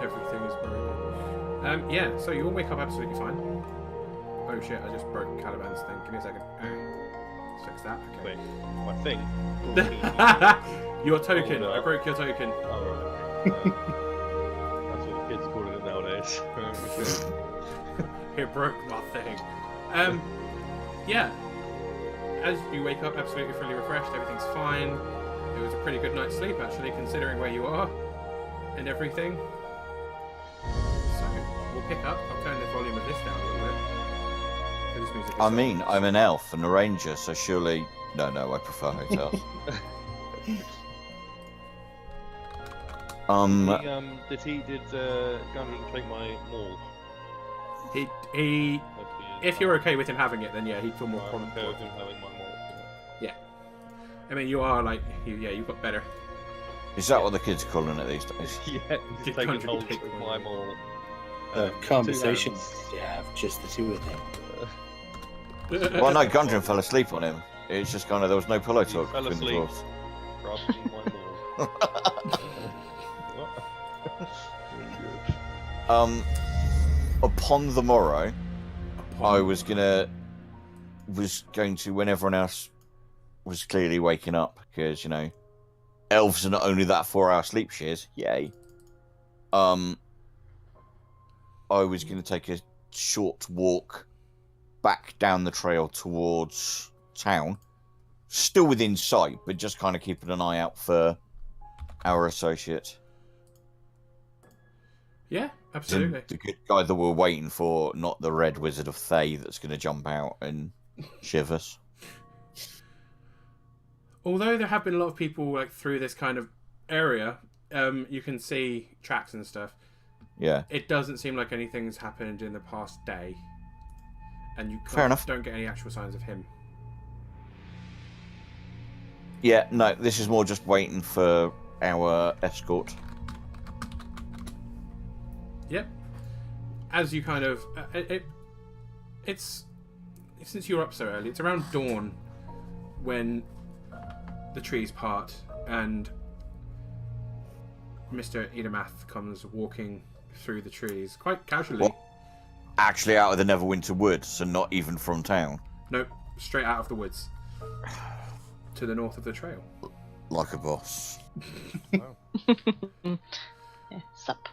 everything is broken. Yeah, so you all wake up absolutely fine. Oh shit, I just broke Caliban's thing. Give me a second. Let's fix that. Okay. Wait, my thing. Your token. Hold I up. broke your token. Oh, right, okay. That's what the kids call it nowadays. It broke my thing. Yeah. As you wake up absolutely fully refreshed, everything's fine. It was a pretty good night's sleep, actually, considering where you are and everything. So, we'll pick up. I'll turn the volume of this down a little bit. This music is I so- mean, I'm an elf and a ranger, so surely... No, I prefer hotels. Did Gundren take my maul? He if you're okay with him having it, then yeah, he'd feel more I'm confident. okay with him having my maul. I mean, you are like, you've got better. Is that what the kids are calling it these days? Yeah, he's Did taking Gundren hold take of my my maul. Conversation Two to have just the two of them. Well, no, Gundren fell asleep on him. It's just kind of, there was no pillow talk fell between the asleep. dwarves. Grasping my maul. Upon the morrow, I was going to, when everyone else was clearly waking up, because, elves are not only that 4-hour sleep shares, yay. I was going to take a short walk back down the trail towards town, still within sight, but just kind of keeping an eye out for our associate. Yeah, absolutely. The good guy that we're waiting for, not the Red Wizard of Thay that's going to jump out and shiv us. Although there have been a lot of people like through this kind of area, you can see tracks and stuff. Yeah. It doesn't seem like anything's happened in the past day, and you Fair enough. don't get any actual signs of him. Yeah, no, this is more just waiting for our escort. Yep. As you kind of, it's since you're up so early, it's around dawn when the trees part and Mr. Edomath comes walking through the trees, quite casually. What? Actually out of the Neverwinter Woods, so not even from town. Nope, straight out of the woods. To the north of the trail. Like a boss. Yeah, sup.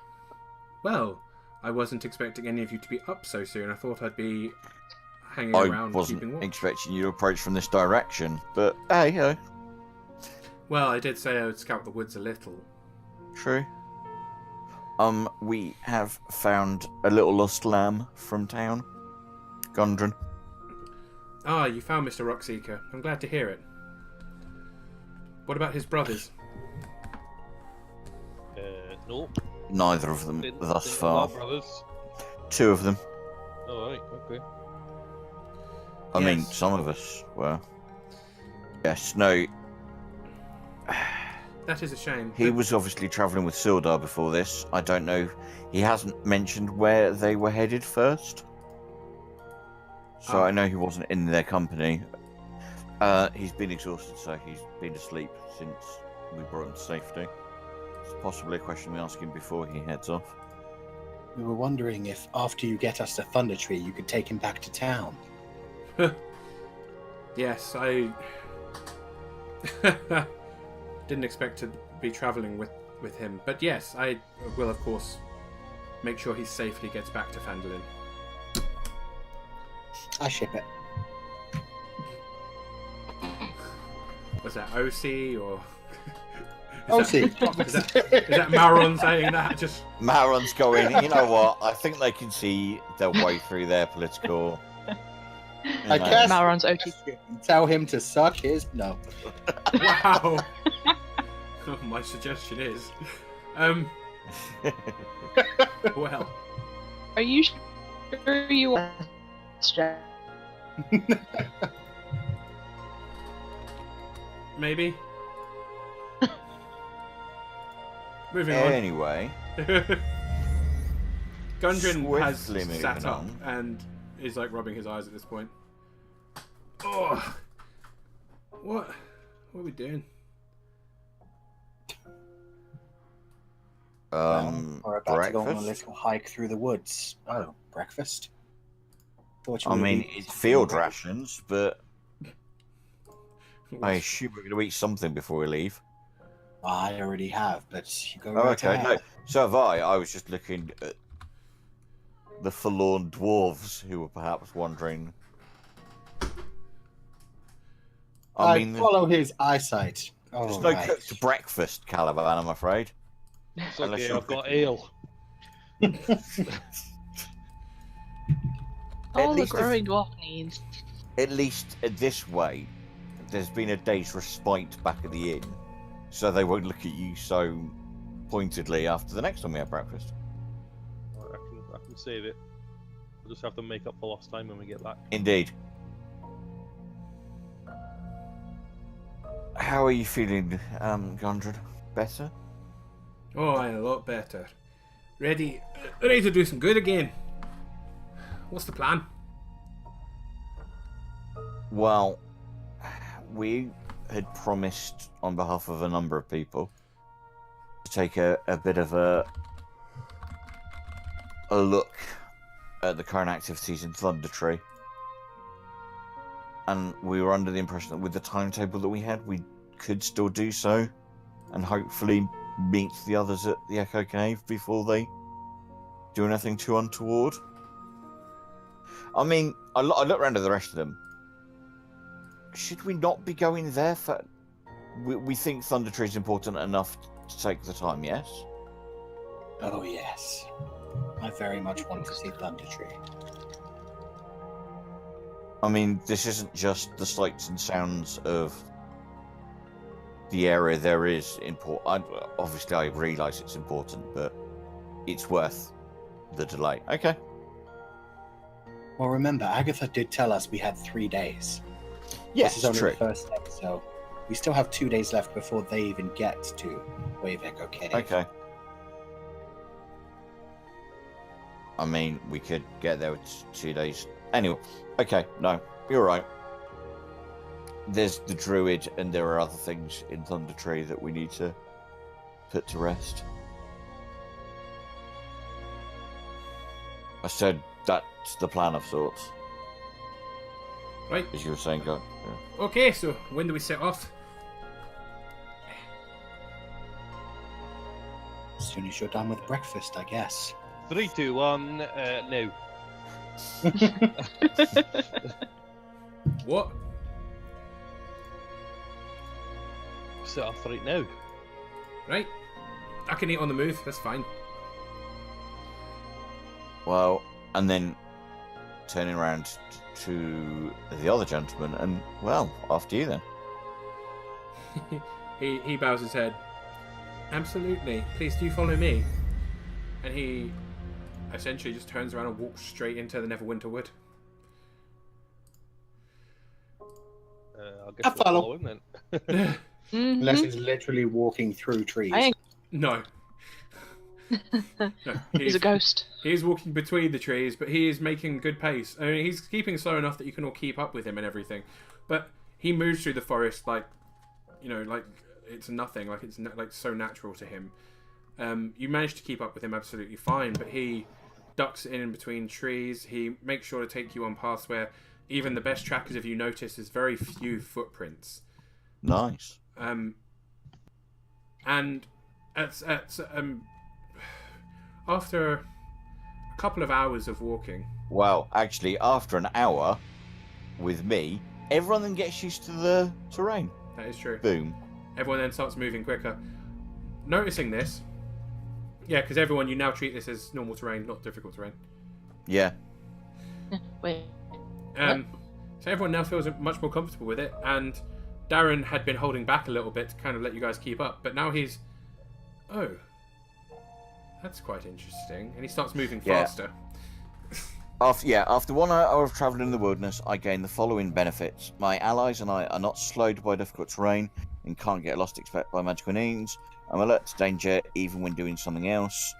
Well, I wasn't expecting any of you to be up so soon. I thought I'd be hanging I around wasn't keeping watch. expecting you to approach from this direction, but hey. Well, I did say I would scout the woods a little. True. We have found a little lost lamb from town. Gundren. Ah, you found Mr. Rockseeker. I'm glad to hear it. What about his brothers? No. Neither of them thus Didn't far. have brothers. 2 of them. Alright, okay. I mean, Yes. some of us were. Yes, no. That is a shame. He But- was obviously travelling with Sildar before this. I don't know. He hasn't mentioned where they were headed first. So Ah. I know he wasn't in their company. He's been exhausted, so he's been asleep since we brought him to safety. It's possibly a question we ask him before he heads off. We were wondering if after you get us to Thunder Tree, you could take him back to town. Yes, I didn't expect to be travelling with him. But yes, I will, of course, make sure he safely gets back to Phandelver. I ship it. Was that OC or... OC. Is that Maron saying that? Just Maron's going, you know what? I think they can see their way through their political. I cast Mauron's OT. Tell him to suck his. No. wow. My suggestion is, well, Are you sure you want Jack? maybe. Moving on. Anyway, Gundren has Swiftly moving sat up on. and is like rubbing his eyes at this point. Oh, what are we doing? We're about to go on a breakfast. little hike through the woods. Oh, breakfast? Thought you I would mean, eat it's something field already. rations, but I assume we're going to eat something before we leave. I already have, but you go Oh, right okay. ahead. No, so have I. I was just looking at the forlorn dwarves who were perhaps wandering. I mean, follow his eyesight. there's Oh, no right. cooked breakfast, Caliban, I'm afraid. It's Unless okay, you're I've got cooking. ale. All the least if- growing dwarf needs. At least this way, there's been a day's respite back at the inn, so they won't look at you so pointedly after the next time we have breakfast. I can save it. We'll just have to make up for lost time when we get back. Indeed. How are you feeling, Gundren? Better? Oh, I'm a lot better. Ready to do some good again. What's the plan? Well, we had promised on behalf of a number of people to take a bit of a look at the current activities in Thunder Tree. And we were under the impression that with the timetable that we had, we could still do so and hopefully meet the others at the Echo Cave before they do anything too untoward. I mean, I look around at the rest of them. Should we not be going there for... We think Thunder Tree is important enough to take the time, yes? Oh, yes. I very much want to see Thunder Tree. I mean, this isn't just the sights and sounds of the area. There is important. Obviously, I realise it's important, but it's worth the delay. Okay. Well, remember, Agatha did tell us we had 3 days. Yes, This is only true. the first day, so we still have 2 days left before they even get to Wave Echo Cave. Okay. I mean, we could get there with 2 days. Anyway, okay, no, you're right. There's the druid, and there are other things in Thunder Tree that we need to put to rest. I said that's the plan of sorts. Right. As you were saying, go. Yeah. Okay, so when do we set off? As soon as you're done with breakfast, I guess. 3, 2, 1, no. What? Set off right now. Right. I can eat on the move. That's fine. Well, and then turning around to the other gentleman, and well, after you then. he bows his head. Absolutely. Please do follow me. And he essentially just turns around and walks straight into the Neverwinter Wood. I guess I we'll follow. follow him then. Unless he's literally walking through trees. I ain't- No. No, He's a ghost. He is walking between the trees, but he is making good pace. I mean, he's keeping slow enough that you can all keep up with him and everything. But he moves through the forest like, like it's nothing. Like it's like so natural to him. You manage to keep up with him absolutely fine, but he ducks in between trees. He makes sure to take you on paths where even the best trackers, if you notice, there's very few footprints. Nice. And after a couple of hours of walking. Well, actually, after an hour with me, everyone then gets used to the terrain. That is true. Boom. Everyone then starts moving quicker. Noticing this, yeah, because everyone, you now treat this as normal terrain, not difficult terrain. Yeah. Wait. So everyone now feels much more comfortable with it, and Darren had been holding back a little bit to kind of let you guys keep up, but now he's, oh, that's quite interesting, and he starts moving Yeah. faster. After 1 hour of travelling in the wilderness, I gain the following benefits. My allies and I are not slowed by difficult terrain and can't get lost except by magical means. I'm alert to danger even when doing something else.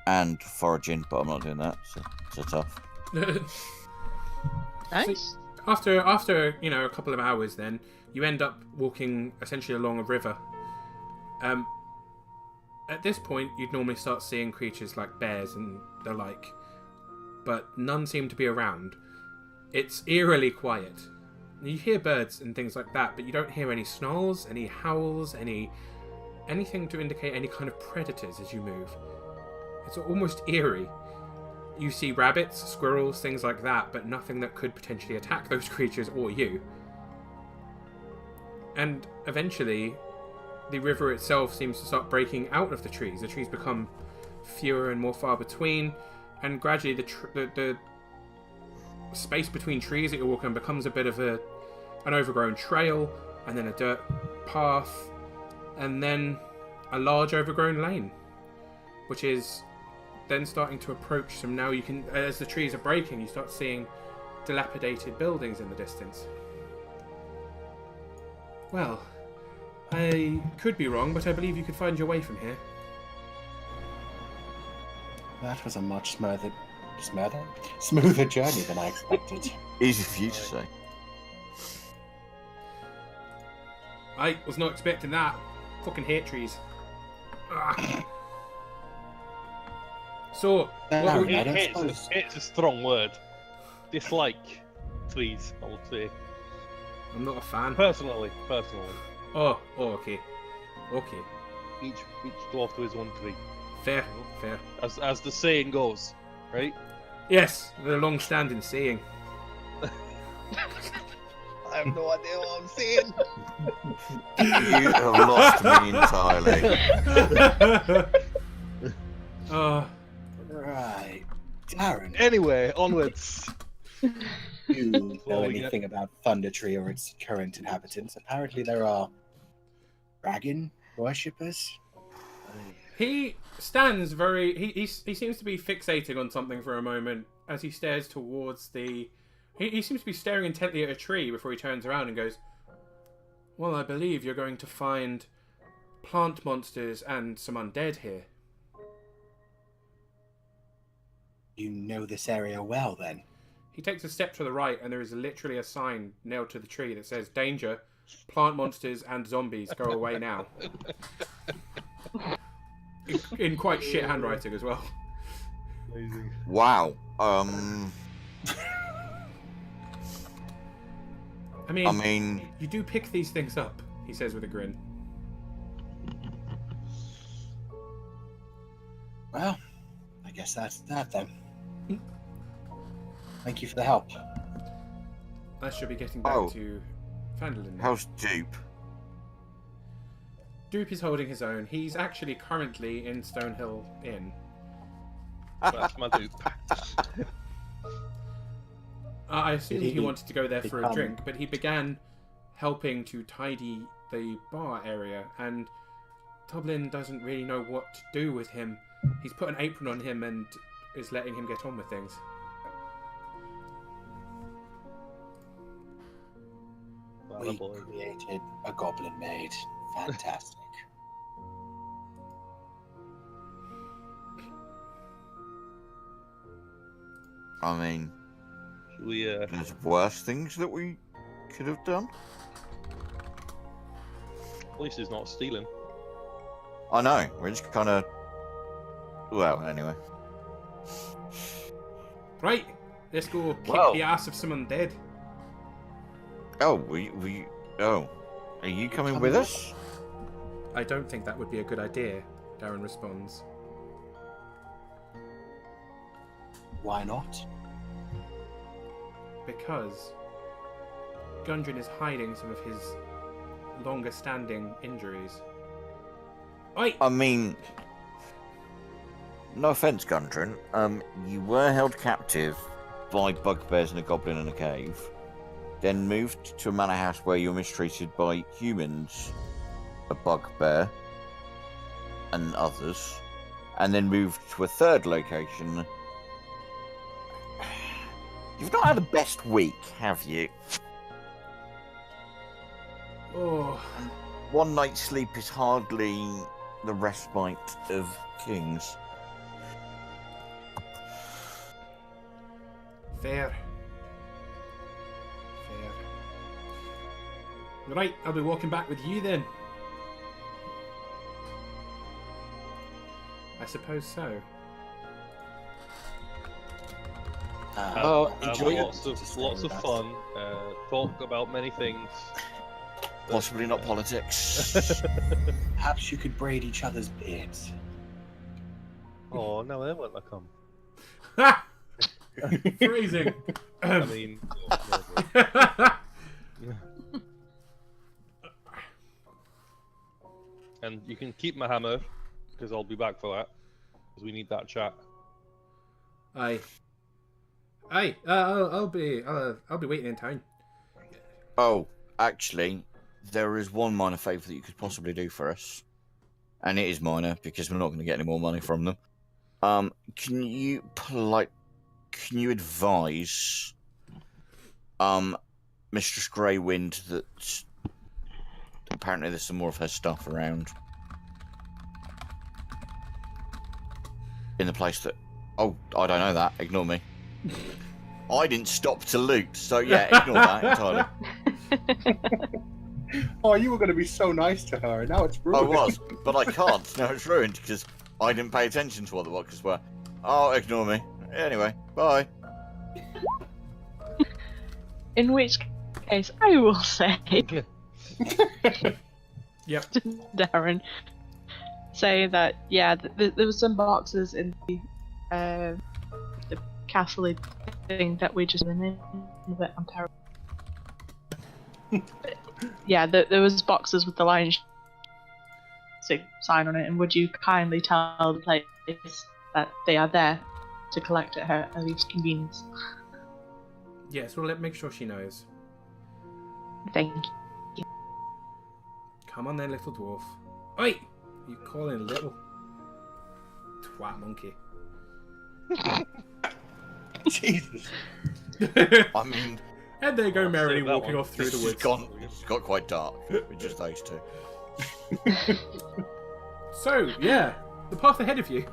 And foraging, but I'm not doing that, so tough. Nice. After a couple of hours, then you end up walking essentially along a river. At this point, you'd normally start seeing creatures like bears and the like, but none seem to be around. It's eerily quiet. You hear birds and things like that, but you don't hear any snarls, any howls, anything to indicate any kind of predators as you move. It's almost eerie. You see rabbits, squirrels, things like that, but nothing that could potentially attack those creatures or you. And eventually, the river itself seems to start breaking out of the trees. The trees become fewer and more far between, and gradually the space between trees that you're walking on becomes a bit of an overgrown trail, and then a dirt path, and then a large overgrown lane, which is then starting to approach some. Now you can, as the trees are breaking, you start seeing dilapidated buildings in the distance. Well, I could be wrong, but I believe you could find your way from here. That was a much smoother journey than I expected. Easy for you to say. I was not expecting that. Fucking hate trees. Ah. So, No, what I don't suppose. It's a strong word. Dislike trees, I would say. I'm not a fan. Personally. Oh, okay. Each dwarf to his own tree. Fair. As the saying goes, right? Yes, the long-standing saying. I have no idea what I'm saying. You have lost me entirely. Right. Darren, Anyway, onwards. you know Before we anything about Thunder Tree or its current inhabitants? Apparently there are dragon worshippers. He stands very. He seems to be fixating on something for a moment as he stares towards the. He seems to be staring intently at a tree before he turns around and goes, "Well, I believe you're going to find plant monsters and some undead here." You know this area well, then. He takes a step to the right, and there is literally a sign nailed to the tree that says, "Danger, plant monsters and zombies, go away now." in quite shit handwriting as well. Amazing. Wow. I mean, I mean, you do pick these things up, he says with a grin. Well, I guess that's that then. Thank you for the help. I should be getting back Oh. to Phandelver. how's Dupe? Dupe is holding his own. He's actually currently in Stonehill Inn. That's my dupe. I assumed Did he he wanted to go there for a become- drink, but he began helping to tidy the bar area, and Toblin doesn't really know what to do with him. He's put an apron on him and is letting him get on with things. We Boy. created a goblin maid. Fantastic. I mean, Should we, there's worse things that we could have done. at least he's not stealing. I know, we're just kind of... Well, anyway. Right, let's go kick Whoa. the ass of someone dead. Oh, Oh, are you coming with us? I don't think that would be a good idea, Darren responds. Why not? Because Gundren is hiding some of his longer-standing injuries. Oi! I mean, no offense, Gundren. You were held captive by bugbears and a goblin in a cave, then moved to a manor house where you were mistreated by humans, a bugbear, and others, and then moved to a third location. You've not had the best week, have you? Oh, One night's sleep is hardly the respite of kings. fair. Fair. Right, I'll be walking back with you then. I suppose so. Oh, Have enjoy lots of fun. Talk about many things. Possibly not politics. Perhaps you could braid each other's beards. Oh no, they won't come. Ha! Freezing. I mean, oh, and you can keep my hammer because I'll be back for that because we need that chat. Aye. Aye. I'll be waiting in town. Oh, actually, there is one minor favour that you could possibly do for us. And it is minor, because we're not going to get any more money from them. Can you advise Mistress Greywind that apparently there's some more of her stuff around in the place that... Oh, I don't know that. Ignore me. I didn't stop to loot, so yeah, ignore that entirely. Oh, you were going to be so nice to her, and now it's I ruined. was, but I can't. Now it's ruined because I didn't pay attention to what the walkers were. Oh, ignore me. Anyway, bye. In which case, I will say, Yep. Darren, say that yeah, there was some boxes in the castle thing that we just in that I'm terrible. Yeah, there was boxes with the lion sign on it, and would you kindly tell the place that they are there to collect at her earliest convenience? Yes, well, let's make sure she knows. Thank you. Come on then, little dwarf. Oi! You calling little? Twat monkey. Jesus. I mean, And they go I'll merrily save that walking one. off through this the has woods. got quite dark with just those two. So, yeah, the path ahead of you.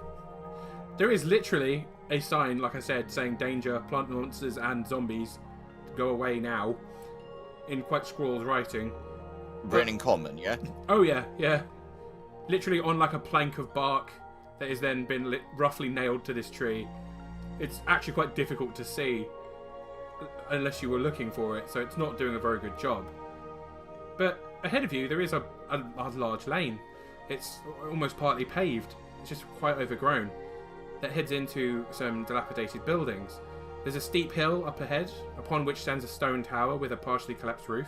There is literally a sign, like I said, saying danger, plant monsters and zombies. Go away now. In quite scrawled writing. Written in common, yeah? Oh yeah, yeah. Literally on like a plank of bark. that has then been roughly nailed to this tree. It's actually quite difficult to see unless you were looking for it, so it's not doing a very good job. But ahead of you, there is a large lane. It's almost partly paved. It's just quite overgrown. That heads into some dilapidated buildings. There's a steep hill up ahead, upon which stands a stone tower with a partially collapsed roof.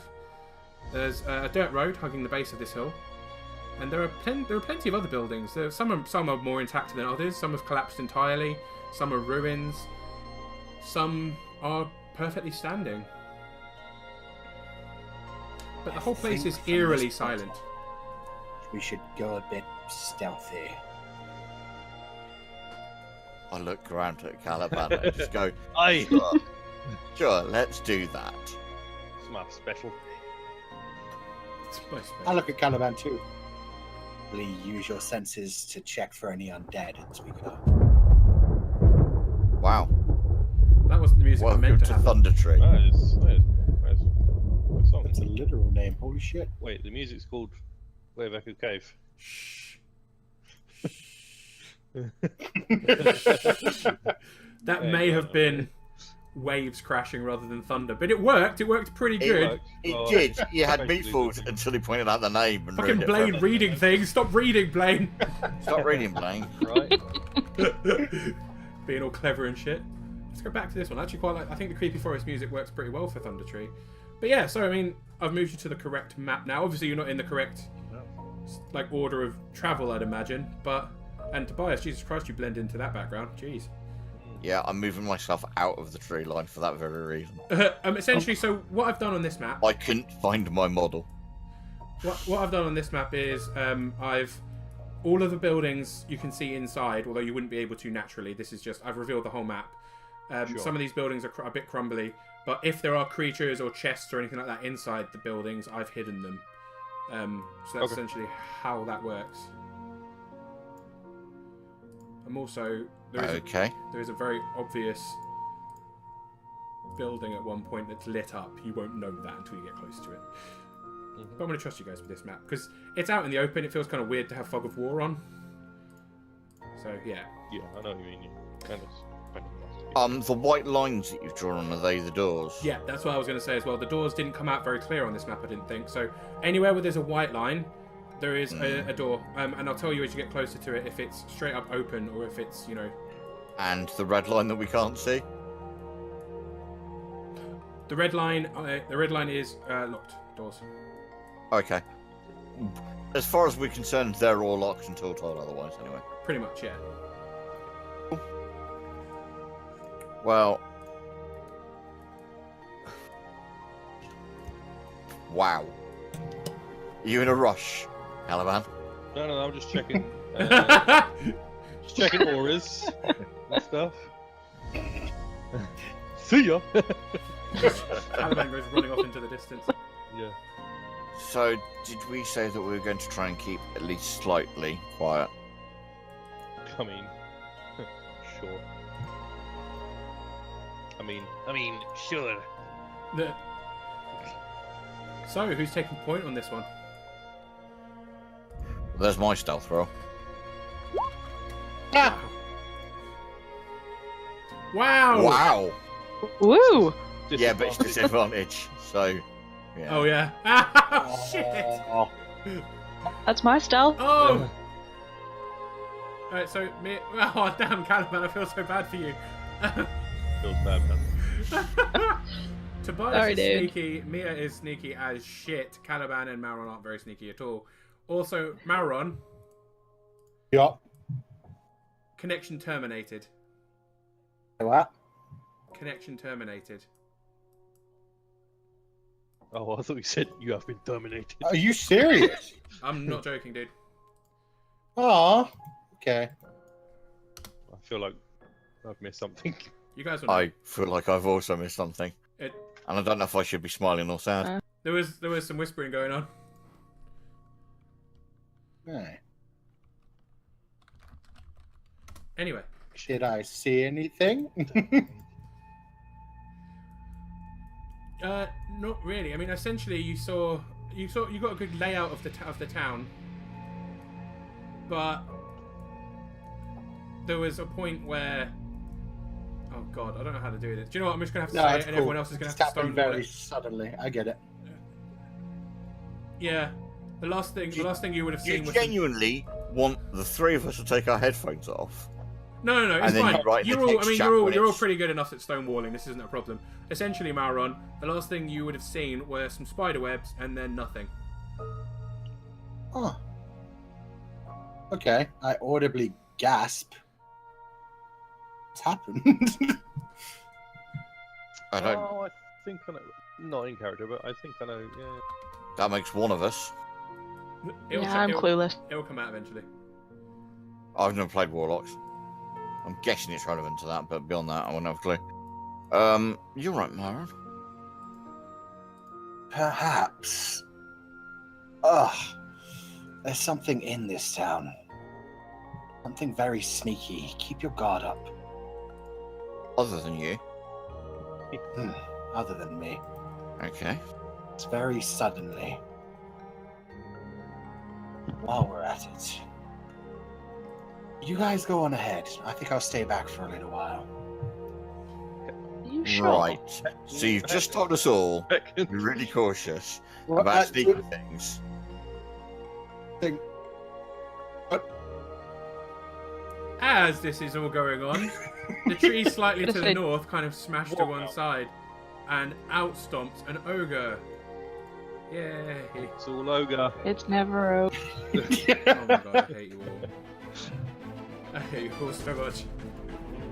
There's a dirt road hugging the base of this hill. And there are plenty of other buildings. Some are more intact than others. Some have collapsed entirely. Some are ruins. Some are perfectly standing. But the whole place is eerily silent. We should go a bit stealthy. I look around at Caliban and just go, Aye. sure, let's do that. It's my special. It's my space. I look at Caliban too. Really use your senses to check for any undead as we go. Wow. That wasn't the music I Welcome meant to to have. Thunder Tree. That is good song. That's a literal name. Holy shit. Wait, the music's called Way of Echo Cave. Shh. That may have been waves crashing rather than thunder, but it worked. It worked pretty good. It did. You had meatballs until he pointed out the name and Fucking ruined it for Blaine everyone. reading things. Stop reading, Blaine. Stop reading, Blaine. Right? Being all clever and shit. Let's go back to this one. I actually quite like. I think the Creepy Forest music works pretty well for Thunder Tree. But yeah, so I mean, I've moved you to the correct map now. Obviously, you're not in the correct order of travel, I'd imagine. And Tobias, Jesus Christ, you blend into that background. Jeez. Yeah, I'm moving myself out of the tree line for that very reason. Essentially, so what I've done on this map. I couldn't find my model. What I've done on this map is all of the buildings you can see inside, although you wouldn't be able to naturally. This is just I've revealed the whole map. Sure. Some of these buildings are a bit crumbly, but if there are creatures or chests or anything like that inside the buildings, I've hidden them. So that's essentially how that works. I'm also there is a very obvious building at one point that's lit up. You won't know that until you get close to it. But I'm going to trust you guys with this map because it's out in the open. It feels kind of weird to have Fog of War on. So yeah. Yeah, I know what you mean. The white lines that you've drawn, are they the doors? Yeah, that's what I was going to say as well. The doors didn't come out very clear on this map, I didn't think. So anywhere where there's a white line, there is a door. And I'll tell you as you get closer to it if it's straight up open or if it's, you know... And the red line that we can't see? The red line is locked doors. Okay. As far as we're concerned, they're all locked until told otherwise, anyway. Pretty much, yeah. Well... Wow. Are you in a rush, Caliban? No, I'm just checking. Just checking auras and stuff. See ya! Caliban goes running off into the distance. Yeah. So, did we say that we were going to try and keep at least slightly quiet? I mean, sure. I mean, sure. So, who's taking point on this one? There's my stealth roll. Wow. Wow! Wow! Woo! Yeah, but it's disadvantage, so... Yeah. Oh, yeah. Oh, shit! Oh, That's my stealth. Oh! Alright, so me. Oh, damn, Caliban, I feel so bad for you. Feels bad, man. Tobias Sorry, is dude. sneaky, Mia is sneaky as shit. Caliban and Mauron aren't very sneaky at all. Also, Mauron, yeah. connection terminated. What? Connection terminated. Oh, I thought you said you have been terminated. Are you serious? I'm not joking, dude. Aw. Okay. I feel like I've missed something. You guys will know. I feel like I've also missed something. It, And I don't know if I should be smiling or sad. there was some whispering going on. Alright. Anyway. Did I see anything? Not really. I mean, essentially, you got a good layout of the town, but there was a point where. Oh god, I don't know how to do this. Do you know what? I'm just gonna have to No, say it, it's and cool. everyone else is gonna It's have to happened stonewall very it. suddenly. I get it. Yeah. The last thing you would have Do you seen was. genuinely want the three of us to take our headphones off? No, it's And then fine. you write in the You're all, I text mean, chat you're all when it's- pretty good enough at stonewalling. This isn't a problem. Essentially, Mauron, the last thing you would have seen were some spider webs and then nothing. Oh. Okay. I audibly gasp. What's happened? I don't. Oh, I think I know. Not in character, but I think I know. Yeah. That makes one of us. I'm clueless. It'll come out eventually. I've never played Warlocks. I'm guessing it's relevant to that, but beyond that, I won't have a clue. You're right, Myron. Perhaps. Ugh. There's something in this town. Something very sneaky. Keep your guard up. Other than you. Other than me. Okay. It's very suddenly. While we're at it. You guys go on ahead. I think I'll stay back for a little while. You sure? Right. So you've just told us all to be really cautious about sneaking things. As this is all going on, the tree slightly to the Listen. north kind of smashed to one side, and out stomps an ogre. Yay! It's all ogre. It's never over. Oh my god, I hate you all. I hate you all so much.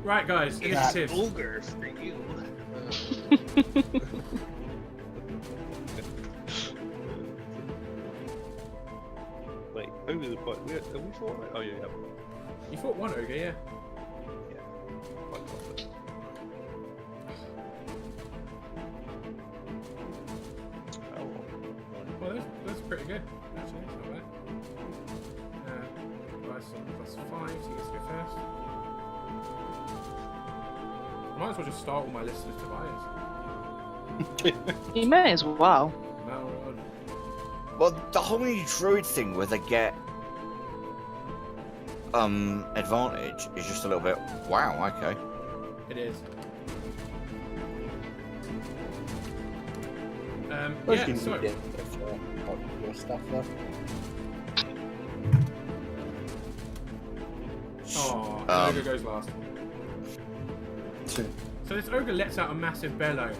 Right, guys, initiative. Ogre for you. Wait, ogre the point. Are we fought? Oh yeah, we have. You fought one ogre, yeah. Quite confident. Oh, Well, that's pretty good, actually. It's not bad. Tobias is on +5, so he gets to go first. I might as well just start all my lists with Tobias. You may as well. Malron. Well, the whole new druid thing where they get advantage is just a little bit. Wow. Okay. It is. Where's Yeah, the so needed for your stuff though? oh, the ogre goes last. Two. So this ogre lets out a massive bellow,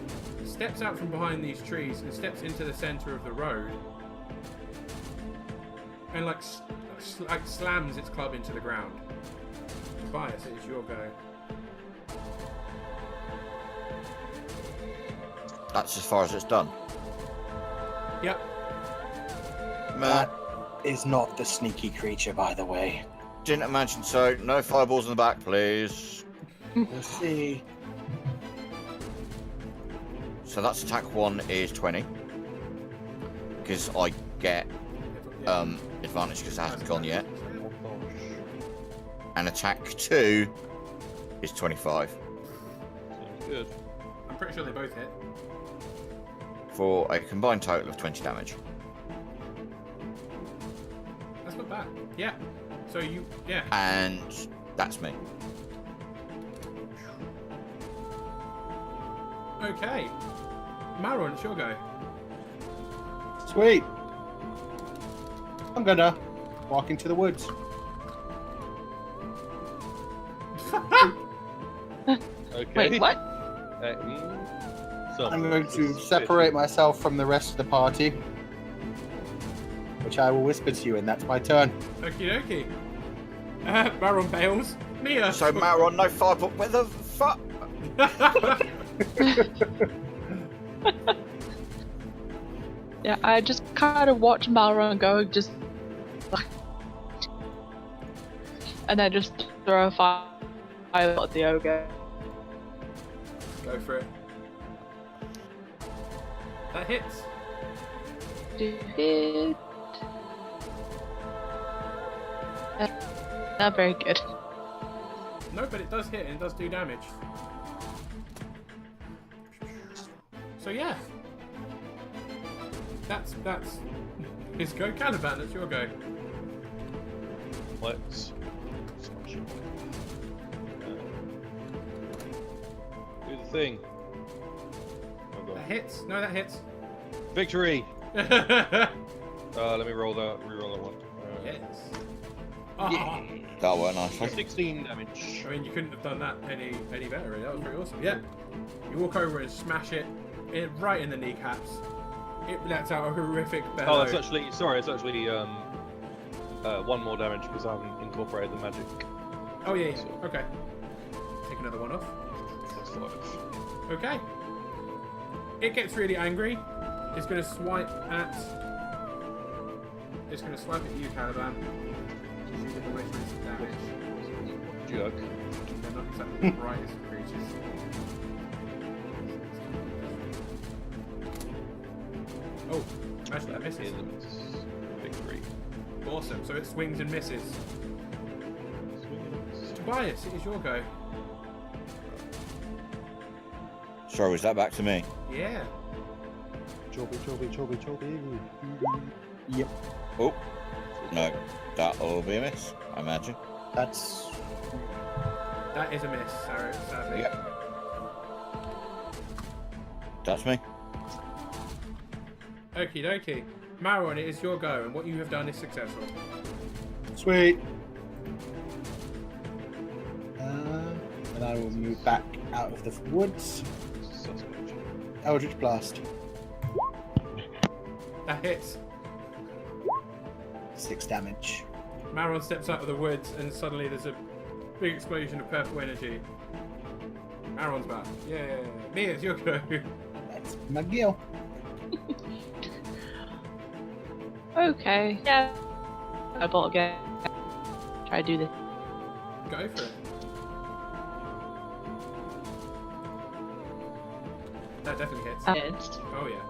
steps out from behind these trees, and steps into the center of the road, and like slams its club into the ground. Tobias, it is your go. That's as far as it's done. Yep. That is not the sneaky creature, by the way. Didn't imagine so. No fireballs in the back, please. We'll see. So that's attack 1 is 20. Because I get advantage because it hasn't gone yet. oh gosh. And attack 2 is 25. Seems good. I'm pretty sure they both hit. For a combined total of 20 damage. That's not bad. Yeah. So yeah. And that's me. Okay. Malron, it's your go. Sweet. I'm gonna walk into the woods. Okay. Wait, what? So, I'm going this to is separate myself from the rest of the party, which I will whisper to you, and that's my turn. Okie dokie. Malron bails. Mia. So Mauron, no fireball. Where the fuck? Yeah, I just kind of watch Malron go, just and then just throw a fire at the ogre. Go for it. That hits. Hit. Not very good. No, but it does hit and it does do damage. So yeah. That's his go. Caliban, that's your go. Let's smash it. thing. Oh That god. hits. No, that hits. Victory! Yes. Let me roll that. Reroll that one. Oh. That worked nicely. 16 damage. I mean, you couldn't have done that any better. Really. That was pretty awesome. Yeah. You walk over and smash it right in the kneecaps. It lets out a horrific bellow. Oh, that's actually sorry. It's actually one more damage because I haven't incorporated the magic. Oh yeah. Okay. Take another one off. That's 5. Okay. It gets really angry. It's going to swipe at. It's going to swipe at you, Caliban. You did the most recent damage. Jerk. They're not exactly the brightest of creatures. Oh, actually that misses. Victory. Awesome. So it swings and misses. Tobias, it is your go. Sorry, was that back to me? Yeah. Chobby. Yep. Oh, no. That'll be a miss, I imagine. That is a miss, sadly. Yep. That's me. Okie dokie. Maron, it is your go, and what you have done is successful. Sweet. And I will move back out of the woods. Eldritch Blast. That hits. 6 damage. Maron steps out of the woods, and suddenly there's a big explosion of purple energy. Maron's back. Yeah. Mia, it's your go. That's my gil. Okay. Yeah. I bought again. Try to do this. Go for it. That definitely hits. Hits. Oh yeah.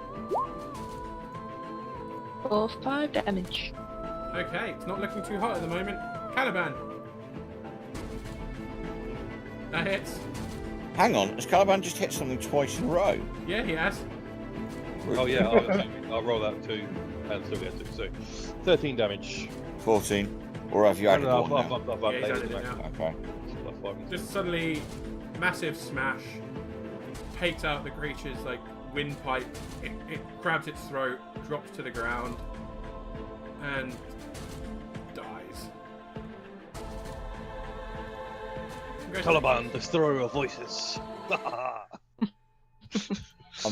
For 5 damage. Okay, it's not looking too hot at the moment. Caliban. That hits. Hang on, has Caliban just hit something twice in a row? Yeah, he has. Oh yeah, I'll roll that too, and still get 2. So 13 damage. 14. Or have you added No, one now? I've Yeah, he's updated added it it now. Okay. Plus 5. Just suddenly, massive smash takes out the creature's like windpipe. It grabs its throat, drops to the ground, and dies. Caliban, destroyer of voices. I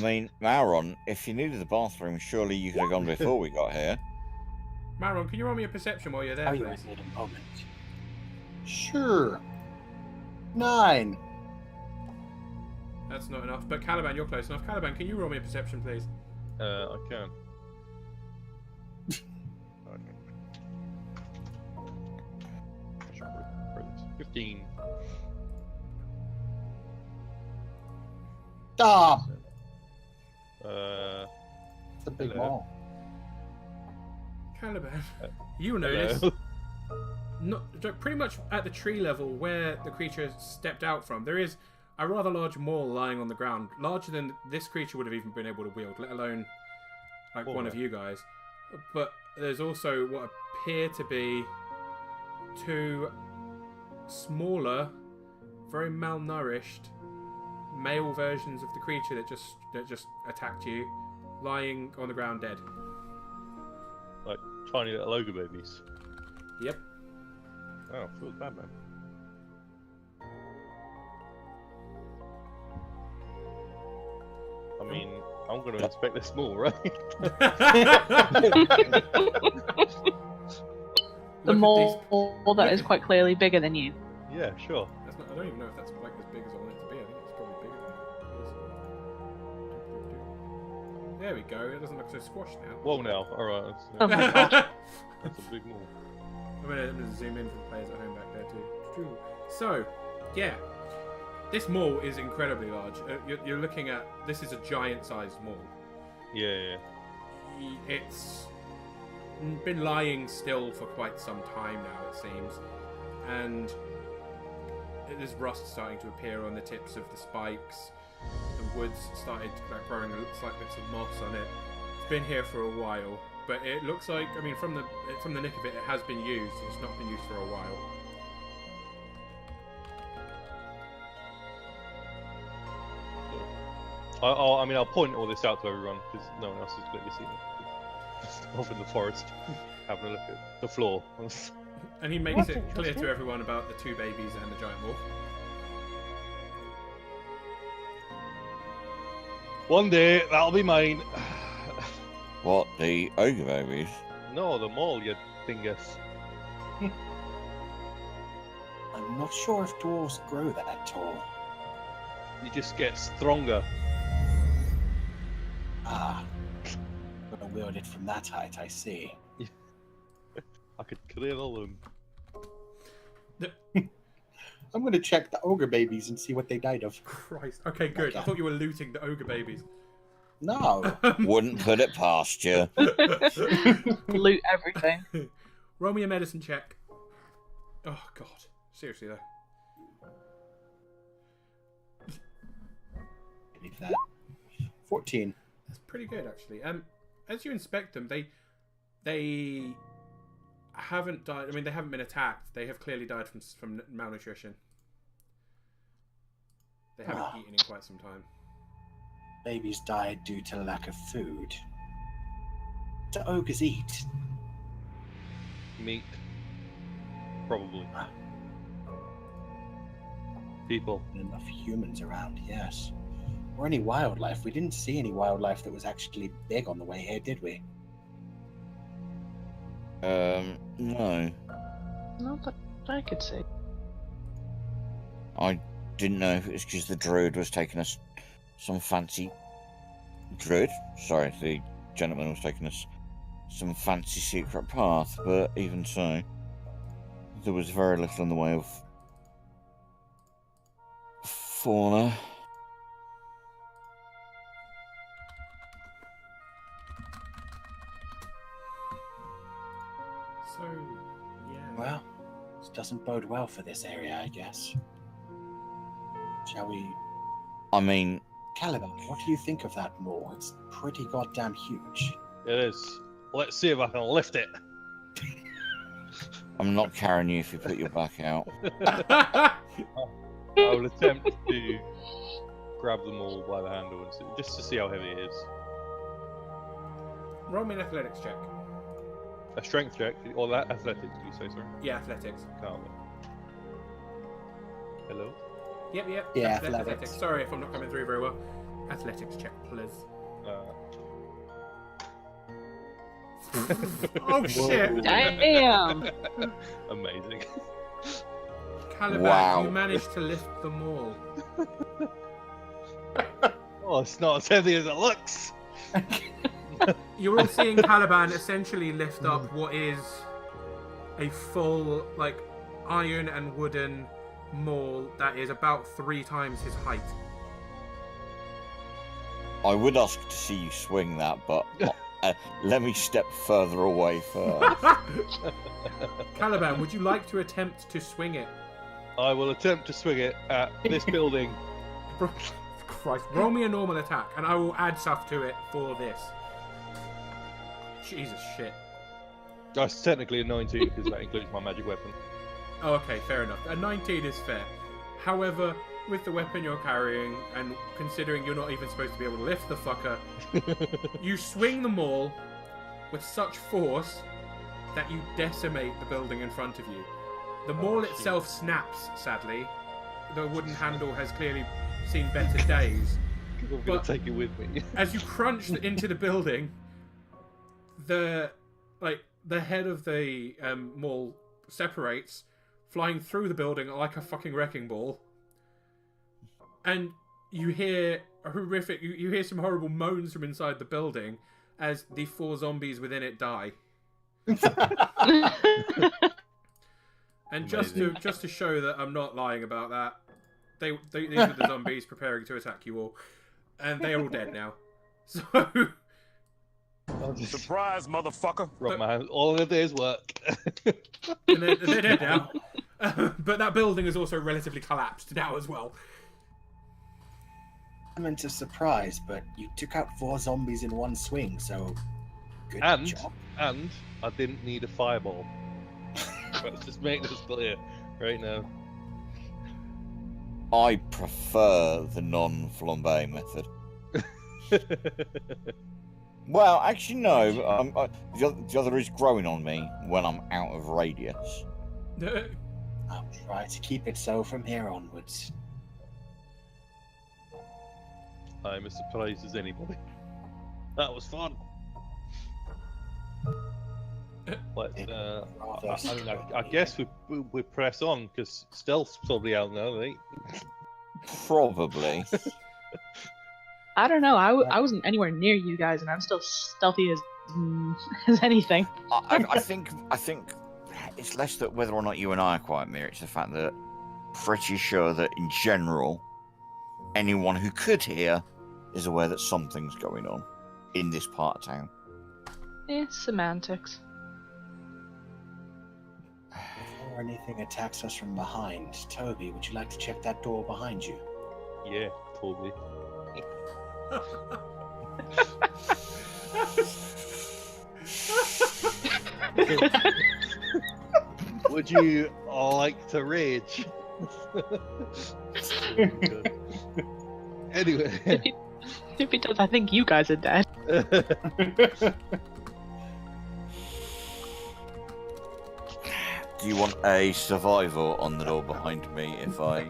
mean, Mauron, if you needed the bathroom, surely you could have gone before we got here. Maron, can you roll me a perception while you're there, Oh, you please? wait a moment. Sure. 9. That's not enough. But Caliban, you're close enough. Caliban, can you roll me a perception, please? I can. 15. Stop! Uh, It's a big Hello. wall. Caliban, you notice, hello. pretty much at the tree level where the creature stepped out from, there is a rather large maul lying on the ground, larger than this creature would have even been able to wield, let alone like one of you guys. But there's also what appear to be 2 smaller, very malnourished male versions of the creature that just attacked you, lying on the ground dead. Like tiny little ogre babies. Yep. Oh, feels bad, man. I mean, I'm going to inspect this more, right? The mole that is quite clearly bigger than you. Yeah, sure. That's not, I don't even know if that's like as big as I want it to be. I think it's probably bigger than that. There we go. It doesn't look so squashed now. Well, now, alright. Oh my god. That's a big mole. I'm gonna zoom in for the players at home back there too. So, yeah, this mall is incredibly large. You're looking at, this is a giant-sized mall. Yeah. It's been lying still for quite some time now, it seems, and there's rust starting to appear on the tips of the spikes. The wood's started growing slight bits of moss on it. It's been here for a while, but it looks like, I mean, from the nick of it, it has been used. It's not been used for a while. I mean, I'll point all this out to everyone because no one else has clearly seen it. Just off in the forest, having a look at the floor. And he makes it clear to everyone about the 2 babies and the giant wolf. One day that'll be mine. What, the ogre babies? No, the mole, you dingus. I'm not sure if dwarves grow that tall. You just get stronger. Ah. Gonna wield it from that height, I see. I could kill them. I'm gonna check the ogre babies and see what they died of. Christ. Okay, good. I thought you were looting the ogre babies. No. Wouldn't put it past you. Loot everything. Roll me a medicine check. Oh, God. Seriously, though. Believe that. 14. That's pretty good, actually. As you inspect them, they haven't died. I mean, they haven't been attacked. They have clearly died from malnutrition. They haven't eaten in quite some time. Babies died due to lack of food. What do ogres eat? Meat. Probably. People. Enough humans around, yes. Or any wildlife. We didn't see any wildlife that was actually big on the way here, did we? No. Not that I could see. I didn't know if it was because the druid was taking us some fancy... Druid? Sorry, the gentleman was taking us some fancy secret path, but even so, there was very little in the way of fauna. So, yeah. Well, this doesn't bode well for this area, I guess. Shall we... I mean... Caliban, what do you think of that mole? It's pretty goddamn huge. It is. Let's see if I can lift it. I'm not carrying you if you put your back out. I will attempt to grab them all by the handle and see, just to see how heavy it is. Roll me an athletics check. A strength check, or that athletics? Did you say sorry? Yeah, athletics. Can't. Hello. Yep. Yeah, Athletics. athletics. Sorry if I'm not coming through very well. Athletics check, please. Oh shit! Damn! Amazing. Caliban, Wow. you managed to lift them all. Oh, it's not as heavy as it looks. You're all seeing Caliban essentially lift up what is a full, like, iron and wooden maul that is about 3 times his height. I would ask to see you swing that, but let me step further away first. Caliban, would you like to attempt to swing it? I will attempt to swing it at this building. Christ, roll me a normal attack, and I will add stuff to it for this. Jesus shit. That's technically a 19 because that includes my magic weapon. Oh, okay, fair enough. A 19 is fair. However, with the weapon you're carrying, and considering you're not even supposed to be able to lift the fucker, you swing the maul with such force that you decimate the building in front of you. The maul itself snaps, sadly. The wooden handle has clearly seen better days. I'm going to take it with me. As you crunch into the building, the head of the maul separates, flying through the building like a fucking wrecking ball. And you hear a horrific... You hear some horrible moans from inside the building as the 4 zombies within it die. And just to show that I'm not lying about that, these were the zombies preparing to attack you all. And they are all dead now. So... Surprise, motherfucker! Rub my hands. All of a day's work. And they're dead now. But that building is also relatively collapsed now as well. I'm into surprise, but you took out 4 zombies in one swing, so good job. And I didn't need a fireball. Let's just make this clear right now. I prefer the non-flambe method. Well, actually, no. The other is growing on me when I'm out of radius. I'll try to keep it so from here onwards. I'm as surprised as anybody. That was fun. But I guess we press on because stealth's probably out now, right? Probably. I don't know. I wasn't anywhere near you guys, and I'm still stealthy as anything. I think it's less that whether or not you and I are quiet, Mir. It's the fact that pretty sure that in general, anyone who could hear is aware that something's going on in this part of town. Semantics. Before anything attacks us from behind, Toby, would you like to check that door behind you? Yeah, totally. Would you like to rage? Anyway. If he does, I think you guys are dead. Do you want a survival on the door behind me if I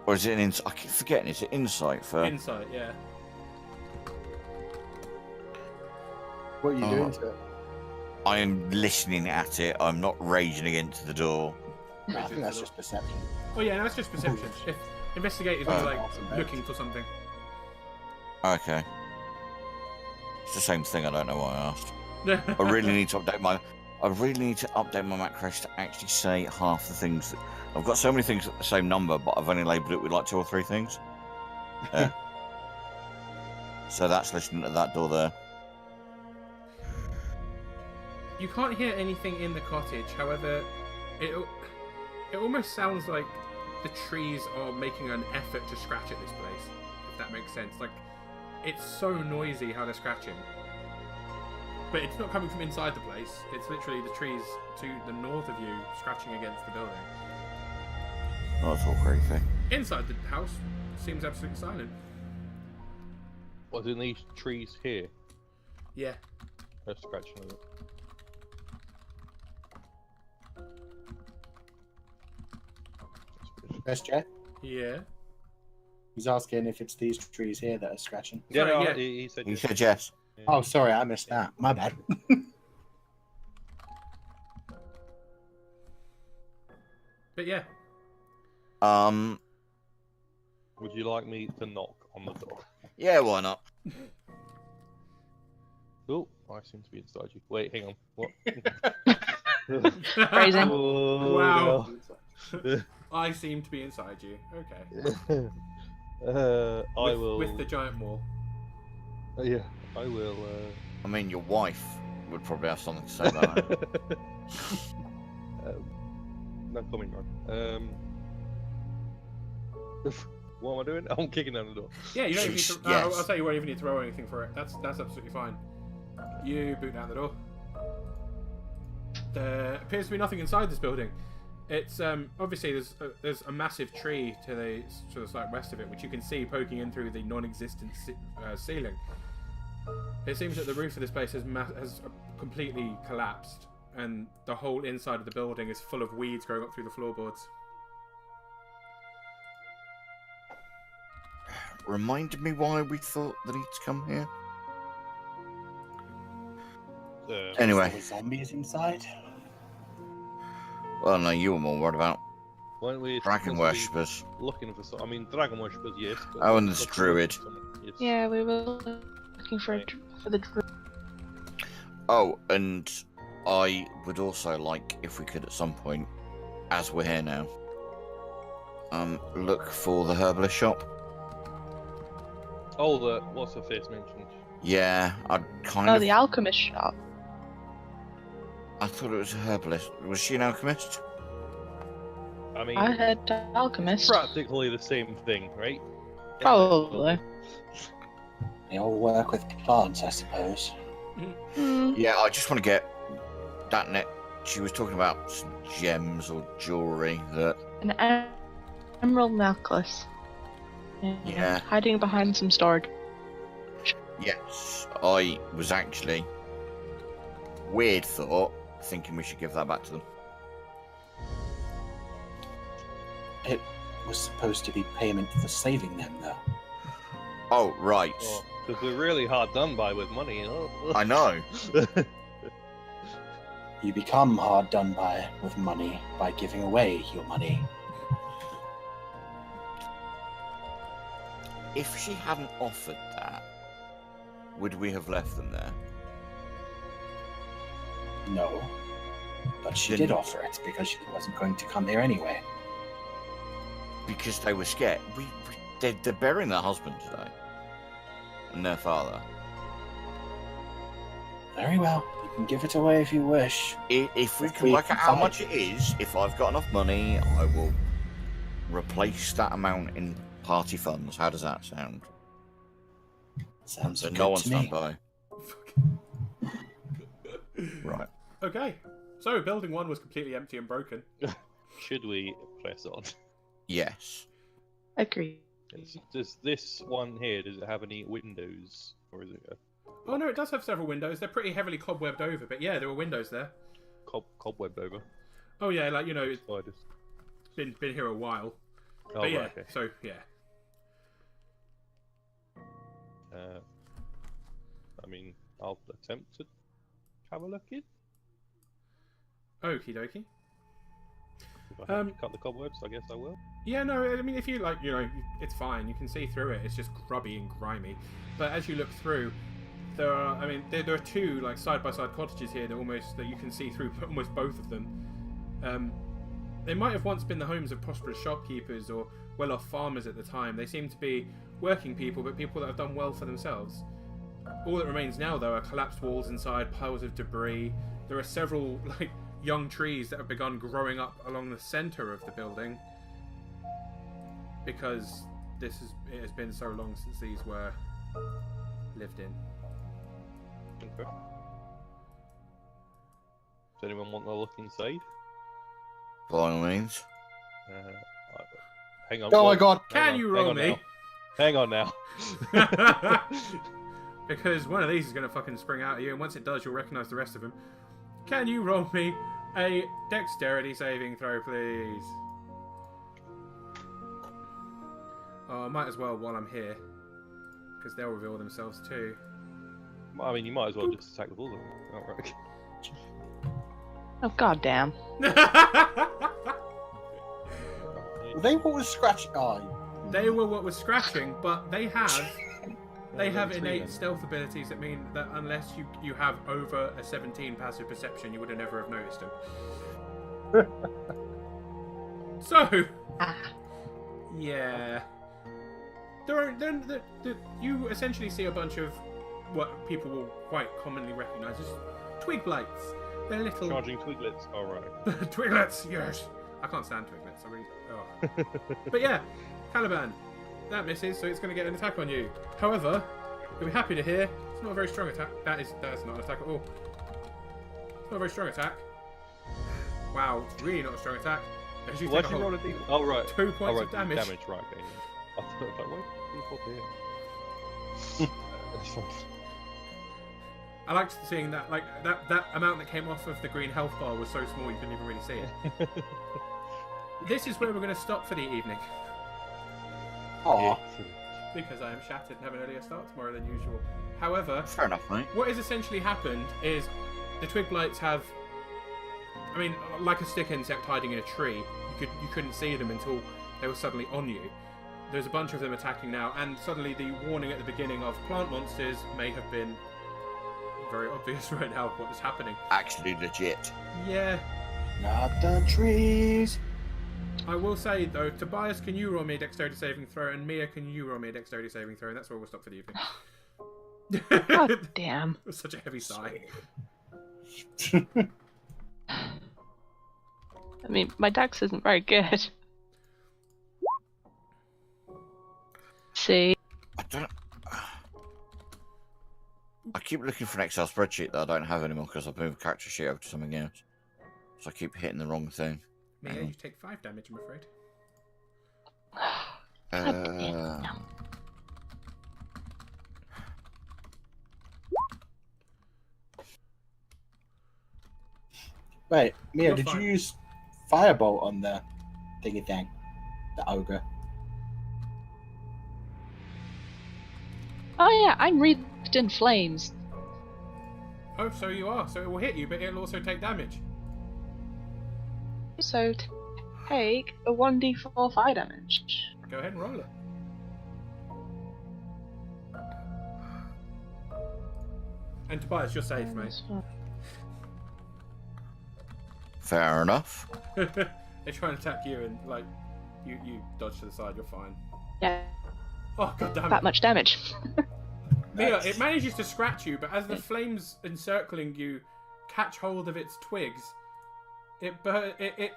or is it an insight? I keep forgetting. Is it insight for? Insight, yeah. What are you doing to it? I am listening at it. I'm not raging against the door. No, I think that's just perception. Oh yeah, that's just perception. If investigate is more like Awesome. looking for something. Okay. It's the same thing. I don't know why I asked. I really need to update my. I really need to update my macros to actually say half the things. I've got so many things at the same number, but I've only labelled it with like 2 or 3 things. Yeah. So that's listening to that door there. You can't hear anything in the cottage. However, it almost sounds like the trees are making an effort to scratch at this place. If that makes sense. Like, it's so noisy how they're scratching. But it's not coming from inside the place. It's literally the trees to the north of you scratching against the building. Oh, that's all creepy. Inside the house seems absolutely silent. Was in these trees here? Yeah. They're scratching on it. Best Jet? Yeah. He's asking if it's these trees here that are scratching. Yeah, Sorry, no, yeah. he said You yes. said yes. Yeah. Oh, sorry, I missed that. My bad. But yeah. Would you like me to knock on the door? Yeah, why not? Oh, I seem to be inside you. Wait, hang on. What? Phrasing. Oh, Wow. no. I seem to be inside you. Okay. I will. With the giant wall. Yeah, I will. I mean, your wife would probably have something to say about that. No comment, man. What am I doing? I'm kicking down the door. Yeah, you don't even need to. Yes. I'll say you won't even need to roll anything for it. That's absolutely fine. You boot down the door. There appears to be nothing inside this building. It's obviously there's a massive tree to the like west of it, which you can see poking in through the non-existent ceiling. It seems that the roof of this place has completely collapsed, and the whole inside of the building is full of weeds growing up through the floorboards. Remind me why we thought that he'd come here. Anyway. There were zombies inside? Well, no, you were more worried about Why don't we dragon worshippers. looking for some? I mean, dragon worshippers, yes. But Oh, and this looking druid. for someone, yes. Yeah, we were looking for the druid. Oh, and I would also like, if we could at some point, as we're here now, look for the herbalist shop. Oh, the what's her face mentioned? Yeah, I'd kind Oh, of... the alchemist shop. I thought it was a herbalist. Was she an alchemist? I mean, I heard alchemist. practically the same thing, right? Probably. They all work with plants, I suppose. Hmm. Yeah, I just want to get that net. She was talking about some gems or jewellery that... An emerald necklace. Yeah. Hiding behind some storage. Yes, I was actually, weird thought, thinking we should give that back to them. It was supposed to be payment for saving them, though. Oh, right. Because we're really hard done by with money, you know? I know. You become hard done by with money by giving away your money. If she hadn't offered that, would we have left them there? No. But she Then- did offer it because she wasn't going to come here anyway. Because they were scared. They're burying their husband today. And their father. Very well. You can give it away if you wish. If we If can we work can out how find much it. it is, if I've got enough money, I will replace that amount in party funds. How does that sound? Sounds So good no one to stand me. by. Right. Okay. So building 1 was completely empty and broken. Should we press on? Yes. Agreed. Does this one here, does it have any windows? Or is it a Oh no, it does have several windows. They're pretty heavily cobwebbed over, but yeah, there were windows there. cobwebbed over? Oh yeah, like you know, it's Spiders. been here a while. Oh, But yeah, right, okay. so yeah. I mean, I'll attempt to have a look in. Okie dokie. If I have to cut the cobwebs, I guess I will. Yeah, no, I mean, if you like, you know, it's fine. You can see through it. It's just grubby and grimy. But as you look through, there are, I mean, there are two like side-by-side cottages here that you can see through almost both of them. They might have once been the homes of prosperous shopkeepers or well-off farmers at the time. They seem to be working people, but people that have done well for themselves. All that remains now, though, are collapsed walls inside, piles of debris. There are several like young trees that have begun growing up along the centre of the building because it has been so long since these were lived in. Okay. Does anyone want to look inside? By all means. Hang on. Oh my well, god! hang Can on, you hang roll on me? now. Hang on now. Because one of these is going to fucking spring out at you, and once it does, you'll recognise the rest of them. Can you roll me a dexterity saving throw, please? Oh, I might as well while I'm here, because they'll reveal themselves too. I mean, you might as well just attack the bull. Alright. Oh goddamn! They what was scratching? Oh, They were what was scratching, but they have Tree innate then. stealth abilities that mean that unless you have over a 17 passive perception, you would have never have noticed them. So, Ah. yeah. You essentially see a bunch of what people will quite commonly recognise as twig blights. They're little Charging twiglets. Alright. twiglets. Yes, I can't stand twiglets. I really. Oh. But yeah, Caliban. That misses, so it's going to get an attack on you. However, you'll be happy to hear it's not a very strong attack. That is not an attack at all. It's not a very strong attack. Wow, it's really not a strong attack. As you Why take did a you whole roll a d? Oh right. 2 points Oh, of right, damage. Right. Okay. I thought, like, why d4 here? That's fine. I liked seeing that, like that amount that came off of the green health bar was so small you couldn't even really see it. This is where we're going to stop for the evening. aw. Because I am shattered and have an earlier start tomorrow than usual. However, Fair enough, mate. what has essentially happened is the twig blights have, I mean, like a stick insect hiding in a tree. You couldn't see them until they were suddenly on you. There's a bunch of them attacking now, and suddenly the warning at the beginning of plant monsters may have been very obvious right now. What is happening? Actually legit. Yeah, Not the trees. I will say though, Tobias, can you roll me a dexterity saving throw, and Mia, can you roll me a dexterity saving throw, and that's where we'll stop for the evening. God damn! It was such a heavy sigh. I mean, my dex isn't very good. See, I don't. I keep looking for an Excel spreadsheet that I don't have anymore because I've moved the character sheet over to something else. So I keep hitting the wrong thing. Mia, you take 5 damage, I'm afraid. God damn. Wait, Mia, You're did fine. you use firebolt on the thingy thing? The ogre. Oh yeah, I'm wreathed in flames. Oh, so you are. So it will hit you, but it'll also take damage. So take a 1d4 fire damage. Go ahead and roll it. And Tobias, you're safe, mate. Fair enough. They try and attack you, and like you dodge to the side. You're fine. Yeah, Oh god damn it! that much damage. Mia, Nice. it manages to scratch you, but as the flames encircling you catch hold of its twigs, it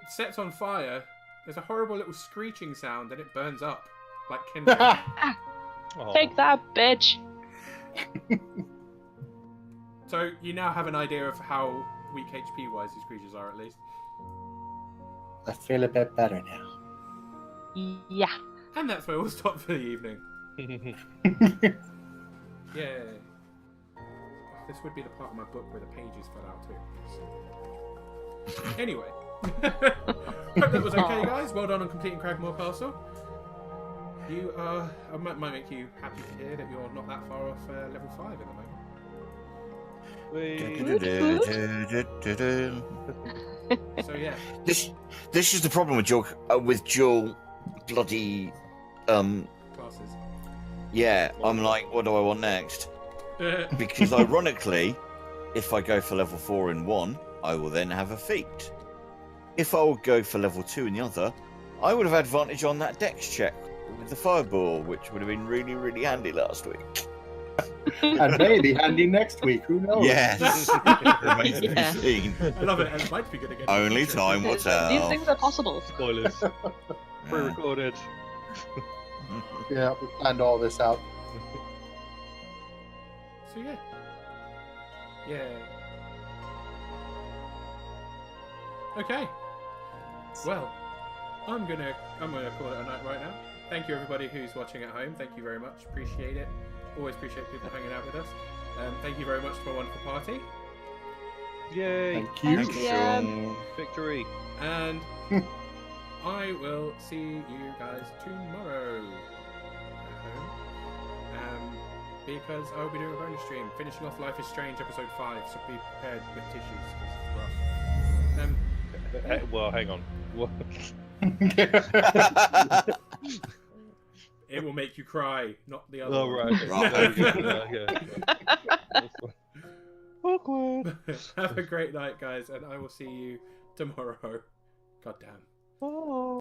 sets on fire. There's a horrible little screeching sound, and it burns up like kindling. Oh. Take that, bitch. So you now have an idea of how weak HP wise these creatures are, at least. I feel a bit better now. Yeah. And that's where we'll stop for the evening. Yeah. This would be the part of my book where the pages fell out too. Anyway. Hope that was okay, guys. Well done on completing Cragmaw Castle. You are... I might make you happy to hear that you're not that far off level 5 at the moment. So yeah. This is the problem with dual bloody Classes. yeah. I'm like, what do I want next? Because ironically, if I go for level 4 in one, I will then have a feat. If I would go for level 2 in the other, I would have advantage on that dex check with the fireball, which would have been really, really handy last week. And maybe handy next week. Who knows? Yes. Remains to be Yeah. seen. I love it, and it might be good again. Only time will These tell. things are possible. Spoilers. Pre-recorded. Yeah, we planned all this out. So yeah. Yeah. Okay. Well, I'm gonna call it a night right now. Thank you everybody who's watching at home. Thank you very much. Appreciate it. Always appreciate people hanging out with us. Thank you very much to my wonderful party. Yay! Thank you. Thank you. Victory! And I will see you guys tomorrow at home. Because I'll be doing a bonus stream, finishing off Life is Strange episode 5, so be prepared with tissues, because it's rough. Well, hang on. What? It will make you cry, not the other Oh, one. right. Okay. Awkward. Have a great night, guys, and I will see you tomorrow. God damn. Oh.